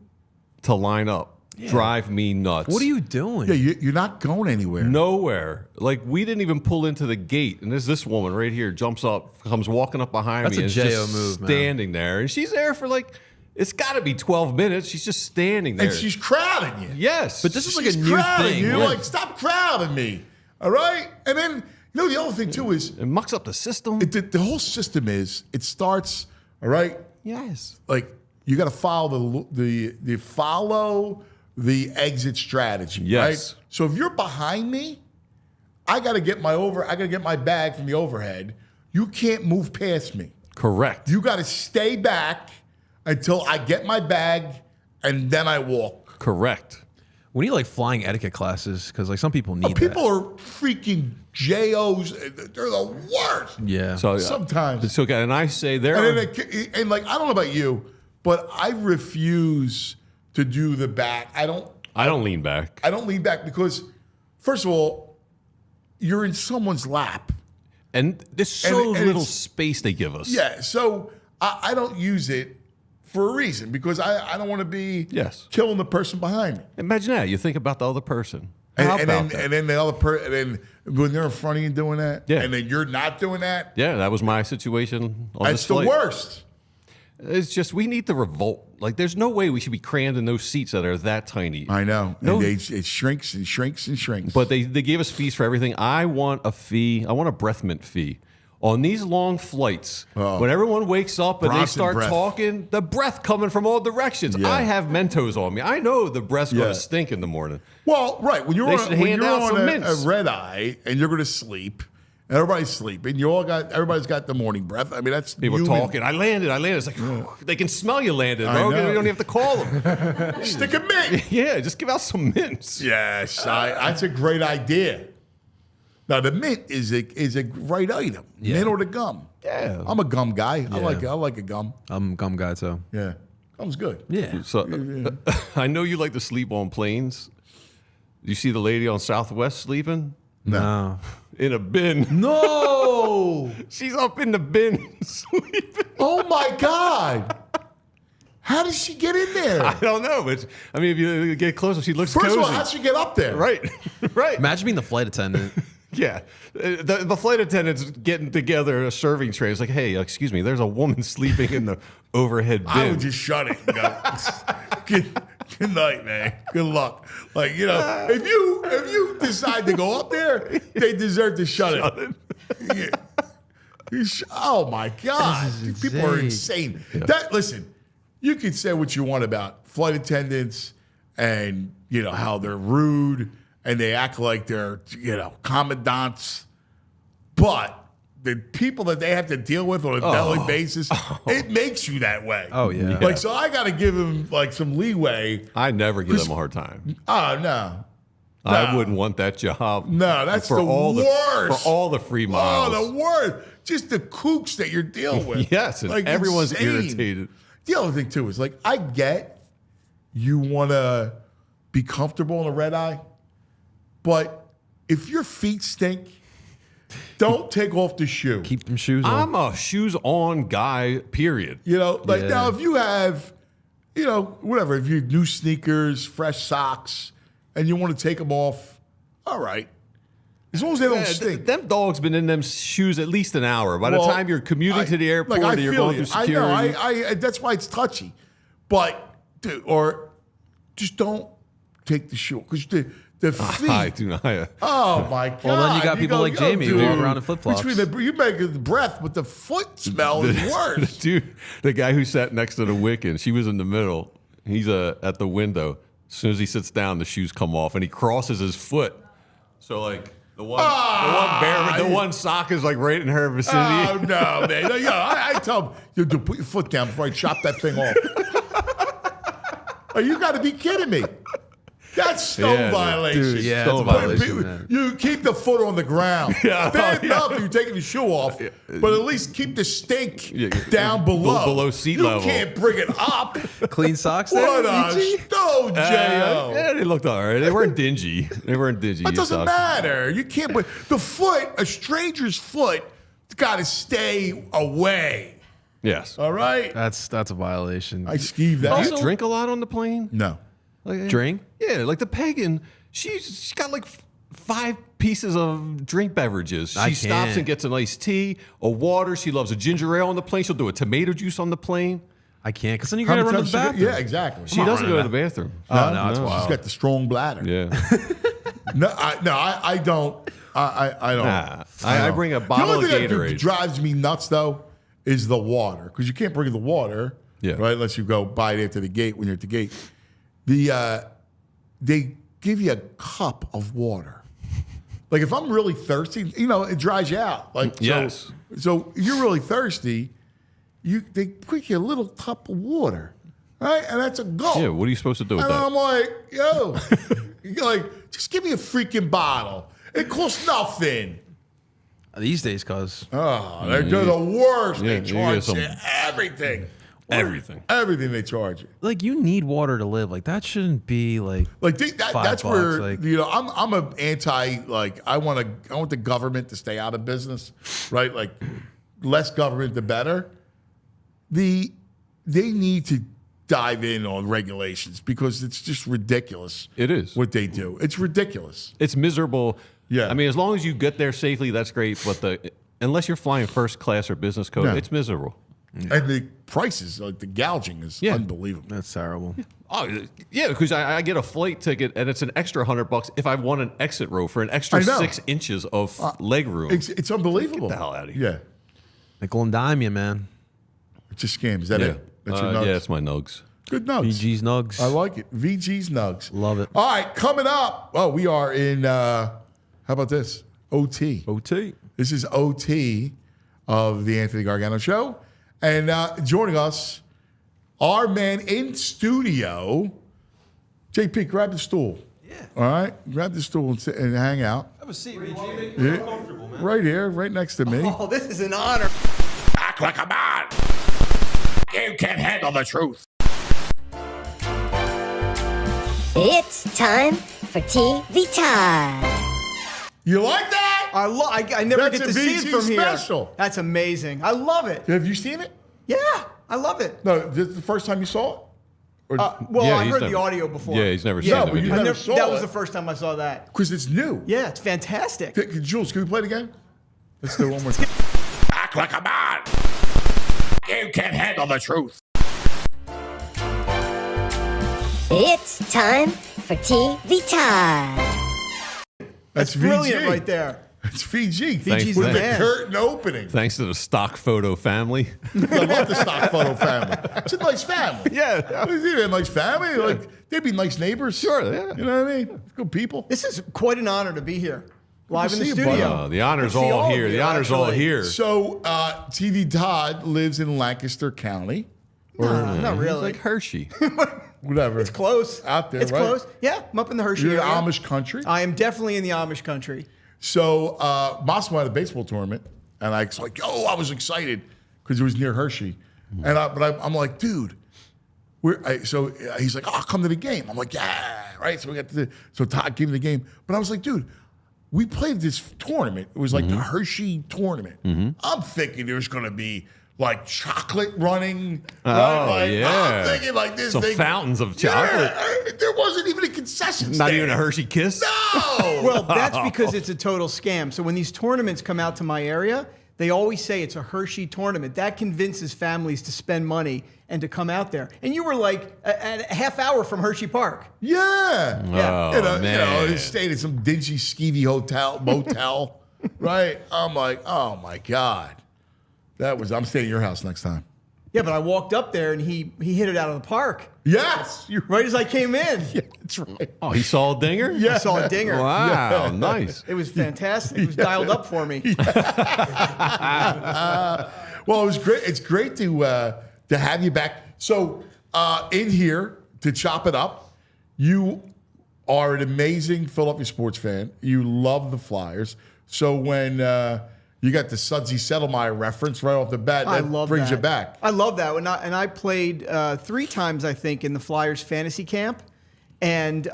to line up drive me nuts. What are you doing? Yeah, you're not going anywhere. Nowhere. Like we didn't even pull into the gate, and there's this woman right here jumps up, comes walking up behind That's me, a and J.O. is just move, man. standing there, and she's there for like it's got to be 12 minutes. She's just standing there, And she's crowding you. yes, But this is like She's a new crowding thing. you. Yeah. Like, stop crowding me. All right? And then, the other thing, too, is it mucks up the system. the whole system it starts, all right? Yes. Like, you got to follow the exit strategy, Yes. right? So if you're behind me, I got to get my bag from the overhead. You can't move past me. Correct. You got to stay back until I get my bag and then I walk. Correct. We need like flying etiquette classes because like some people need People are freaking JOs. They're the worst. that. Yeah. So Sometimes. it's okay. And I say there And, are, then like, I don't know about you, but I refuse to do the back. I don't lean back. I don't lean back because, first of all, you're in someone's lap. And there's so and little it's- space they give us. Yeah, so I don't use it for a reason because I don't want to be killing the person behind me. Imagine that. You think about the other person. And, How and about then that? and then the other person, and then when they're in front of you doing that, Yeah. and then you're not doing that, Yeah, that was my situation on that's this the flight. worst. It's just we need to revolt. Like, there's no way we should be crammed in those seats that are that tiny. I know. No. And it shrinks and shrinks and shrinks. But they gave us fees for everything. I want a fee. I want a breath mint fee. On these long flights, when everyone wakes up and they Bronson start breath. talking, the breath coming from all directions. Yeah. I have Mentos on me. I know the breath's going Yeah. to stink in the morning. Well, right. When you're They on, should when hand you're out on some a mints. red eye and you're going to sleep, and everybody's sleeping, everybody's got the morning breath. I mean, that's People human. talking. I landed. It's like, they can smell you landed, I bro. know. You don't even have to call them. Stick a mint. Yeah, just give out some mints. Yes, that's a great idea. Now the mint is a right item. Yeah. Mint or the gum. Yeah. I'm a gum guy. I Yeah. like a gum. I'm a gum guy too. Yeah, gum's good. Yeah. So I know you like to sleep on planes. You see the lady on Southwest sleeping No. in a bin. No. She's up in the bin sleeping. Oh my God! How did she get in there? I don't know, but I mean, if you get closer, she looks First cozy. of all, how'd she get up there? Right, right. Imagine being the flight attendant. Yeah, the flight attendant's getting together a serving tray. It's like, hey, excuse me, there's a woman sleeping in the overhead bin. I would just shut it. And go, good night, man. Good luck. Like, if you decide to go up there, they deserve to shut it. Yeah. Oh my God, This is people are insane. Listen, you can say what you want about flight attendants and how they're rude and they act like they're commandants, but the people that they have to deal with on a daily basis, it makes you that way. Oh, yeah. Like, so I got to give them like some leeway. I never give them a hard time. Oh no. I wouldn't want that job. No, that's for the all worst. For all the free miles. Oh, the worst. Just the kooks that you're dealing with. Yes, and Like, everyone's insane. irritated. The other thing too is like I get you want to be comfortable in a red eye, but if your feet stink, don't take off the shoe. Keep them shoes on. I'm a shoes on guy, period. Now Yeah. if you have, whatever, if you have new sneakers, fresh socks, and you want to take them off, all right. As long as they don't stink. Them dogs been in them shoes at least an hour. By the Well, time you're commuting to the airport, I or you're feel going you. through security. I know. That's why it's touchy. But or just don't take the shoe because the feet. I do not. Oh my God! Well, then you got people like Jamie who walk around in flip-flops. You make the breath, but the foot smell is worse. Dude, the guy who sat next to the Wiccan, she was in the middle. He's at the window. As soon as he sits down, the shoes come off, and he crosses his foot. So like the one sock is like right in her vicinity. Oh no, man! No, I tell him you to put your foot down before I chop that thing off. Oh, you got to be kidding me! That's stone violation. Dude, yeah, it's a violation, man. You keep the foot on the ground. Bad enough you're taking the shoe off, but at least keep the stink down below. Below seat level. You can't bring it up. Clean socks What there? a stone, J.O. Yeah, they looked all right. They weren't dingy. It doesn't matter. You can't put the foot, a stranger's foot, got to stay away. Yes. All right? That's a violation. I skeeve that. Do you drink a lot on the plane? No. Like, Drink? Yeah, like the pagan. She's got like 5 pieces of drink beverages. She stops and gets an iced tea, a water. She loves a ginger ale on the plane. She'll do a tomato juice on the plane. I can't because then you're gonna run to the bathroom. Yeah, exactly. She doesn't go to the bathroom. Oh, no, that's wild. She's got the strong bladder. Yeah. I don't. I don't. Nah, I bring a bottle of The only thing that Gatorade. drives me nuts though is the water because you can't bring the water, right? Unless you go buy it after the gate when you're at the gate. They give you a cup of water. Like if I'm really thirsty, it dries you out. Like yes. So you're really thirsty, they put you a little cup of water, right? And that's a gulp. Yeah. What are you supposed to do with And that? I'm like, yo, you're like, just give me a freaking bottle. It costs nothing. These days, cuz. Oh, they're the worst. Yeah, They you charge get you everything. Everything They charge you. Like you need water to live. Like that shouldn't be like That's $5, where like- I'm an anti. Like I want the government to stay out of business, right? Like less government, the better. They need to dive in on regulations because it's just ridiculous. It is what they do. It's ridiculous. It's miserable. Yeah. I mean, as long as you get there safely, that's great. But unless you're flying first class or business coach, it's miserable. And the prices, like the gouging, is unbelievable. That's terrible. Oh yeah, because I get a flight ticket and it's an extra $100 if I want an exit row for an extra 6 inches of leg room. It's unbelievable. Get the hell out of here. Yeah, Nickel and dime you, man. it's a scam. Is that it? That's your nugs? Yeah, it's my nugs. Good nugs. VG's nugs. I like it. VG's nugs. Love it. All right, coming up. Oh, we are in. How about this? OT. OT. This is OT of the Anthony Gargano Show. And joining us, our man in studio, JP, grab the stool. Yeah. All right? Grab the stool and sit and hang out. Have a seat, VG. Yeah. Comfortable, man. Right here, right next to me. Oh, this is an honor. Act like a man. You can handle the truth. It's time for TV time. You like that? I never That's get a to see it VG from special. here. That's amazing. I love it. Have you seen it? Yeah, I love it. No, this is the first time you saw it? Or, Well, Yeah, I he's heard the never- audio before. Yeah, he's never seen No, the but you video. never saw That was it. the first time I saw that. Because it's new. Yeah, it's fantastic. Jules, can we play it again? Let's do it one more time. Act like a man. You can handle the truth. It's time for TV time. That's Brilliant VG. right there. It's VG. VG's with the the man. curtain opening. Thanks to the stock photo family. I love the stock photo family. It's a nice family. Yeah. They're a nice family. Like they'd be nice neighbors. Sure, yeah. You know what I mean? Good people. This is quite an honor to be here, live in the see you, studio. buddy. The honor's Good to see all of here. you, The honor's all actually. here. So TV Todd lives in Lancaster County. No, not He's really. like Hershey. Whatever. It's close. Out there, It's right? close. Yeah, I'm up in the Hershey You're in area. Amish country. I am definitely in the Amish country. So Massimo had a baseball tournament, and I was like, I was excited because it was near Hershey. And I'm like, dude, so he's like, I'll come to the game. I'm like, yeah, right. So we got so Todd gave me the game, but I was like, dude, we played this tournament. It was like the Hershey tournament. I'm thinking there's going to be like chocolate running. Yeah. I'm thinking like this Some thing. fountains of chocolate. Yeah, there wasn't even a concession Not stand. even a Hershey kiss? No. Well, that's because it's a total scam. So when these tournaments come out to my area, they always say it's a Hershey tournament. That convinces families to spend money and to come out there. And you were like a half hour from Hershey Park. Yeah. Oh, man. Stayed at some dingy, skeevy motel, right? I'm like, oh my God. I'm staying at your house next time. Yeah, but I walked up there and he hit it out of the park. Yes. Right as I came in. Yeah, that's right. Oh, he saw a dinger? I saw a dinger. Wow, nice. It was fantastic. It was dialed up for me. Well, it was great. It's great to have you back. So in here to chop it up, you are an amazing Philadelphia sports fan. You love the Flyers. So when you got the Sudsy Settlemeyer reference right off the bat, that brings you back. I love that. And I played 3 times, I think, in the Flyers fantasy camp, and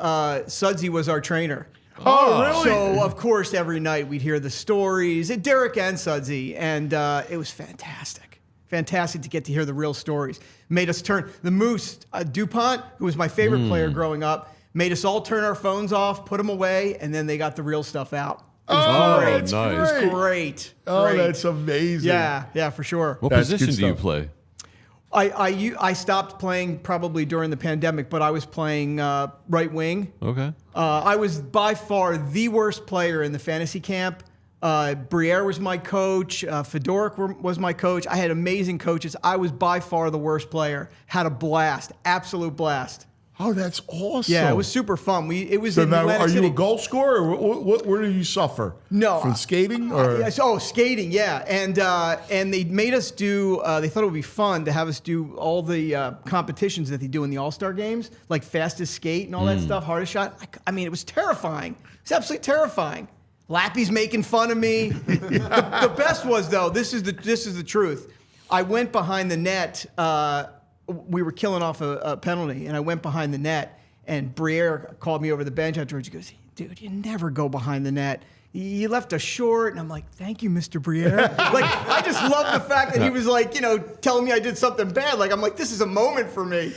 Sudsy was our trainer. Oh, really? So, of course, every night we'd hear the stories, Derek and Sudsy, and it was fantastic. Fantastic to get to hear the real stories. Made us turn the Moose, DuPont, who was my favorite player growing up, made us all turn our phones off, put them away, and then they got the real stuff out. It was great. Nice. It was great. Oh, Great. that's amazing. Yeah, for sure. What That's position good do you stuff. play? I stopped playing probably during the pandemic, but I was playing right wing. Okay. I was by far the worst player in the fantasy camp. Briere was my coach. Fedoruk was my coach. I had amazing coaches. I was by far the worst player. Had a blast, absolute blast. Oh, that's awesome. Yeah, it was super fun. It was So in now, Atlantic are you City. a goal scorer? Or where do you suffer? No. From skating? Or? Skating, yeah. And they made us do, they thought it would be fun to have us do all the competitions that they do in the All-Star games, like fastest skate and all that stuff, hardest shot. I mean, it was terrifying. It's absolutely terrifying. Lappy's making fun of me. The best was, though, this is the truth. I went behind the net. We were killing off a penalty, and I went behind the net, and Briere called me over the bench afterwards. He goes, dude, you never go behind the net. You left us short. And I'm like, thank you, Mr. Briere. I just love the fact that he was like, telling me I did something bad. I'm like, this is a moment for me.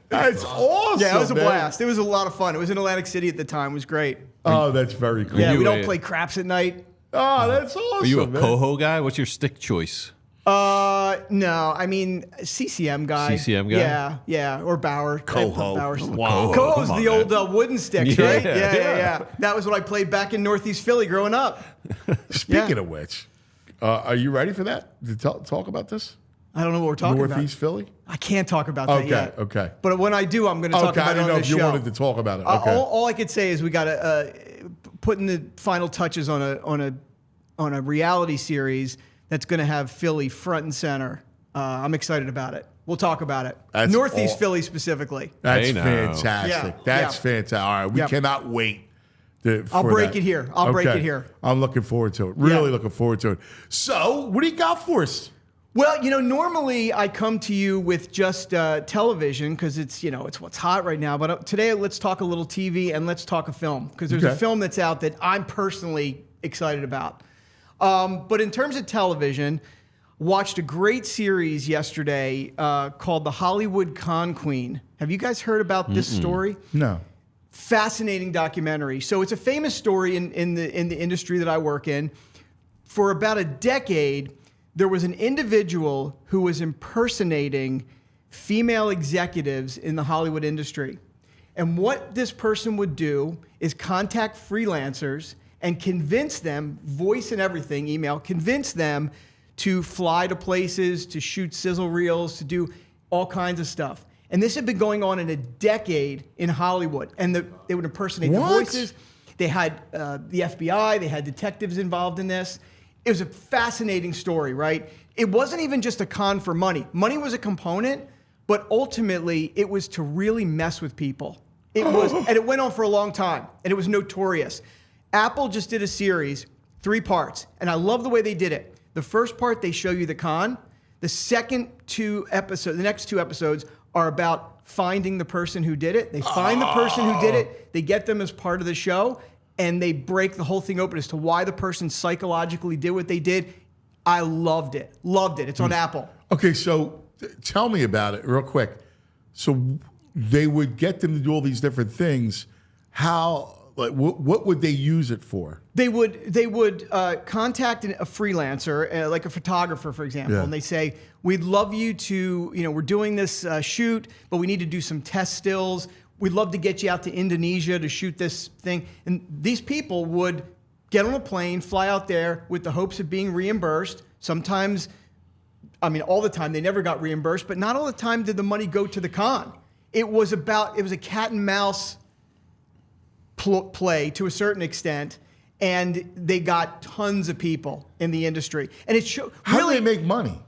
That's awesome. Yeah, it was a man. blast. It was a lot of fun. It was in Atlantic City at the time. It was great. Oh, that's very cool. Yeah, we you don't a- play craps at night. Oh, that's awesome. Are you a man. coho guy? What's your stick choice? No, I mean CCM guy. CCM guy? Yeah, or Bauer. Coho. Wow. Coho's Come on, the man. old wooden sticks, Yeah, right? yeah. That was what I played back in Northeast Philly growing up. Speaking of which, are you ready for that? To talk about this? I don't know what we're talking Northeast about. Philly? I can't talk about that yet. Okay. But when I do, I'm going to talk Okay, I about it didn't on know this if you show. wanted to talk about it. Okay. All I could say is we got to put in the final touches on a reality series that's going to have Philly front and center. I'm excited about it. We'll talk about it. That's Northeast all- Philly specifically. That's Hey, now. fantastic. Yeah, That's yeah. fantastic. All right, we Yeah. cannot wait. I'll break it here. I'll break it here. I'm looking forward to it. Really looking forward to it. So, what do you got for us? Well, normally I come to you with just television because it's what's hot right now. But today, let's talk a little TV and let's talk a film because there's a Okay. film that's out that I'm personally excited about. But in terms of television, watched a great series yesterday called The Hollywood Con Queen. Have you guys heard about this story? No. Fascinating documentary. So it's a famous story in the industry that I work in. For about a decade, there was an individual who was impersonating female executives in the Hollywood industry. And what this person would do is contact freelancers and convince them, voice and everything, email, convince them to fly to places, to shoot sizzle reels, to do all kinds of stuff. And this had been going on in a decade in Hollywood. And they would impersonate the What? voices. They had the FBI, they had detectives involved in this. It was a fascinating story, right? It wasn't even just a con for money. Money was a component, but ultimately it was to really mess with people. It was, and it went on for a long time, and it was notorious. Apple just did a series, 3 parts, and I love the way they did it. The first part, they show you the con. The the next 2 episodes are about finding the person who did it. They find the person who did it. They get them as part of the show, and they break the whole thing open as to why the person psychologically did what they did. I loved it. Loved it. It's on Apple. Okay, so tell me about it real quick. So they would get them to do all these different things. How, like what would they use it for? They would contact a freelancer, like a photographer, for example, and they say, "We'd love you to, we're doing this shoot, but we need to do some test stills. We'd love to get you out to Indonesia to shoot this thing." And these people would get on a plane, fly out there with the hopes of being reimbursed. Sometimes, all the time they never got reimbursed, but not all the time did the money go to the con. It was a cat and mouse play to a certain extent, and they got tons of people in the industry. And it showed. How do they make money?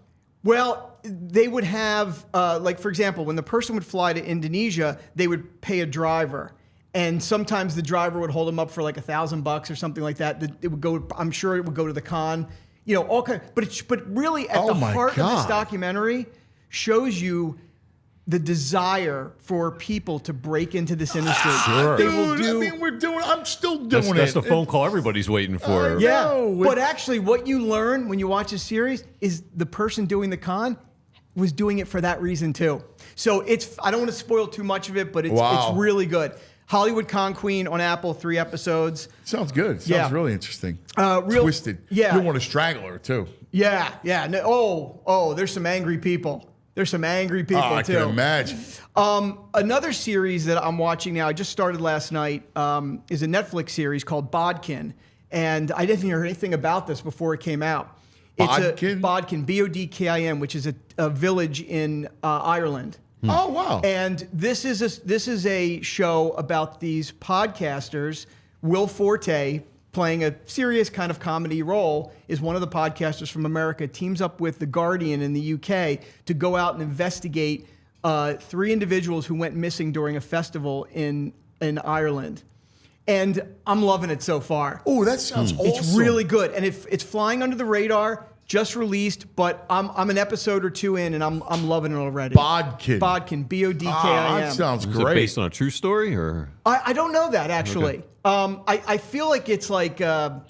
Well, they would have, like, for example, when the person would fly to Indonesia, they would pay a driver. And sometimes the driver would hold them up for like $1,000 or something like that. It would go. I'm sure it would go to the con. All kind. But really, at the heart of this documentary, shows you the desire for people to break into this industry. Sure. They will do. I'm still doing it. That's the phone call everybody's waiting for. But actually, what you learn when you watch this series is the person doing the con was doing it for that reason too. So I don't want to spoil too much of it, but it's really good. Hollywood Con Queen on Apple, 3 episodes. Sounds good. Sounds really interesting. Twisted. Yeah. You want a straggler too. Yeah. No, there's some angry people. There's some angry people too. I can imagine. Another series that I'm watching now, I just started last night, is a Netflix series called Bodkin. And I didn't hear anything about this before it came out. Bodkin? Bodkin, Bodkin, which is a village in Ireland. Oh, wow. And this is a show about these podcasters. Will Forte, playing a serious kind of comedy role, is one of the podcasters from America, teams up with The Guardian in the UK to go out and investigate 3 individuals who went missing during a festival in Ireland. And I'm loving it so far. Oh, that sounds awesome. It's really good. And it's flying under the radar. Just released, but I'm an episode or 2 in, and I'm loving it already. Bodkin, Bodkin. That sounds Is great. it based on a true story, or I don't know that actually. Okay. I feel like it's like a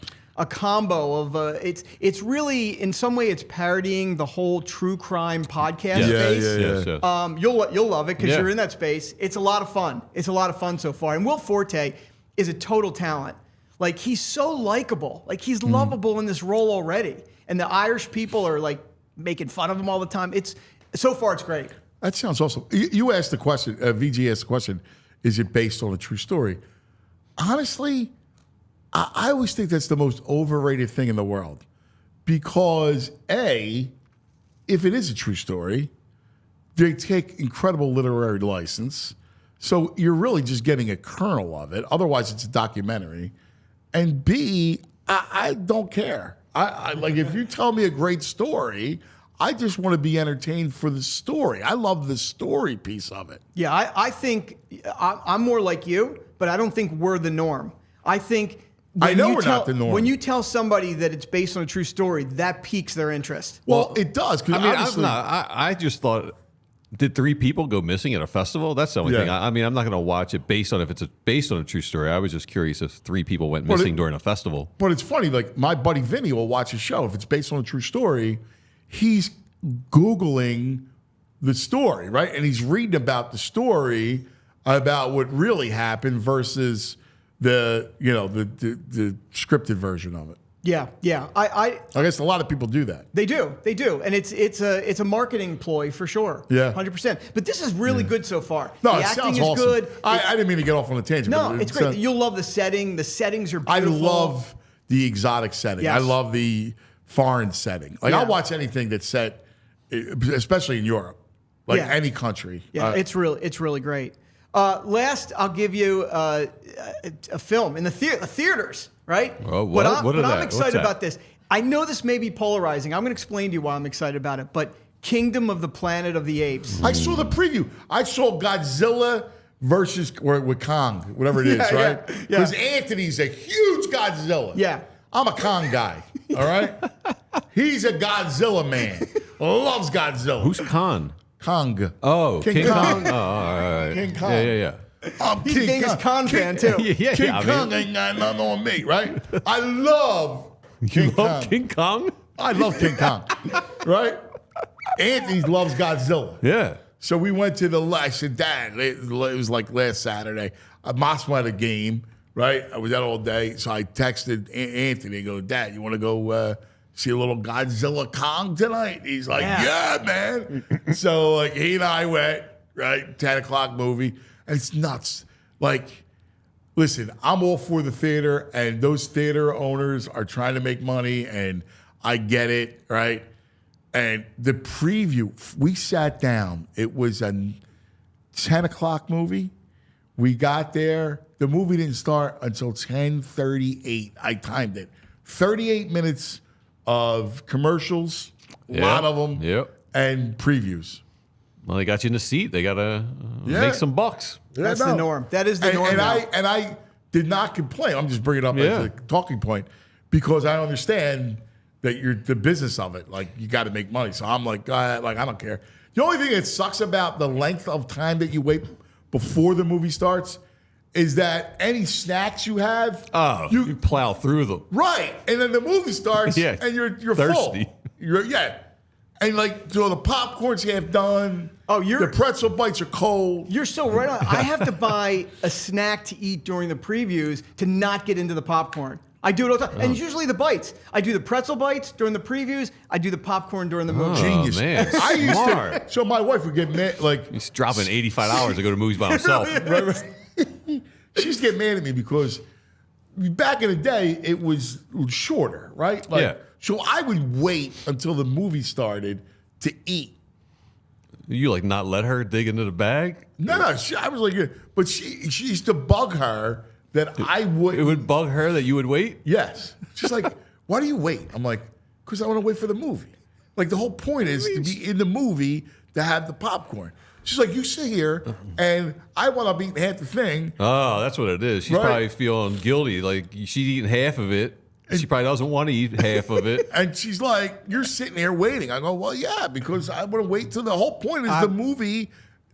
combo of it's really in some way it's parodying the whole true crime podcast space. Yeah. You'll love it because you're in that space. It's a lot of fun. It's a lot of fun so far. And Will Forte is a total talent. Like, he's so likable. Like, he's lovable in this role already. And the Irish people are like making fun of him all the time. So far it's great. That sounds awesome. You asked the question, VG asked the question, is it based on a true story? Honestly, I always think that's the most overrated thing in the world. Because A, if it is a true story, they take incredible literary license. So you're really just getting a kernel of it. Otherwise, it's a documentary. And B, I don't care. I like, if you tell me a great story, I just want to be entertained for the story. I love the story piece of it. Yeah, I think I'm more like you, but I don't think we're the norm. I think we're not the norm. When you tell somebody that it's based on a true story, that piques their interest. Well, it does. I just thought, did 3 people go missing at a festival? That's the only thing. I'm not going to watch it based on if it's based on a true story. I was just curious if 3 people went missing during a festival. But it's funny, like my buddy Vinny will watch a show. If it's based on a true story, he's Googling the story, right? And he's reading about the story, about what really happened versus the scripted version of it. Yeah. I guess a lot of people do that. They do, and it's a marketing ploy for sure. Yeah, 100%. But this is really good so far. No, the it acting sounds is awesome. good. I didn't mean to get off on a tangent. No, it's great. You'll love the setting. The settings are beautiful. I love the exotic setting. Yes. I love the foreign setting. Like, I'll watch anything that's set, especially in Europe, like any country. Yeah, it's really great. Last, I'll give you a film in the theaters. Right? What I'm excited about this. I know this may be polarizing. I'm going to explain to you why I'm excited about it. But Kingdom of the Planet of the Apes. I saw the preview. I saw Godzilla versus with Kong, whatever it is, right? Because Anthony's a huge Godzilla. Yeah. I'm a Kong guy. All right. He's a Godzilla man. Loves Godzilla. Who's Kong? Kong. Oh, King Kong. Oh, all right. King Kong. Yeah. He's the biggest Kong fan too. King Kong ain't got nothing on me, right? I love King Kong. King Kong? I love King Kong, right? Anthony loves Godzilla. Yeah. So we went to I said, Dad, it was like last Saturday. Moss went a game. right? I was out all day, so I texted Anthony and go, Dad, you want to go see a little Godzilla Kong tonight? He's like, yeah man. So like he and I went, right? 10 o'clock movie. And it's nuts. Like, listen, I'm all for the theater, and those theater owners are trying to make money, and I get it, right? And the preview, we sat down. It was a 10 o'clock movie. We got there. The movie didn't start until 10:38. I timed it. 38 minutes of commercials, a lot of them, and previews. Well, they got you in the seat. They got to make some bucks. That's the norm. That is the norm. And I did not complain. I'm just bringing it up as a talking point because I understand that you're the business of it. Like, you got to make money. So I'm like, I don't care. The only thing that sucks about the length of time that you wait before the movie starts is that any snacks you have, you plow through them. Right. And then the movie starts and you're thirsty. Full. And like, so the popcorn's half done. The pretzel bites are cold. You're so right on. I have to buy a snack to eat during the previews to not get into the popcorn. I do it all the time. And it's usually the bites. I do the pretzel bites during the previews. I do the popcorn during the movie. Genius. Man. I used to. So my wife would get mad. Like, he's dropping $85 to go to movies by himself. She used to get mad at me because back in the day, it was shorter, right? Like, so I would wait until the movie started to eat. You like not let her dig into the bag? No. I was like, but she used to bug her that I would. It would bug her that you would wait? Yes. She's like, why do you wait? I'm like, because I want to wait for the movie. Like, the whole point is to be in the movie to have the popcorn. She's like, you sit here, and I want to eat half the thing. Oh, that's what it is. She's probably feeling guilty. Like, she's eating half of it. And she probably doesn't want to eat half of it. And she's like, you're sitting here waiting. I go, well, yeah, because I want to wait till the whole point is the movie.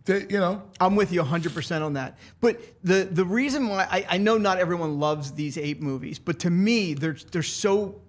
I'm with you 100% on that. But the reason why I know not everyone loves these ape movies, but to me, they're so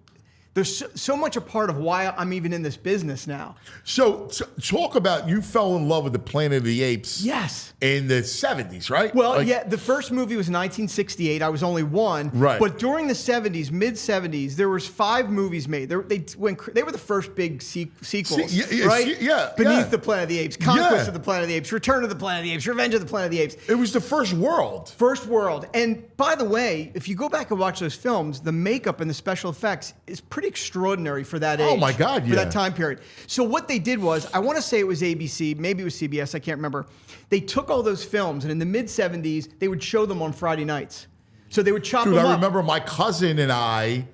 much a part of why I'm even in this business now. So talk about, you fell in love with the Planet of the Apes. Yes. In the 70s, right? Well, the first movie was 1968. I was only one. Right. But during the 70s, mid-70s, there was 5 movies made. They were the first big sequels, right? Beneath the Planet of the Apes, Conquest of the Planet of the Apes, Return of the Planet of the Apes, Revenge of the Planet of the Apes. It was the first world. First world. And by the way, if you go back and watch those films, the makeup and the special effects is pretty extraordinary for that age. Oh, my God, For that time period. So what they did was, I want to say it was ABC, maybe it was CBS, I can't remember. They took all those films, and in the mid-70s, they would show them on Friday nights. So they would chop them up. I remember my cousin and I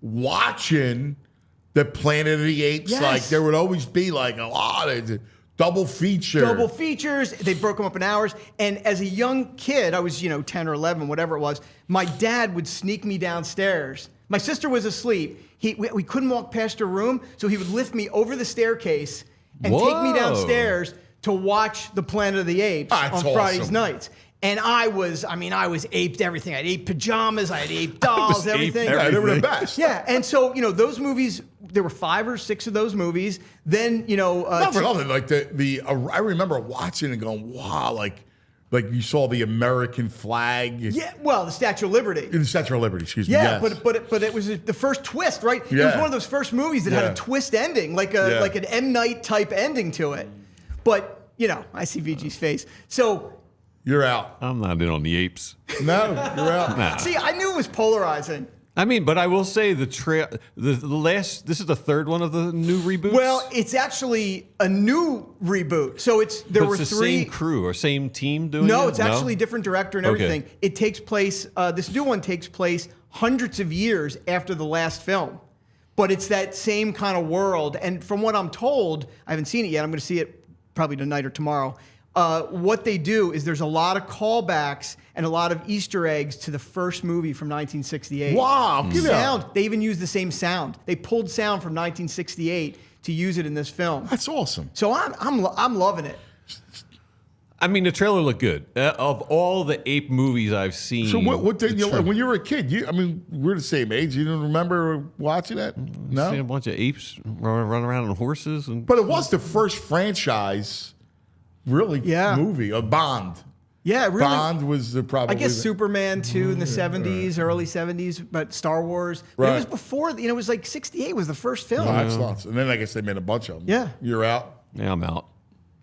watching the Planet of the Apes. Yes. Like, there would always be like a lot of double features. Double features. They broke them up in hours. And as a young kid, I was, 10 or 11, whatever it was, my dad would sneak me downstairs. My sister was asleep. We couldn't walk past her room, so he would lift me over the staircase and take me downstairs to watch the Planet of the Apes on Fridays nights. And I was aped everything. I had ape pajamas, I had ape dolls, everything. Yeah, they were the best. Yeah, and so, those movies, there were 5 or 6 of those movies. Then, not for nothing, like I remember watching and going, wow, like you saw the American flag. Yeah, well, the Statue of Liberty. The Statue of Liberty, excuse me. Yeah, yes. but it was the first twist, right? Yeah. It was one of those first movies that had a twist ending, like an M. Night type ending to it. But, I see VG's face. So you're out. I'm not in on the apes. No, you're out. Nah. See, I knew it was polarizing. But I will say the last. This is the third one of the new reboots. Well, it's actually a new reboot. So there were the 3 same crew or same team doing it. No, it's actually a different director and everything. It takes place. This new one takes place hundreds of years after the last film, but it's that same kind of world. And from what I'm told, I haven't seen it yet. I'm going to see it probably tonight or tomorrow. What they do is there's a lot of callbacks and a lot of Easter eggs to the first movie from 1968. Wow. Sound. They even used the same sound. They pulled sound from 1968 to use it in this film. That's awesome. So I'm loving it. The trailer looked good. Of all the ape movies I've seen. So what did when you were a kid? We're the same age. You didn't remember watching that? No. Seen a bunch of apes running around on horses, but it was the first franchise. Really movie, a Bond. Yeah, really. Bond was probably. I guess Superman too in the 70s, early 70s, but Star Wars. But Right. it was before, it was like 68 was the first film. That's lots. And then I guess they made a bunch of them. Yeah. You're out. Yeah, I'm out.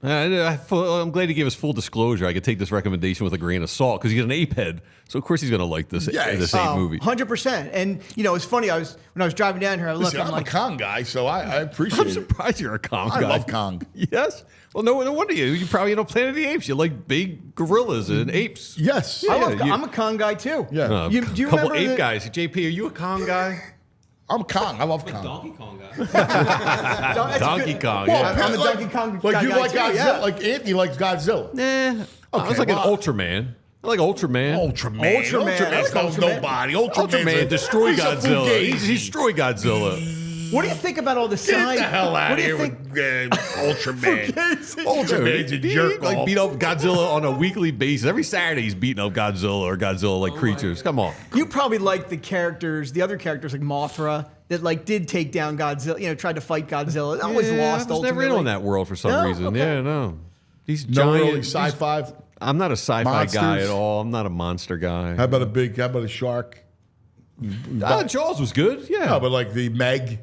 I'm glad he gave us full disclosure. I could take this recommendation with a grain of salt because he's an ape head. So of course he's going to like this ape movie. 100%. And it's funny. When I was driving down here, I looked. Listen, I'm a Kong guy, so I appreciate I'm it. surprised you're a Kong guy. I love Kong. Yes. Well, no wonder you probably know Planet of the Apes. You like big gorillas and apes. Yes. I'm a Kong guy too. Yeah. Do you couple remember ape guys. JP, are you a Kong guy? I'm Kong. I love Kong. Donkey Kong guy. Donkey Kong. Well, Yeah. I'm a Donkey Kong Like guy you like too, Godzilla. yeah. Like Anthony likes Godzilla. Nah. I was like an Ultraman. I like Ultraman. Ultraman. Ultraman's Ultraman's no nobody. Ultraman destroy Godzilla. He He destroyed Godzilla. What do you think about all the Get signs? the hell out What of do you here think? with Ultraman. Ultraman's a He jerk like off. beat up Godzilla on a weekly basis. Every Saturday he's beating up Godzilla or Godzilla-like creatures. Come on. You probably like the other characters like Mothra that did take down Godzilla. Tried to fight Godzilla. Always lost. I was never in ultimately. on that world for some No? reason. Okay. Yeah, no. These No giant early sci-fi. I'm not a sci-fi guy Monsters? at all. I'm not a monster guy. How about a shark? Jaws was good. Yeah. No, but like the Meg.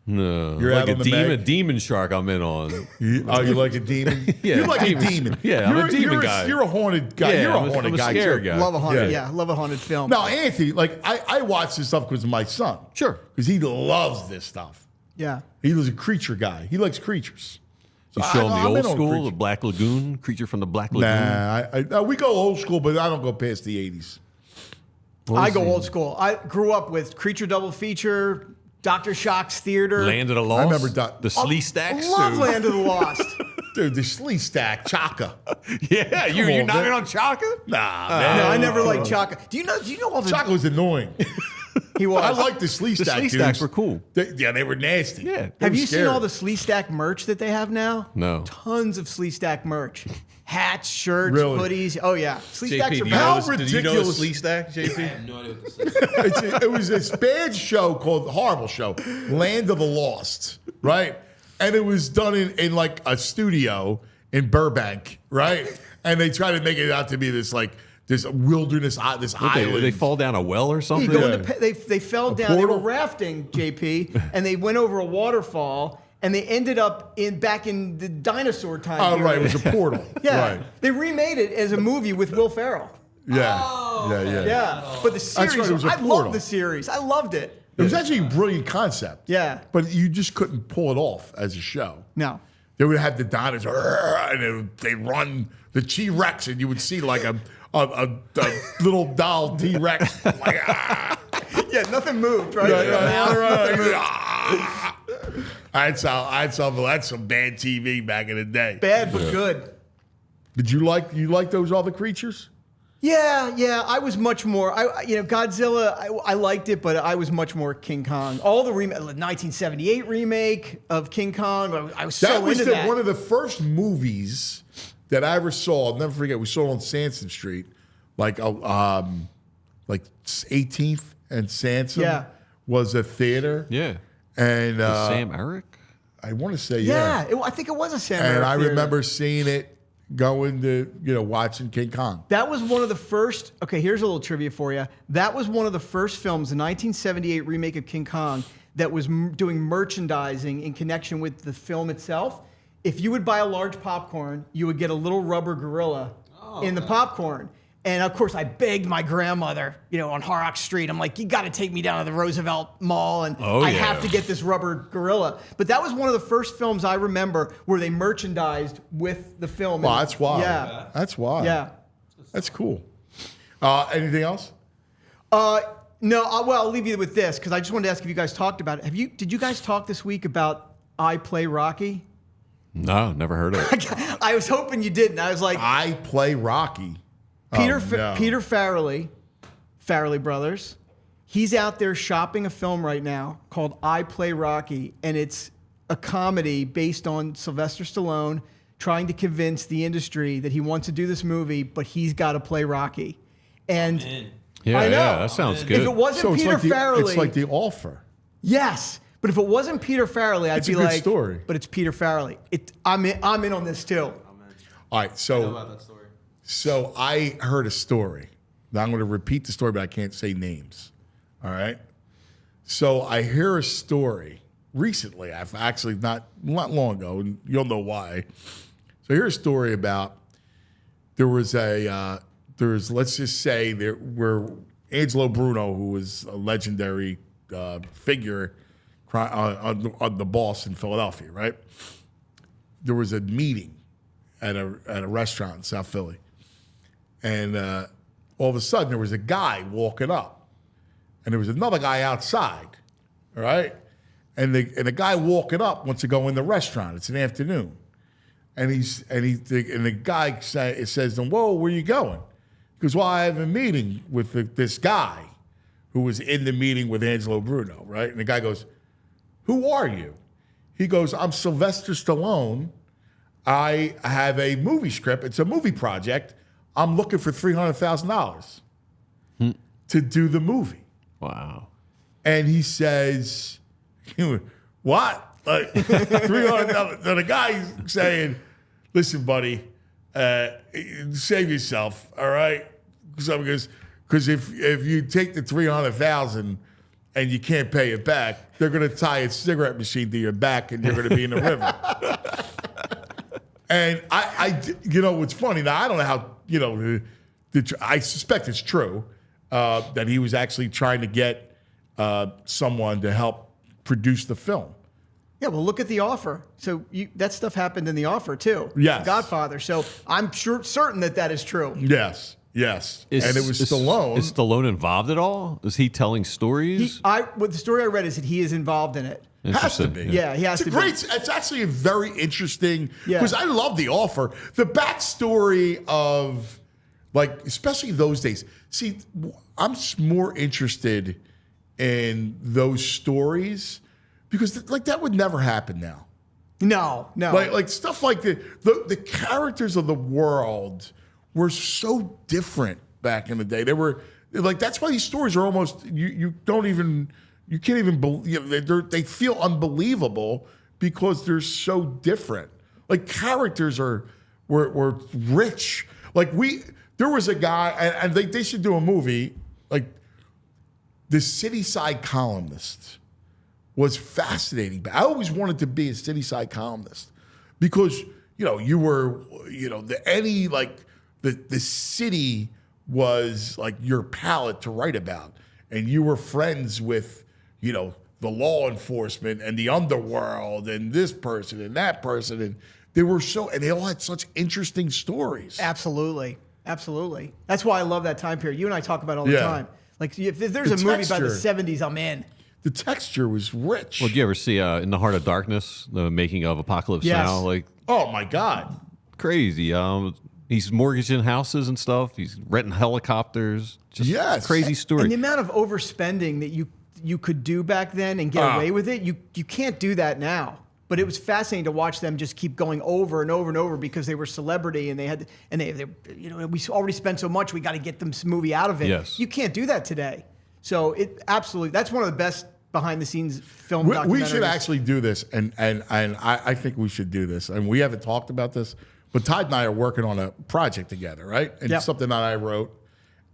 No. You're like out on the a Meg? demon shark I'm in on. You like a demon? Yeah, you like demons. a demon. Yeah, I'm a demon you're guy. You're a haunted guy. Yeah, you're a I'm haunted a guy. scared too. guy. Love a haunted. Yeah. Yeah, love a haunted film. No, Anthony, I watch this stuff because of my son. Sure. Because he loves this stuff. Yeah. He was a creature guy. He likes creatures. You show him the I'm old in on school, creature. the Black Lagoon, creature from the Black Lagoon. Nah, we go old school, but I don't go past the 80s. I go old school. I grew up with Creature Double Feature, Dr. Shock's Theater. Land of the Lost. I remember the Slee Stacks. Love Land of the Lost. Dude, the Slee Stack, Chaka. Yeah, you're on, not man. in on Chaka? Nah, No, man. I never liked Chaka. Do you know all the Chaka was annoying. he was? I like the Slee The Stack Slee dudes. Stacks were cool. They were nasty. Yeah. They Have were you seen scary. all the Slee Stack merch that they have now? No. Tons of Slee Stack merch. Hats, shirts, Really? hoodies. Oh yeah. Slee Stacks JP, are do How bad. did you know ridiculous- Slee Stack, JP? I have no idea what this is. It was this bad show called horrible show, Land of the Lost, right? And it was done in like a studio in Burbank, right? And they tried to make it out to be this wilderness, this island. They fall down a well or You something? go in they fell down. They were portal? rafting, JP, and they went over a waterfall, and they ended up back in the dinosaur time. Oh, period. right, it was a portal. Yeah, Right. they remade it as a movie with Will Ferrell. Yeah. Yeah, but the series, right, it was a I portal. loved the series. I loved it. It was actually a brilliant concept. Yeah. But you just couldn't pull it off as a show. No. They would have the dinosaur, and they'd run the T-Rex, and you would see like a little doll T-Rex. Like, Yeah, nothing moved, right? That's some bad TV back in the day. Bad but good. Did you like those other creatures? Yeah. I was much more. Godzilla. I liked it, but I was much more King Kong. All the 1978 remake of King Kong. I was so into that. One of the first movies that I ever saw. I'll never forget. We saw it on Sansom Street, like 18th and Sansom. Yeah. Was a theater. Yeah. And Sam Eric? I want to say I think it was a Sam And Eric I theater. remember seeing it, going to watching King Kong. That was one of the first. Okay, here's a little trivia for you. That was one of the first films, the 1978 remake of King Kong, that was doing merchandising in connection with the film itself. If you would buy a large popcorn, you would get a little rubber gorilla in the popcorn. And of course, I begged my grandmother, on Horrocks Street. I'm like, you got to take me down to the Roosevelt Mall, and I have to get this rubber gorilla. But that was one of the first films I remember where they merchandised with the film. Well, And- that's wild. Yeah. That's wild. Yeah. That's cool. Anything else? No, I'll leave you with this because I just wanted to ask if you guys talked about it. Did you guys talk this week about I Play Rocky? No, never heard of it. I was hoping you didn't. I was like, I Play Rocky. Peter No. Farrelly Brothers. He's out there shopping a film right now called I Play Rocky, and it's a comedy based on Sylvester Stallone trying to convince the industry that he wants to do this movie, but he's got to play Rocky. And Yeah, I know. yeah, that sounds good. If it wasn't it's Peter like Farrelly, it's like The Offer. yes. But if it wasn't Peter Farrelly, I'd It's a be good like, story. But it's Peter Farrelly. I'm in on this too. All right, so about that story. So I heard a story. Now I'm going to repeat the story, but I can't say names. All right. So I hear a story recently. I've actually not long ago, and you'll know why. So I hear a story about let's just say there were Angelo Bruno, who was a legendary figure on the boss in Philadelphia, right? There was a meeting at a restaurant in South Philly. And all of a sudden, there was a guy walking up, and there was another guy outside, all right? And the guy walking up wants to go in the restaurant. It's an afternoon, and the guy says to him, "Whoa, where are you going?" He goes, "Well, I have a meeting with this guy who was in the meeting with Angelo Bruno, right?" And the guy goes, "Who are you?" He goes, "I'm Sylvester Stallone. I have a movie script. It's a movie project. I'm looking for $300,000 to do the movie." Wow. And he says, "What? Like $300,000?" So the guy's saying, "Listen, buddy, save yourself, all right? Because if you take the $300,000 and you can't pay it back, they're going to tie a cigarette machine to your back and you're going to be in the river." And I, what's funny now, I don't know how, I suspect it's true that he was actually trying to get someone to help produce the film. Yeah, well, look at The Offer. So that stuff happened in The Offer too. Yes. Godfather. So I'm certain that is true. Yes. And it was Stallone. Is Stallone involved at all? Is he telling stories? The story I read is that he is involved in it. Has to be. Yeah, he has to be. It's actually a very interesting, Yeah. because I love The Offer. The backstory of, like, especially those days. See, I'm more interested in those stories because, like, that would never happen now. No. Like stuff like the characters of the world were so different back in the day. They were like, that's why these stories are almost you can't even believe, they feel unbelievable because they're so different. Like, characters were rich. Like, there was a guy, and they should do a movie, like, the City Side columnist was fascinating. But I always wanted to be a City Side columnist because, you were, the city was like your palette to write about. And you were friends with, the law enforcement and the underworld and this person and that person. And they all had such interesting stories. Absolutely. That's why I love that time period. You and I talk about it all the time. Like, if there's a movie about the 70s, I'm in. The texture was rich. Well, did you ever see In the Heart of Darkness, the making of Apocalypse Yes. Now? Like, oh my God, crazy. He's mortgaging houses and stuff. He's renting helicopters. Just crazy story. And the amount of overspending that you could do back then and get away with it, you can't do that now. But it was fascinating to watch them just keep going over and over and over because they were celebrity and they we already spent so much, we got to get them some movie out of it. Yes. You can't do that today. So that's one of the best behind the scenes film documentaries. We should actually do this, and I think we should do this. And we haven't talked about this, but Todd and I are working on a project together, right? And it's something that I wrote,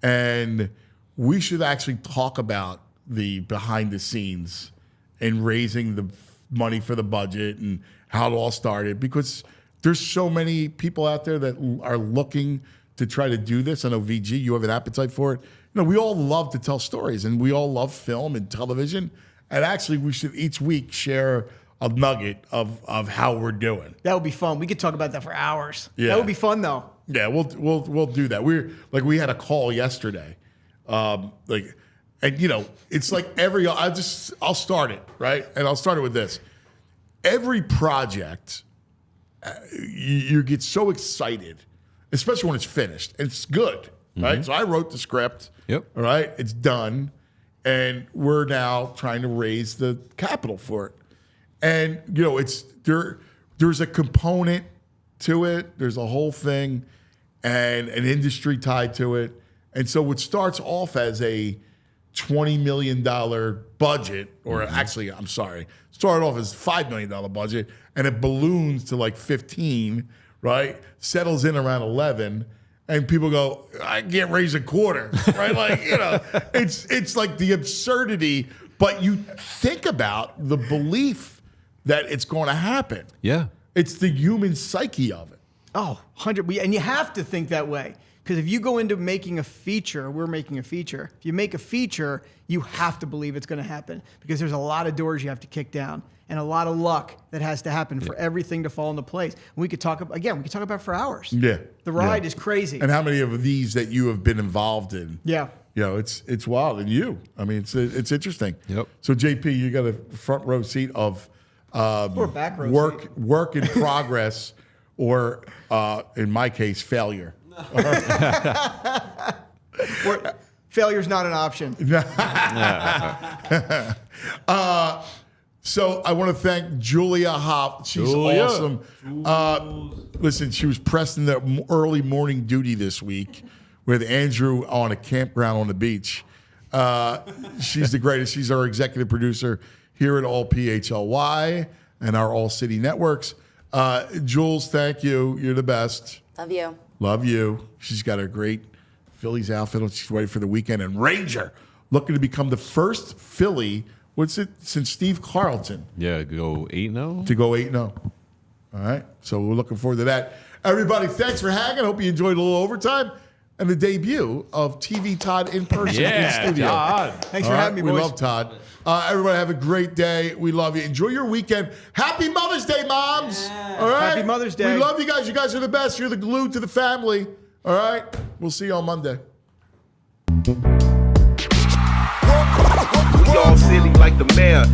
and we should actually talk about the behind the scenes and raising the money for the budget and how it all started, because there's so many people out there that are looking to try to do this. I know, VG, you have an appetite for it. We all love to tell stories, and we all love film and television. And actually, we should each week share a nugget of how we're doing. That would be fun. We could talk about that for hours. Yeah. That would be fun, though. Yeah, we'll do that. We had a call yesterday, it's like I'll start it, right? And I'll start it with this. Every project, you get so excited, especially when it's finished. It's good, right? So I wrote the script. Yep. All right, it's done, and we're now trying to raise the capital for it. And there's a component to it. There's a whole thing, and an industry tied to it. And so what starts off as a $20 million budget, or actually, I'm sorry, started off as $5 million budget, and it balloons to like 15, right? Settles in around 11, and people go, I can't raise a quarter, right? Like, it's like the absurdity, but you think about the belief that it's going to happen. Yeah. It's the human psyche of it. Oh, 100. And you have to think that way. Because if you go into making a feature, we're making a feature. If you make a feature, you have to believe it's going to happen. Because there's a lot of doors you have to kick down. And a lot of luck that has to happen for everything to fall into place. We could talk about it for hours. Yeah. The ride is crazy. And how many of these that you have been involved in? Yeah. It's wild. And you, I mean, it's interesting. Yep. So JP, you got a front row seat of Or back row work in progress, or in my case, failure. Failure's not an option. So I want to thank Julia Hopp. She's awesome. Listen, she was pressed in the early morning duty this week with Andrew on a campground on the beach. She's the greatest. She's our executive producer here at All PHLY and our All City networks. Jules, thank you. You're the best. Love you. Love you. She's got a great Phillies outfit on. She's ready for the weekend. And Ranger, looking to become the first Philly, since Steve Carlton. Yeah, go 8-0. To go 8-0. All right. So we're looking forward to that. Everybody, thanks for hanging. Hope you enjoyed a little overtime and the debut of TV Todd in person in the studio. Todd. Thanks for having me, boys. We love Todd. Everybody have a great day. We love you. Enjoy your weekend. Happy Mother's Day, moms. All right. Happy Mother's Day. We love you guys. You guys are the best. You're the glue to the family. All right. We'll see you on Monday. We all silly like the mayor.